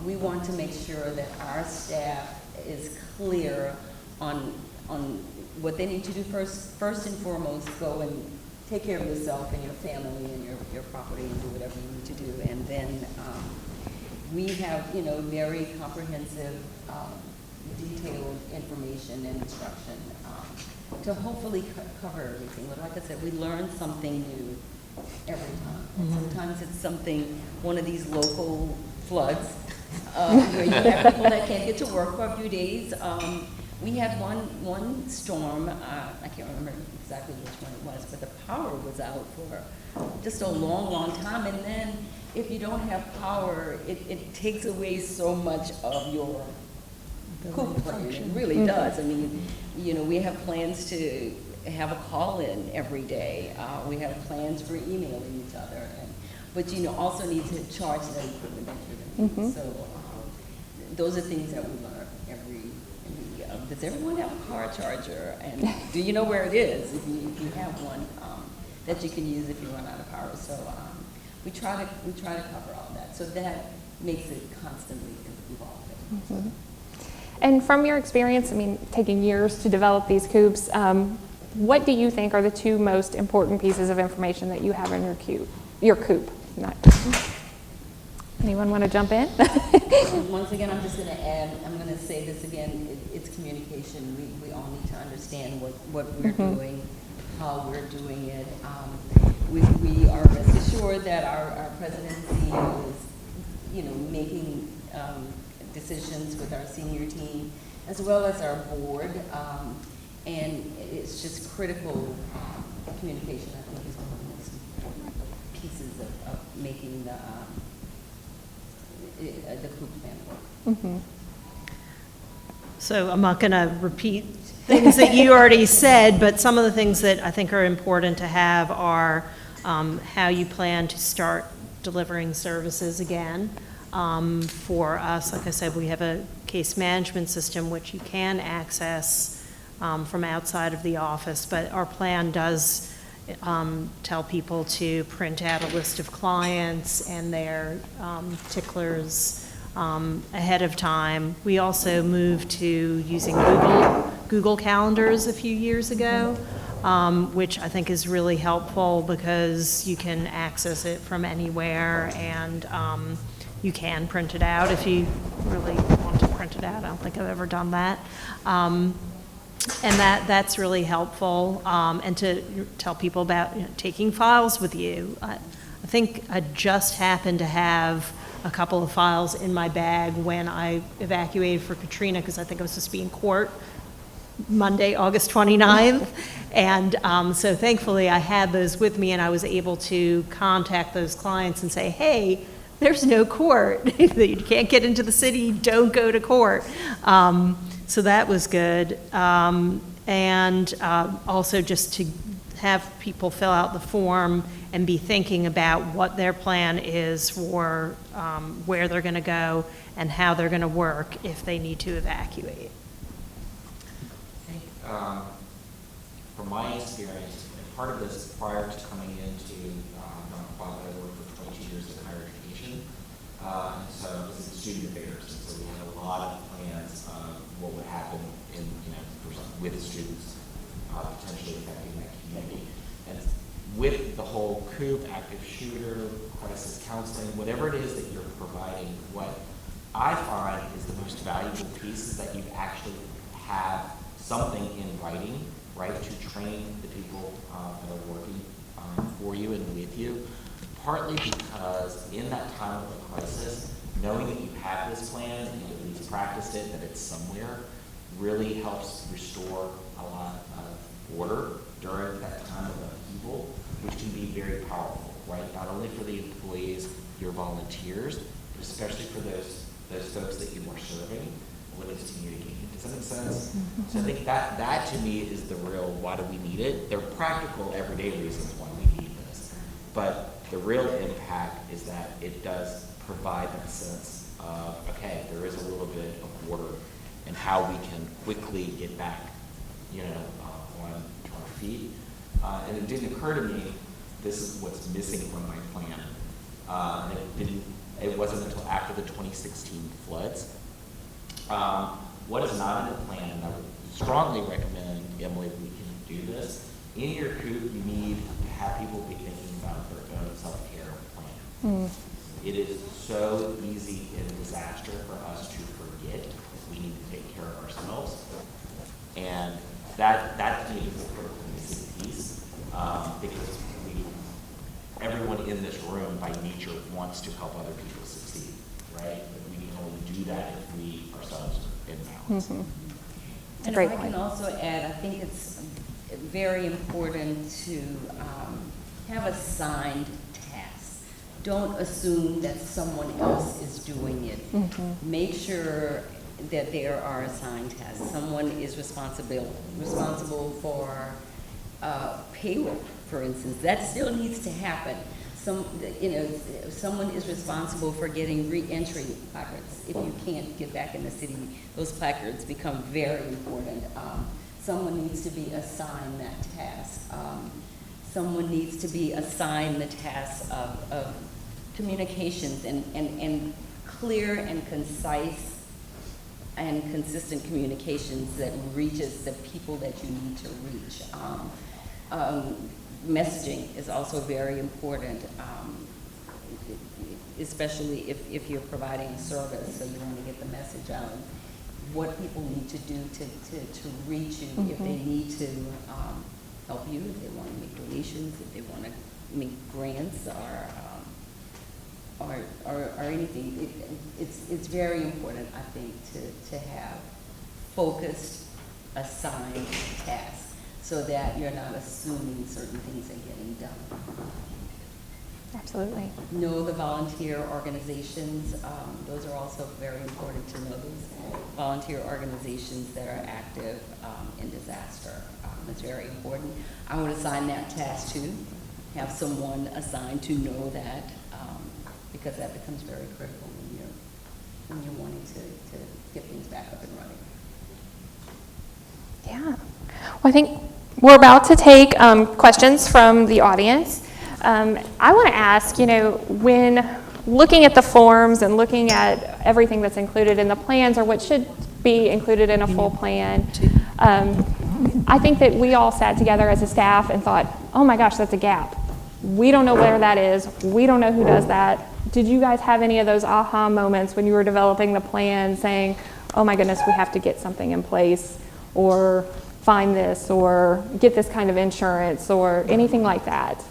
We want to make sure that our staff is clear on what they need to do first and foremost. Go and take care of yourself and your family and your property and do whatever you need to do. And then we have, very comprehensive, detailed information and instruction to hopefully cover everything. But like I said, we learn something new every time. And sometimes it's one of these local floods, where you have people that can't get to work for a few days. We had one storm, I can't remember exactly which one it was, but the power was out for just a long time. And then if you don't have power, it takes away so much of your coop plan. It really does. I mean, we have plans to have a call-in every day. We have plans for emailing each other. But you also need to charge that equipment that you're going to use. So those are things that we learn every does everyone have a car charger? And do you know where it is if you have one that you can use if you run out of power? So we try to cover all that. So that makes it constantly evolving. And from your experience, I mean, taking years to develop these coops, what do you think are the two most important pieces of information that you have in your coop? Anyone want to jump in? Once again, I'm just going to add, I'm going to say this again, it's communication. We all need to understand what we're doing, how we're doing it. We are rest assured that our president and CEO is, making decisions with our senior team, as well as our board, and it's just critical communication, I think, is one of the most important pieces of making the coop plan work. So I'm not going to repeat things that you already said, but some of the things that I think are important to have are how you plan to start delivering services again. For us, like I said, we have a case management system which you can access from outside of the office, but our plan does tell people to print out a list of clients and their ticklers ahead of time. We also moved to using Google Calendars a few years ago, which I think is really helpful because you can access it from anywhere, and you can print it out if you really want to print it out. I don't think I've ever done that. And that's really helpful, and to tell people about taking files with you. I think I just happened to have a couple of files in my bag when I evacuated for Katrina, because I think I was supposed to be in court Monday, August 29th. And so thankfully I had those with me, and I was able to contact those clients and say, hey, there's no court. You can't get into the city, don't go to court. So that was good. And also just to have people fill out the form and be thinking about what their plan is for where they're going to go and how they're going to work if they need to evacuate. I think from my experience, part of this prior to coming into nonprofit, I worked for 22 years in higher education. And so this is student affairs, and so we had a lot of plans of what would happen in, with students potentially affecting that community. And with the whole COOP, active shooter, crisis counseling, whatever it is that you're providing, what I find is the most valuable piece is that you actually have something in writing, right, to train the people that are working for you and with you. Partly because in that time of a crisis, knowing that you have this plan and you've at least practiced it, that it's somewhere, really helps restore a lot of order during that time of upheaval, which can be very powerful, right? Not only for the employees, your volunteers, but especially for those folks that you are serving, will it continue to gain? Does that make sense? So I think that to me is the real, why do we need it? There are practical, everyday reasons why we need this. But the real impact is that it does provide that sense of, okay, there is a little bit of order and how we can quickly get back, on our feet. And it didn't occur to me, this is what's missing from my plan. It wasn't until after the 2016 floods. What is not in the plan, and I would strongly recommend, Emily, we can do this. In your coop, you need to have people be thinking about their own self-care plan. It is so easy in a disaster for us to forget that we need to take care of ourselves. And that to me is the critical missing piece, because everyone in this room by nature wants to help other people succeed, right? But we can only do that if we ourselves are in balance. And if I can also add, I think it's very important to have assigned tasks. Don't assume that someone else is doing it. Make sure that there are assigned tasks. Someone is responsible for payroll, for instance. That still needs to happen. Someone is responsible for getting re-entry placards. If you can't get back in the city, those placards become very important. Someone needs to be assigned that task. Someone needs to be assigned the task of communications and clear and concise and consistent communications that reaches the people that you need to reach. Messaging is also very important, especially if you're providing a service, so you want to get the message out. What people need to do to reach you, if they need to help you, if they want to make donations, if they want to make grants or anything. It's very important, I think, to have focused, assigned tasks, so that you're not assuming certain things are getting done. Absolutely. Know the volunteer organizations. Those are also very important to know, those volunteer organizations that are active in disaster. It's very important. I would assign that task to, have someone assigned to know that, because that becomes very critical when you're wanting to get things back up and running. Yeah. Well, I think we're about to take questions from the audience. I want to ask, when looking at the forms and looking at everything that's included in the plans or what should be included in a full plan, I think that we all sat together as a staff and thought, oh my gosh, that's a gap. We don't know where that is. We don't know who does that. Did you guys have any of those aha moments when you were developing the plan saying, oh my goodness, we have to get something in place, or find this, or get this kind of insurance, or anything like that?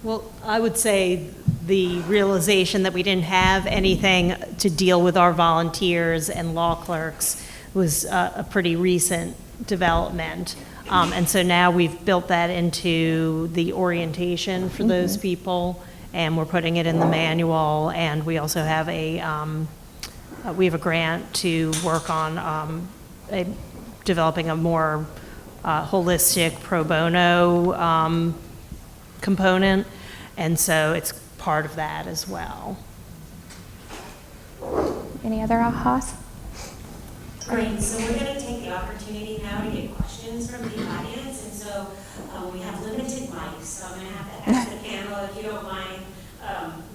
Well, I would say the realization that we didn't have anything to deal with our volunteers and law clerks was a pretty recent development. And so now we've built that into the orientation for those people, and we're putting it in the manual, and we also have we have a grant to work on developing a more holistic pro bono component, and so it's part of that as well. Any other ahas? Great, so we're going to take the opportunity now to get questions from the audience, and so we have limited mics, so I'm going to have to ask the panel if you don't mind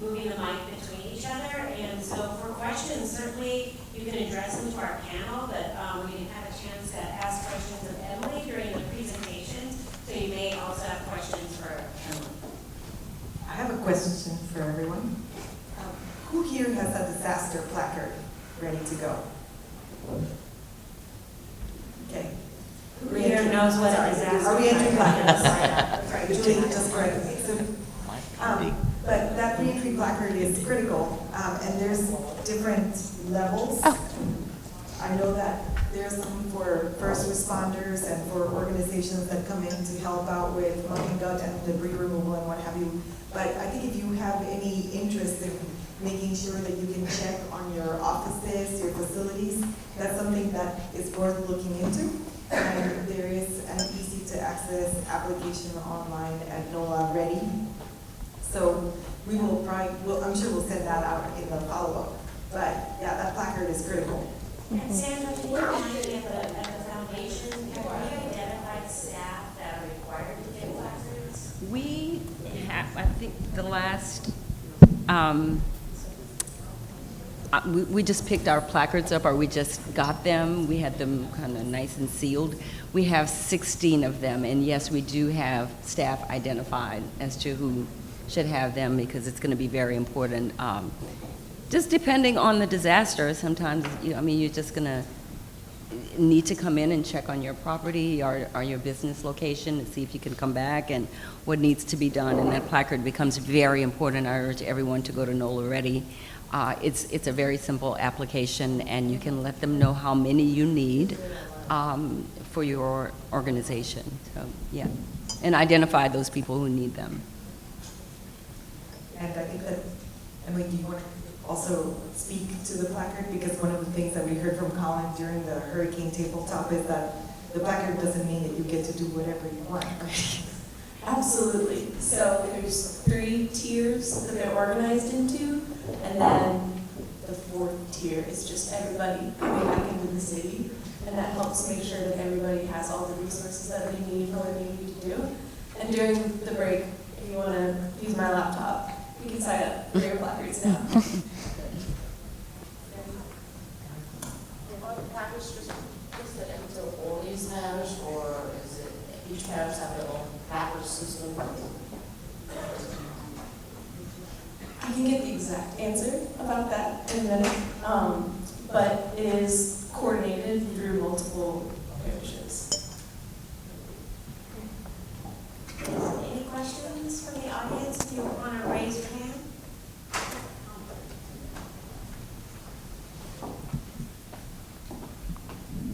moving the mic between each other. And so for questions, certainly you can address them to our panel, but we didn't have a chance to ask questions of Emily during the presentation, so you may also have questions for Emily. I have a question for everyone. Who here has a disaster placard ready to go? Okay. Who here knows what a disaster Re-entry placard. placard is? Sorry, Julie just corrected me. So, but that re-entry placard is critical, and there's different levels. I know that there's some for first responders and for organizations that come in to help out with lung and gut and debris removal and what have you. But I think if you have any interest in making sure that you can check on your offices, your facilities. That's something that is worth looking into. And there is an easy-to-access application online at NOLA Ready. So we will probably, I'm sure we'll send that out in the follow-up. But yeah, that placard is critical. And Sandra, can you remind me at the foundation, have you identified staff that are required to get placards? We have, I think the last, we just picked our placards up, or we just got them. We had them kind of nice and sealed. We have 16 of them, and yes, we do have staff identified as to who should have them, because it's going to be very important. Just depending on the disaster, sometimes, you're just going to need to come in and check on your property or your business location and see if you can come back and what needs to be done, and that placard becomes very important. I urge everyone to go to NOLA Ready. It's a very simple application, and you can let them know how many you need for your organization. So, yeah, and identify those people who need them. And I think that, Emily, do you want to also speak to the placard? Because one of the things that we heard from Colin during the hurricane tabletop is that the placard doesn't mean that you get to do whatever you want. Absolutely. So there's 3 tiers that they're organized into, and then the 4th tier is just everybody coming back into the city, and that helps make sure that everybody has all the resources that they need for what they need to do. And during the break, if you want to use my laptop, you can sign up for your placards now. Are the placards just into all these towns, or is it each parish have their own placard system? I can get the exact answer about that in a minute, but it is coordinated through multiple parishes. Any questions from the audience? If you want to raise your hand.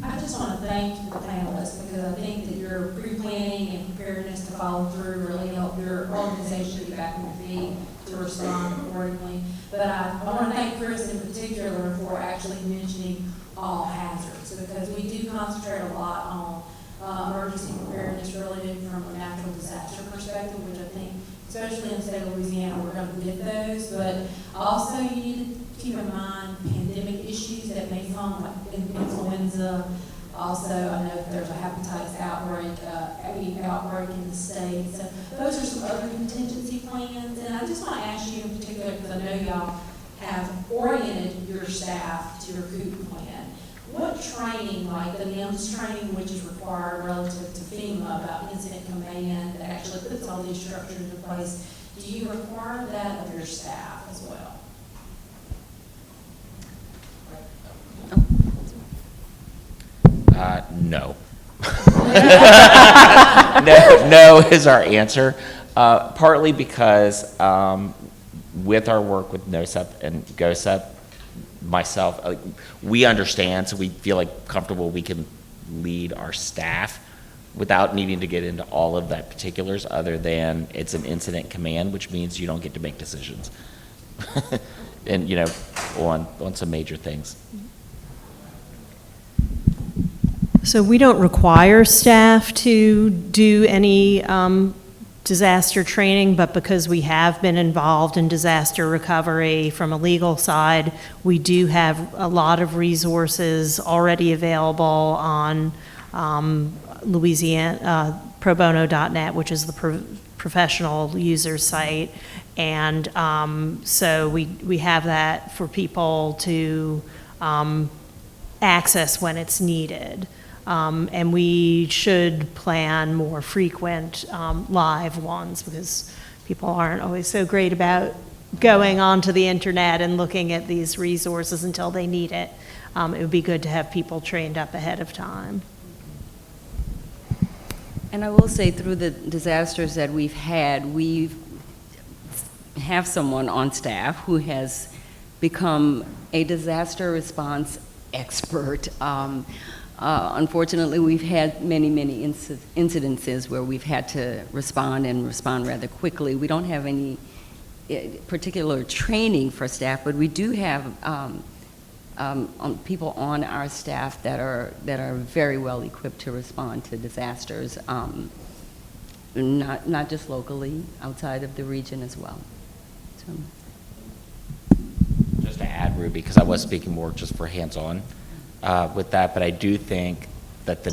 I just want to thank the panelists, because I think that your pre-planning and preparedness to follow through really help your organization get back on your feet to respond accordingly. But I want to thank Chris in particular for actually mentioning all hazards, because we do concentrate a lot on emergency preparedness related from a natural disaster perspective, which I think, especially in the state of Louisiana, we're going to get those. But also you need to keep in mind pandemic issues that may come, like influenza. Also, I know there's a hepatitis outbreak in the state. So those are some other contingency plans. And I just want to ask you in particular, because I know y'all have oriented your staff to your COOP plan. What training, like the NIMS training, which is required relative to FEMA about incident command, that actually puts all these structures in place, do you require that of your staff as well? No. No is our answer. Partly because with our work with NOSEP and GOSEP, myself, we understand, so we feel like comfortable we can lead our staff without needing to get into all of that particulars, other than it's an incident command, which means you don't get to make decisions. And on some major things. So we don't require staff to do any disaster training, but because we have been involved in disaster recovery from a legal side, we do have a lot of resources already available on Louisiana, probono.net, which is the professional user site. And so we have that for people to access when it's needed. And we should plan more frequent live ones, because people aren't always so great about going onto the internet and looking at these resources until they need it. It would be good to have people trained up ahead of time. And I will say, through the disasters that we've had, we have someone on staff who has become a disaster response expert. Unfortunately, we've had many incidences where we've had to respond, and respond rather quickly. We don't have any particular training for staff, but we do have people on our staff that are very well equipped to respond to disasters, not just locally, outside of the region as well. So. Just to add, Ruby, because I was speaking more just for hands-on with that, but I do think that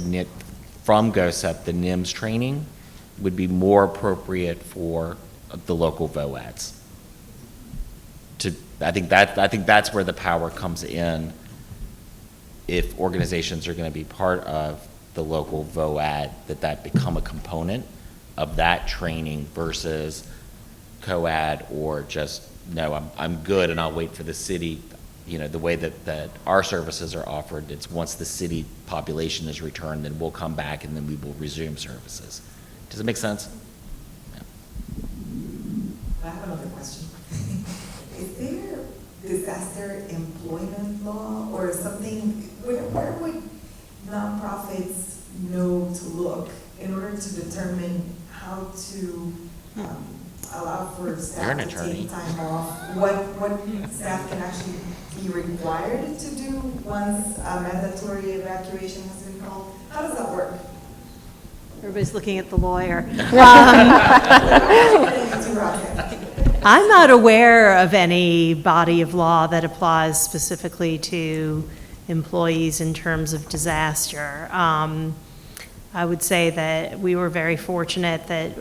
from GOSEP, the NIMS training would be more appropriate for the local VOADs. I think that's where the power comes in. If organizations are going to be part of the local VOAD, that become a component of that training versus COAD or just, no, I'm good and I'll wait for the city. You know, the way that our services are offered, it's once the city population is returned, then we'll come back and then we will resume services. Does it make sense? Yeah. I have another question. Is there disaster employment law or something, where would nonprofits know to look in order to determine how to allow for staff to take time off? What staff can actually be required to do once a mandatory evacuation has been called? How does that work? Everybody's looking at the lawyer. I'm not aware of any body of law that applies specifically to employees in terms of disaster. I would say that we were very fortunate that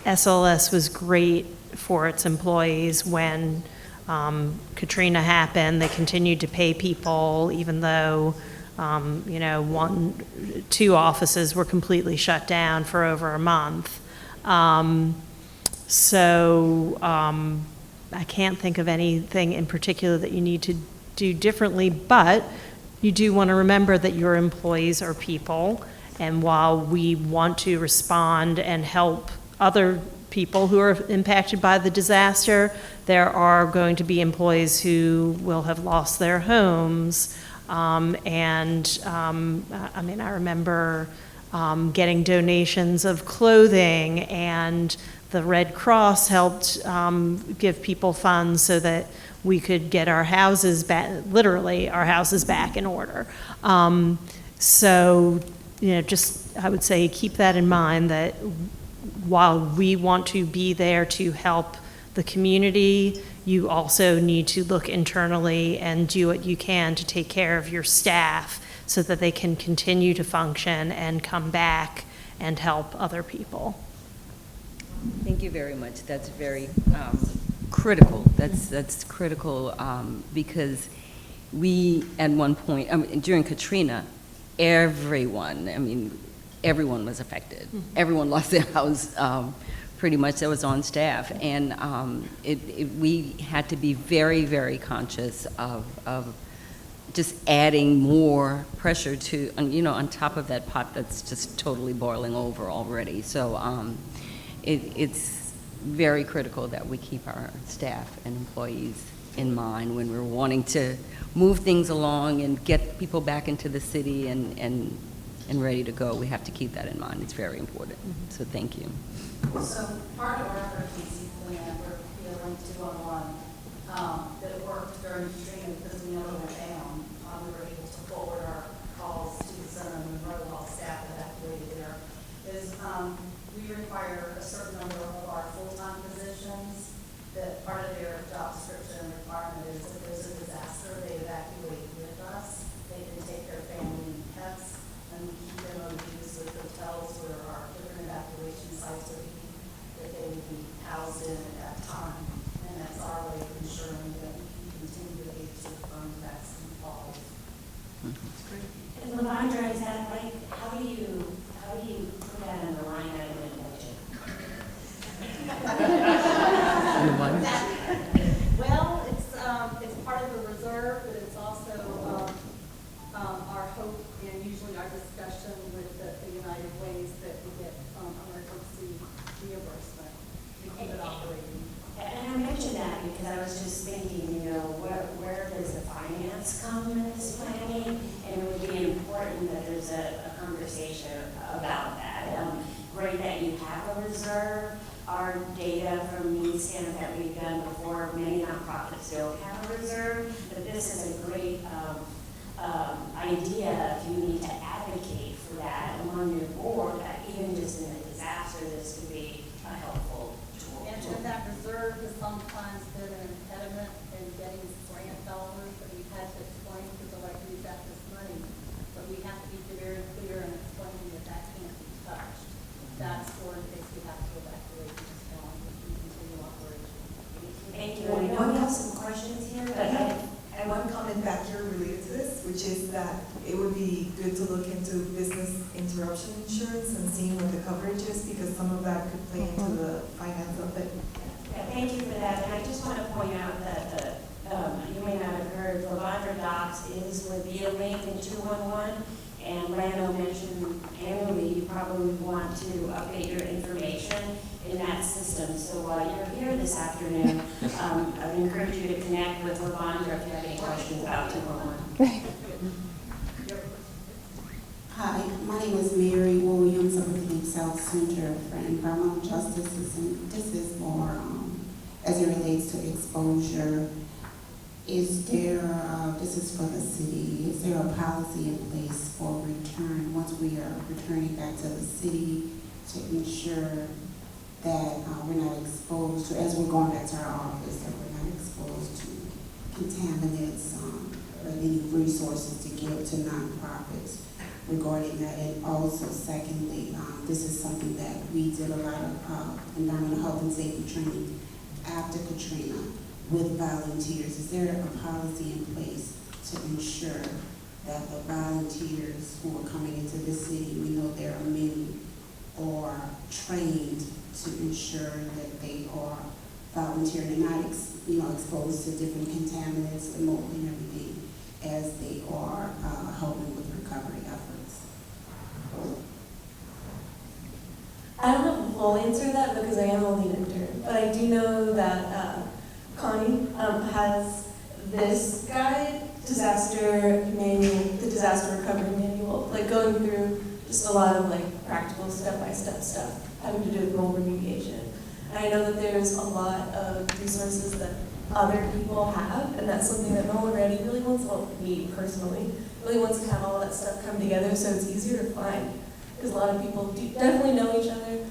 SLS was great for its employees when Katrina happened. They continued to pay people even though two offices were completely shut down for over a month. I can't think of anything in particular that you need to do differently, but you do want to remember that your employees are people, and while we want to respond and help other people who are impacted by the disaster, there are going to be employees who will have lost their homes. I remember getting donations of clothing, and the Red Cross helped give people funds so that we could get our houses back, literally our houses back in order. I would say keep that in mind, that while we want to be there to help the community, you also need to look internally and do what you can to take care of your staff so that they can continue to function and come back and help other people. Thank you very much. That's very critical. That's critical because we, at one point, during Katrina, everyone was affected. Mm-hmm. Everyone lost their house pretty much that was on staff. And we had to be very, very conscious of just adding more pressure to, on top of that pot that's just totally boiling over already. So it's very critical that we keep our staff and employees in mind when we're wanting to move things along and get people back into the city and ready to go. We have to keep that in mind. It's very important. Mm-hmm. So thank you. So part of our emergency plan, we're linked to 211 that worked during Katrina because we never went down. We were able to forward our calls to the Center and Monroe Hall staff that evacuated there. We require a certain number of our full-time positions that part of their job description and requirement is if there's a disaster, they evacuate with us. They can take their family and pets, and we keep them on use with hotels where our different evacuation sites are that they would be housed in at that time. And that's our way of ensuring that we can continue to be able to fund vaccine calls. That's great. And Lavandra, is that like, how do you put that in the line item in the budget? Well, it's part of the reserve, but it's also our hope and usually our discussion with the United Ways that we get emergency reimbursement to keep it operating. And I mentioned that because I was just thinking, where does the finance come in this planning? And it would be important that there's a conversation about that. Great that you have a reserve, our data from needs scan that we've done before, many nonprofits don't have a reserve, but this is a great idea if you need to advocate for that among your board, that even just in a disaster, this could be a helpful tool. And that reserve has sometimes been an impediment in getting grant dollars that we've had to explain to the like we've got this money. But we have to be very clear in explaining that that can't be touched. That's for in case we have to evacuate this town and continue operation. Thank you. I know we have some questions here, but And one comment back here related to this, which is that it would be good to look into business interruption insurance and seeing what the coverage is, because some of that could play into the finance of it. Yeah, thank you for that. And I just want to point out that you may not have heard, Lavandra Docs is with ViaLink in 211, and Lano mentioned annually you probably want to update your information in that system. So while you're here this afternoon, I would encourage you to connect with Lavandra if you have any questions about 211. Hi, my name is Mary Williams. I'm with the Deep South Center for Environmental Justice, and this is more as it relates to exposure. Is there, this is for the city, is there a policy in place for return, once we are returning back to the city, to ensure that we're not exposed to, as we're going back to our office, that we're not exposed to contaminants or any resources to give to nonprofits regarding that? And also, secondly, this is something that we did a lot of environmental health and safety training after Katrina with volunteers. Is there a policy in place to ensure that the volunteers who are coming into the city, we know there are many, are trained to ensure that they are volunteering and not exposed to different contaminants remotely and everything as they are helping with recovery efforts? I don't have a full answer to that because I am a lead intern, but I do know that Connie has this guide, disaster manual, the disaster recovery manual, like going through just a lot of like practical step-by-step stuff having to do with mold remediation. And I know that there's a lot of resources that other people have, and that's something that Nolan Reddy really wants, well, me personally, really wants to have all of that stuff come together so it's easier to find. Because a lot of people do definitely know each other.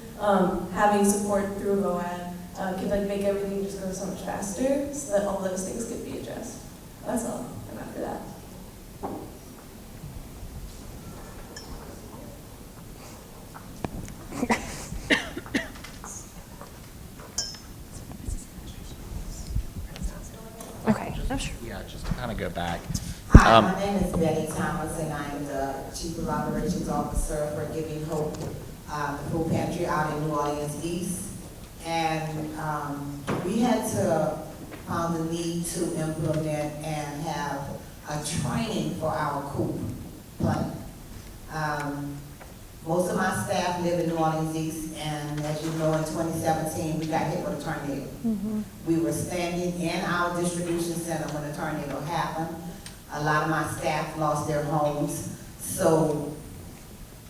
Having support through a VOAD could like make everything just go so much faster so that all those things could be addressed. That's all. I'm after that. Okay. Yeah, just to kind of go back. Hi, my name is Betty Thomas, and I'm the Chief of Operations Officer for Giving Hope, the food pantry out in New Orleans East. And we had to found the need to implement and have a training for our coop plan. Most of my staff live in New Orleans East, and as you know, in 2017, we got hit with a tornado. We were standing in our distribution center when the tornado happened. A lot of my staff lost their homes. So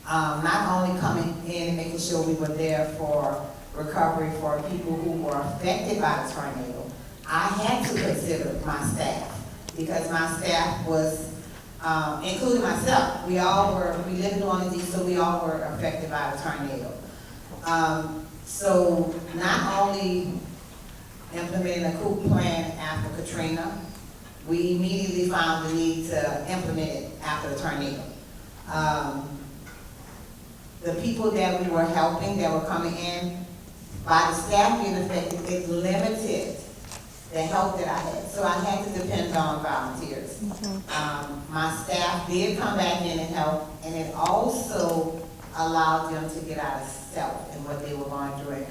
not only coming in and making sure we were there for recovery for people who were affected by the tornado, I had to consider my staff, because my staff was, including myself, we lived in New Orleans East, so we all were affected by the tornado. So not only implementing a coop plan after Katrina, we immediately found the need to implement it after the tornado. The people that we were helping, that were coming in, by the staff being affected, it limited the help that I had. So I had to depend on volunteers. My staff did come back in and help, and it also allowed them to get out of self and what they were going through and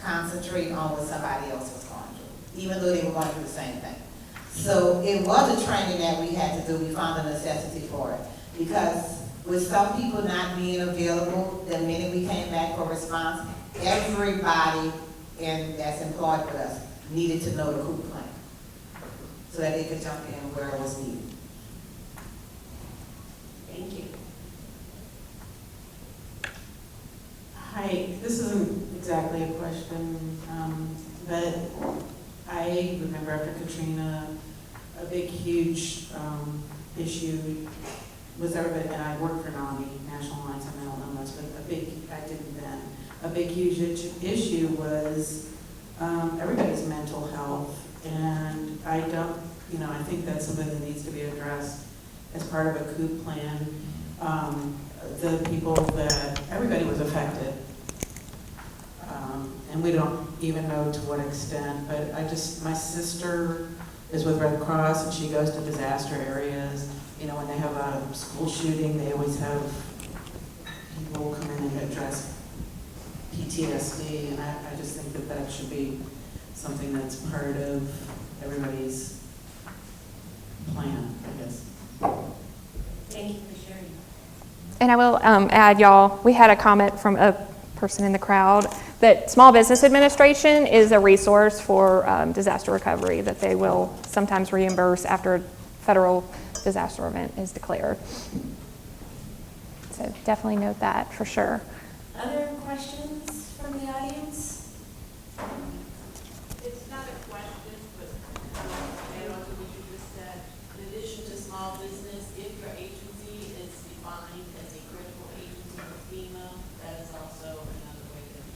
concentrate on what somebody else was going through, even though they were going through the same thing. So it was a training that we had to do. We found a necessity for it, because with some people not being available, the minute we came back for response, everybody that's employed with us needed to know the coop plan so that they could jump in where it was needed. Thank you. Hi, Hi, this isn't exactly a question, but I remember after Katrina, a big, huge issue was everybody, and I worked for NAMI, National Alliance on Mental Illness, but I didn't then, a big, huge issue was everybody's mental health, and I don't, I think that's something that needs to be addressed as part of a COOP plan. The people that, everybody was affected, and we don't even know to what extent, but my sister is with Red Cross and she goes to disaster areas. When they have a school shooting, they always have people come in and address PTSD, and I just think that that should be something that's part of everybody's plan, I guess. Thank you for sharing. And I will add, y'all, we had a comment from a person in the crowd that Small Business Administration is a resource for disaster recovery that they will sometimes reimburse after a federal disaster event is declared. So definitely note that for sure. Other questions from the audience? It's not a question, but add on to what you just said. In addition to small business, if your agency is defined as a critical agency for FEMA, that is also another way that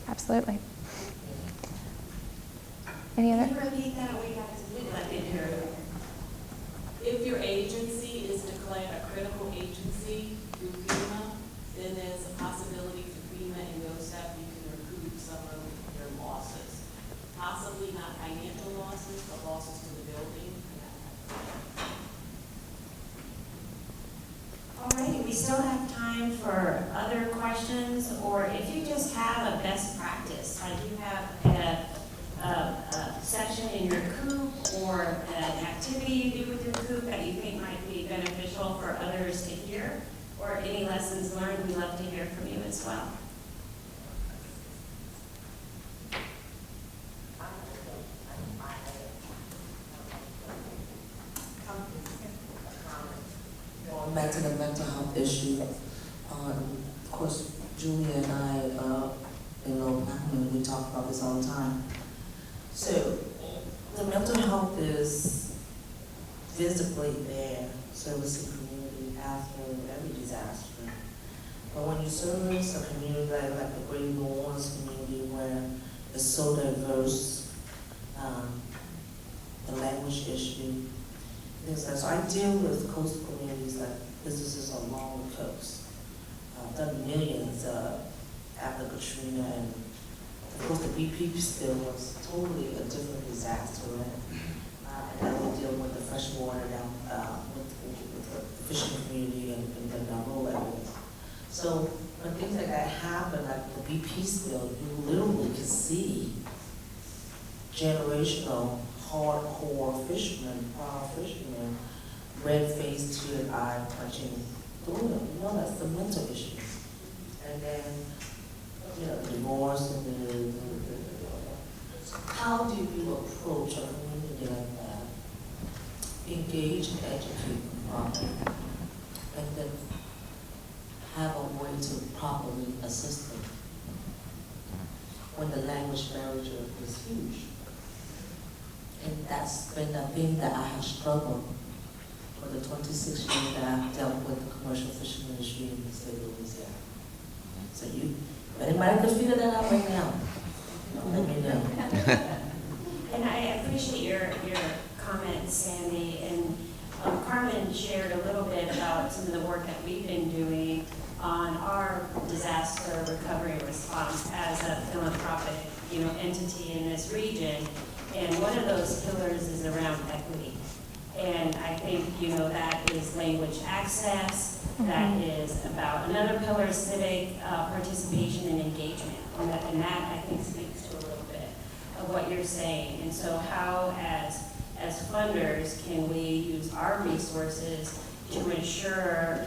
Absolutely. Any other? Can you repeat that? I didn't hear it. if your agency is declared a critical agency through FEMA, then there's a possibility for FEMA and GOSEP you can recoup some of your losses. Possibly not financial losses, but losses to the building. All right, we still have time for other questions, or if you just have a best practice, like you have a section in your COOP or an activity you do with your COOP that you think might be beneficial for others to hear, or any lessons learned, we'd love to hear from you as well. Going back to the mental health issue, of course, Julia and I, we talk about this all the time. So, the mental health is physically there, servicing community after every disaster. But when you service a community like the Greater New Orleans community, where it's so diverse, the language issue, things like that. So I deal with coastal communities like businesses along the coast. I've done millions after Katrina, and of course the BP spill was totally a different disaster, right? And I will deal with the fresh water down with the fishing community and the rural areas. So when things like that happen, like the BP spill, you literally can see generational hardcore fishermen, red-faced, tear-eyed, punching through them. That's the mental issue. And then, divorce and how do you approach a community like that? Engage and educate them properly, and then have a way to properly assist them when the language barrier is huge. And that's been a thing that I have struggled for the 26 years that I've dealt with the commercial fishing industry in the state of Louisiana. So anybody can figure that out right now? Let me know. And I appreciate your comments, Sandy. And Carmen shared a little bit about some of the work that we've been doing on our disaster recovery response as a philanthropic, entity in this region. And one of those pillars is around equity. And I think, that is language access. That is about another pillar, civic participation and engagement. And that I think speaks to a little bit of what you're saying. And so how, as funders, can we use our resources to ensure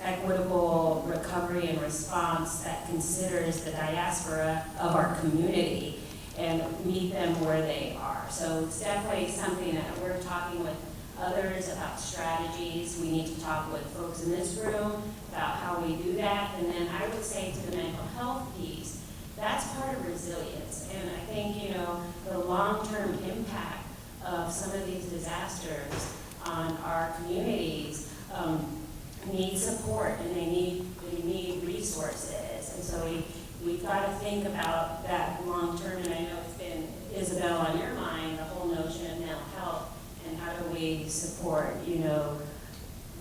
equitable recovery and response that considers the diaspora of our community and meet them where they are. So it's definitely something that we're talking with others about strategies. We need to talk with folks in this room about how we do that. And then I would say to the mental health piece, that's part of resilience. And I think, you know, the long-term impact of some of these disasters on our communities need support, and they need resources. And so we've got to think about that long-term, and I know it's been, Isabel, on your mind, the whole notion of mental health, and how do we support, you know,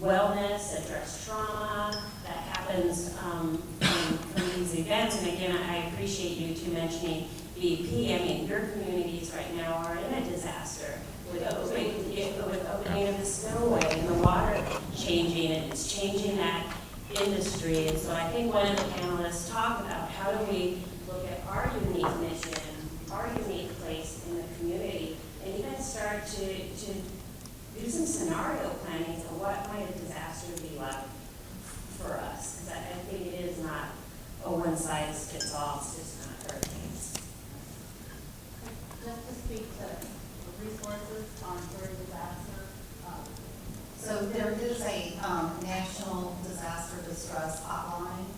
wellness, address trauma that happens from these events. And again, I appreciate you two mentioning BP. I mean, your communities right now are in a disaster with opening of the spillway and the water changing, and it's changing that industry. And so I think one of the panelists talked about how do we look at our unique mission, our unique place in the community, and even start to do some scenario planning to what might a disaster be like for us. Because I think it is not a one-size-fits-all, it's just not hurricanes. Just to speak to resources on during disaster. So there is a national disaster distress hotline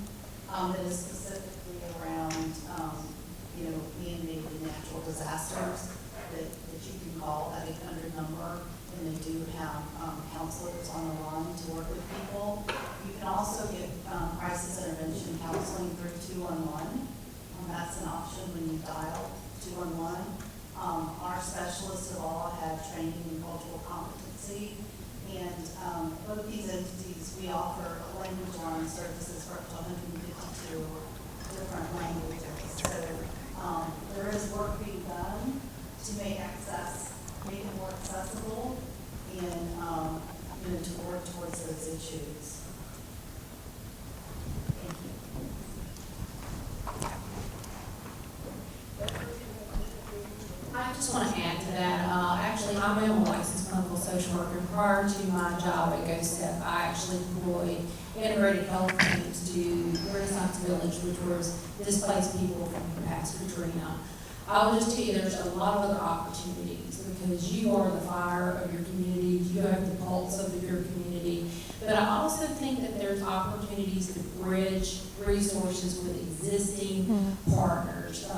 that is specifically around, you know, man-made and natural disasters that you can call that 800 number, and they do have counselors on the line to work with people. You can also get crisis intervention counseling through 211. That's an option when you dial 211. Our specialists have all had training in cultural competency, and both these entities, we offer language learning services for up to 152 different languages. So there is work being done to make it more accessible and you know, to work towards those issues. Thank you. I just want to add to that. Actually, I'm a licensed clinical social worker. Prior to my job at GoStep, I actually employed integrated health teams to Renaissance Village, which was displaced people from past Katrina. I will just tell you there's a lot of other opportunities because you are the fire of your community, you have the pulse of your community. But I also think that there's opportunities to bridge resources with existing partners.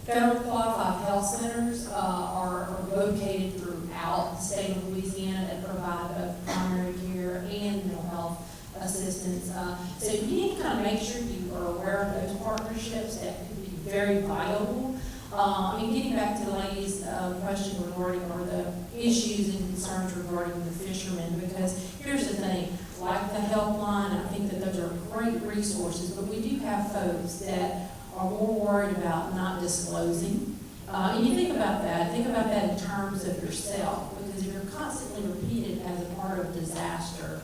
Federal Qualified Health Centers are located throughout the state of Louisiana that provide both primary care and mental health assistance. So you need to kind of make sure you are aware of those partnerships that could be very viable. And getting back to the lady's question regarding or the issues and concerns regarding the fishermen, because here's the thing, like the helpline, I think that those are great resources, but we do have folks that are more worried about not disclosing. And you think about that in terms of yourself, because if you're constantly repeated as a part of disaster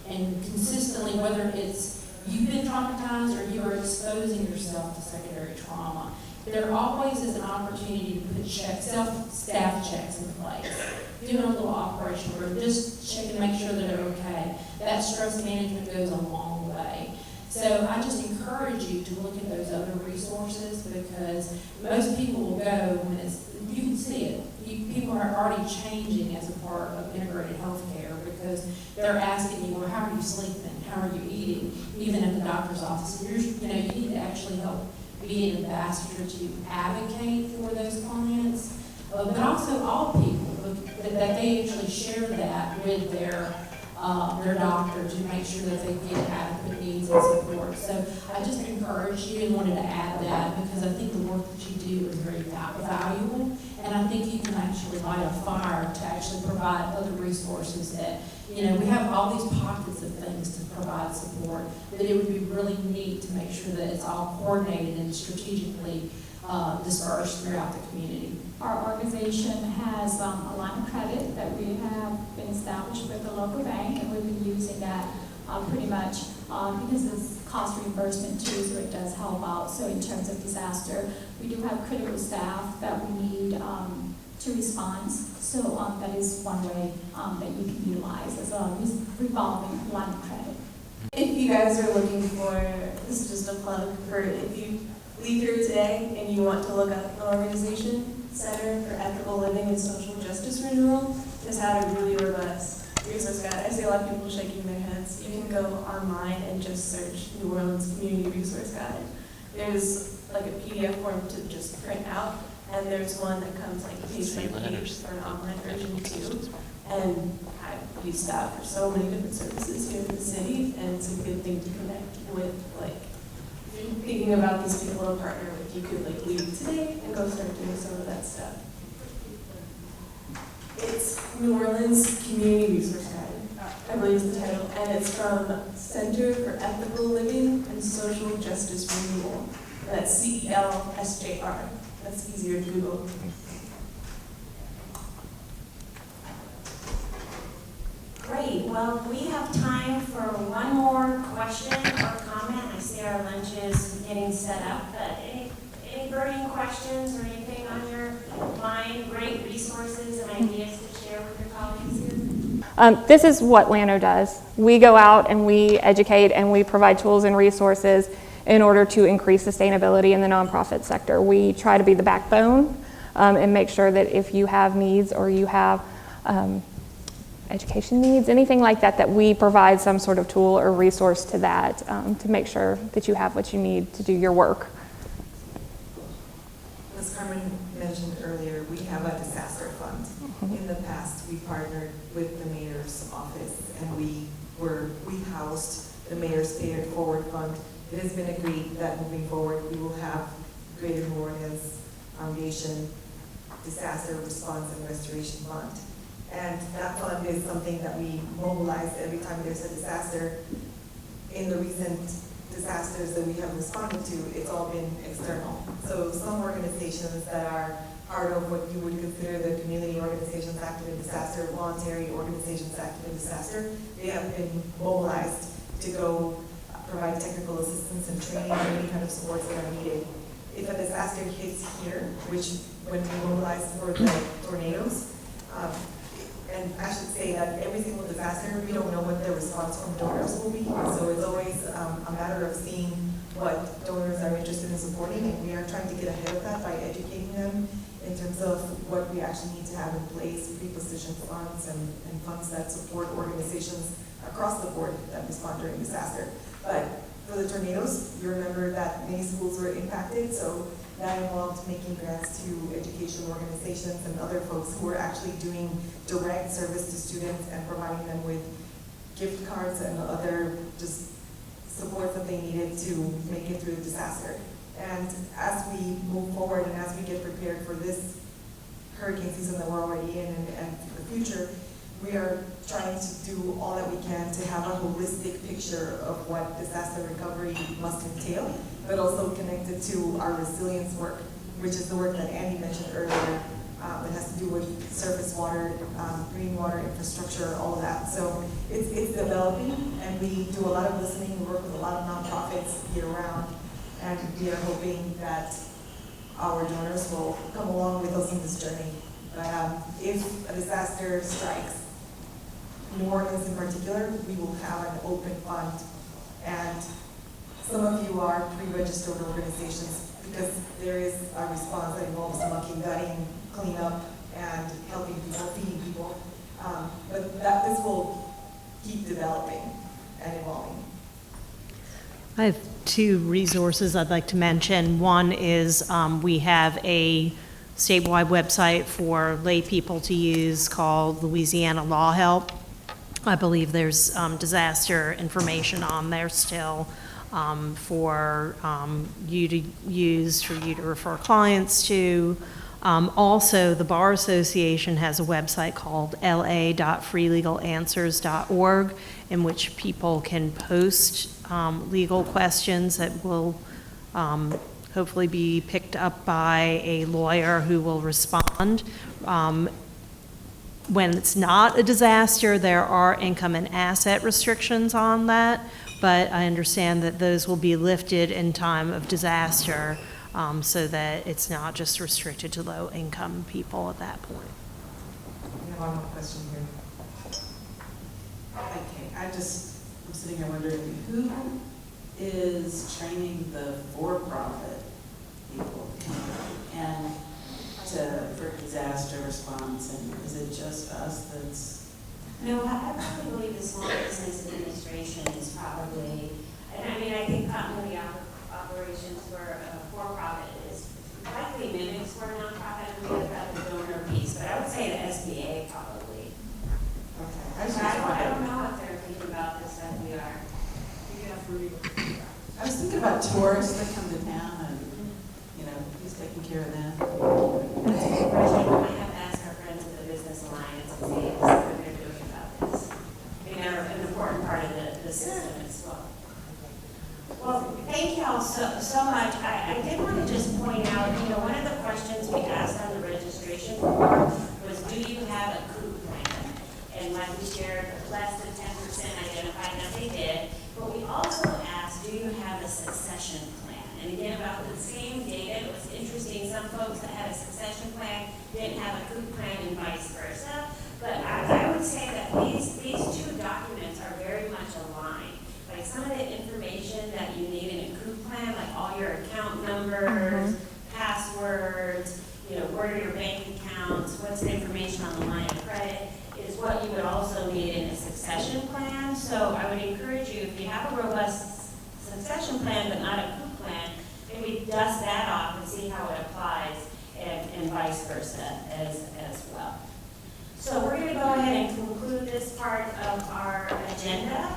and consistently, whether it's you've been traumatized or you are exposing yourself to secondary trauma, there always is an opportunity to put self-staff checks in place. Doing a little operation where just checking to make sure that they're okay. That stress management goes a long way. So I just encourage you to look at those other resources because most people will go when you can see it. People are already changing as a part of integrated health care because they're asking you, well, how are you sleeping? How are you eating? Even at the doctor's office. You need to actually help be an ambassador to advocate for those clients, but also all people, that they actually share that with their doctor to make sure that they get adequate needs and support. So I just encourage you and wanted to add that because I think the work that you do is very valuable, and I think you can actually light a fire to actually provide other resources that, we have all these pockets of things to provide support, but it would be really neat to make sure that it's all coordinated and strategically dispersed throughout the community. Our organization has a line of credit that we have been established with the local bank, and we've been using that pretty much because it's cost reimbursement too, so it does help out. So in terms of disaster, we do have critical staff that we need to respond. So that is one way that you can utilize as a revolving line of credit. If you guys are looking for, this is just a plug for if you leave here today and you want to look up an organization, Center for Ethical Living and Social Justice Renewal, has had a really robust resource guide. I see a lot of people shaking their heads. You can go online and just search New Orleans Community Resource Guide. There's like a PDF form to just print out, and there's one that comes like page by page for an online version too. And I've used that for so many different services here in the city, and it's a good thing to connect with, like, if you're thinking about these people to partner with, you could like leave today and go start doing some of that stuff. It's New Orleans Community Resource Guide, I believe is the title, and it's from Center for Ethical Living and Social Justice Renewal. And that's CELSJR. That's easier to Google. Great. Well, we have time for one more question or comment. I see our lunch is getting set up, but any burning questions or anything on your mind? Great resources and ideas to share with your colleagues here? This is what LANO does. We go out and we educate and we provide tools and resources in order to increase sustainability in the nonprofit sector. We try to be the backbone and make sure that if you have needs or you have education needs, anything like that, that we provide some sort of tool or resource to that to make sure that you have what you need to do your work. As Carmen mentioned earlier, we have a disaster fund. In the past, we partnered with the mayor's office and we housed the mayor's Pay It Forward fund. It has been agreed that moving forward, we will have Greater New Orleans Foundation Disaster Response and Restoration Fund. And that fund is something that we mobilize every time there's a disaster. In the recent disasters that we have responded to, it's all been external. So some organizations that are part of what you would consider the community organizations active in disaster, voluntary organizations active in disaster, they have been mobilized to go provide technical assistance and training or any kind of supports that are needed. If a disaster hits here, which when we mobilized for the tornadoes, and I should say that every single disaster, we don't know what the response from donors will be. So it's always a matter of seeing what donors are interested in supporting, and we are trying to get ahead of that by educating them in terms of what we actually need to have in place, pre-positioned funds and funds that support organizations across the board that respond during disaster. But for the tornadoes, you remember that many schools were impacted, so that involved making grants to education organizations and other folks who were actually doing direct service to students and providing them with gift cards and other just support that they needed to make it through the disaster. And as we move forward and as we get prepared for this hurricane season that we're already in and for the future, we are trying to do all that we can to have a holistic picture of what disaster recovery must entail, but also connected to our resilience work, which is the work that Andy mentioned earlier. It has to do with surface water, green water infrastructure, all of that. So it's developing, and we do a lot of listening. We work with a lot of nonprofits year round, and we are hoping that our donors will come along with us on this journey. If a disaster strikes, New Orleans in particular, we will have an open fund, and some of you are pre-registered organizations because there is a response that involves mucking, gutting, cleanup, and helping people, feeding people. But this will keep developing and evolving. I have two resources I'd like to mention. One is we have a statewide website for lay people to use called Louisiana Law Help. I believe there's disaster information on there still for you to use, for you to refer clients to. Also, the Bar Association has a website called la.freelegalanswers.org in which people can post legal questions that will hopefully be picked up by a lawyer who will respond. When it's not a disaster, there are income and asset restrictions on that, but I understand that those will be lifted in time of disaster so that it's not just restricted to low-income people at that point. We have one more question here. Okay, I'm sitting here wondering, who is training the for-profit people and for disaster response, and is it just us that's? No, I probably believe the Small Business Administration is probably, and I mean, I think continuity operations were for-profit is likely mimics for a nonprofit, and we have got the donor piece, but I would say the SBA probably. Okay. I don't know if they're thinking about this like we are. I was thinking about tourists that come to town, and, you know, who's taking care of them? That's a good question. We might have to ask our friends at the Business Alliance and see what they're doing about this. I mean, they're an important part of the system as well. Well, thank you all so much. I did want to just point out, you know, one of the questions we asked on the registration form was, do you have a COOP plan? And like we shared, less than 10% identified that they did. But we also asked, do you have a succession plan? And again, about the same data, it was interesting. Some folks that had a succession plan didn't have a COOP plan and vice versa. But I would say that these two documents are very much aligned. Like some of the information that you need in a COOP plan, like all your account numbers, passwords, you know, where are your bank accounts, what's the information on the line of credit, is what you would also need in a succession plan. So I would encourage you, if you have a robust succession plan but not a COOP plan, maybe dust that off and see how it applies, and vice versa as well. So we're going to go ahead and conclude this part of our agenda.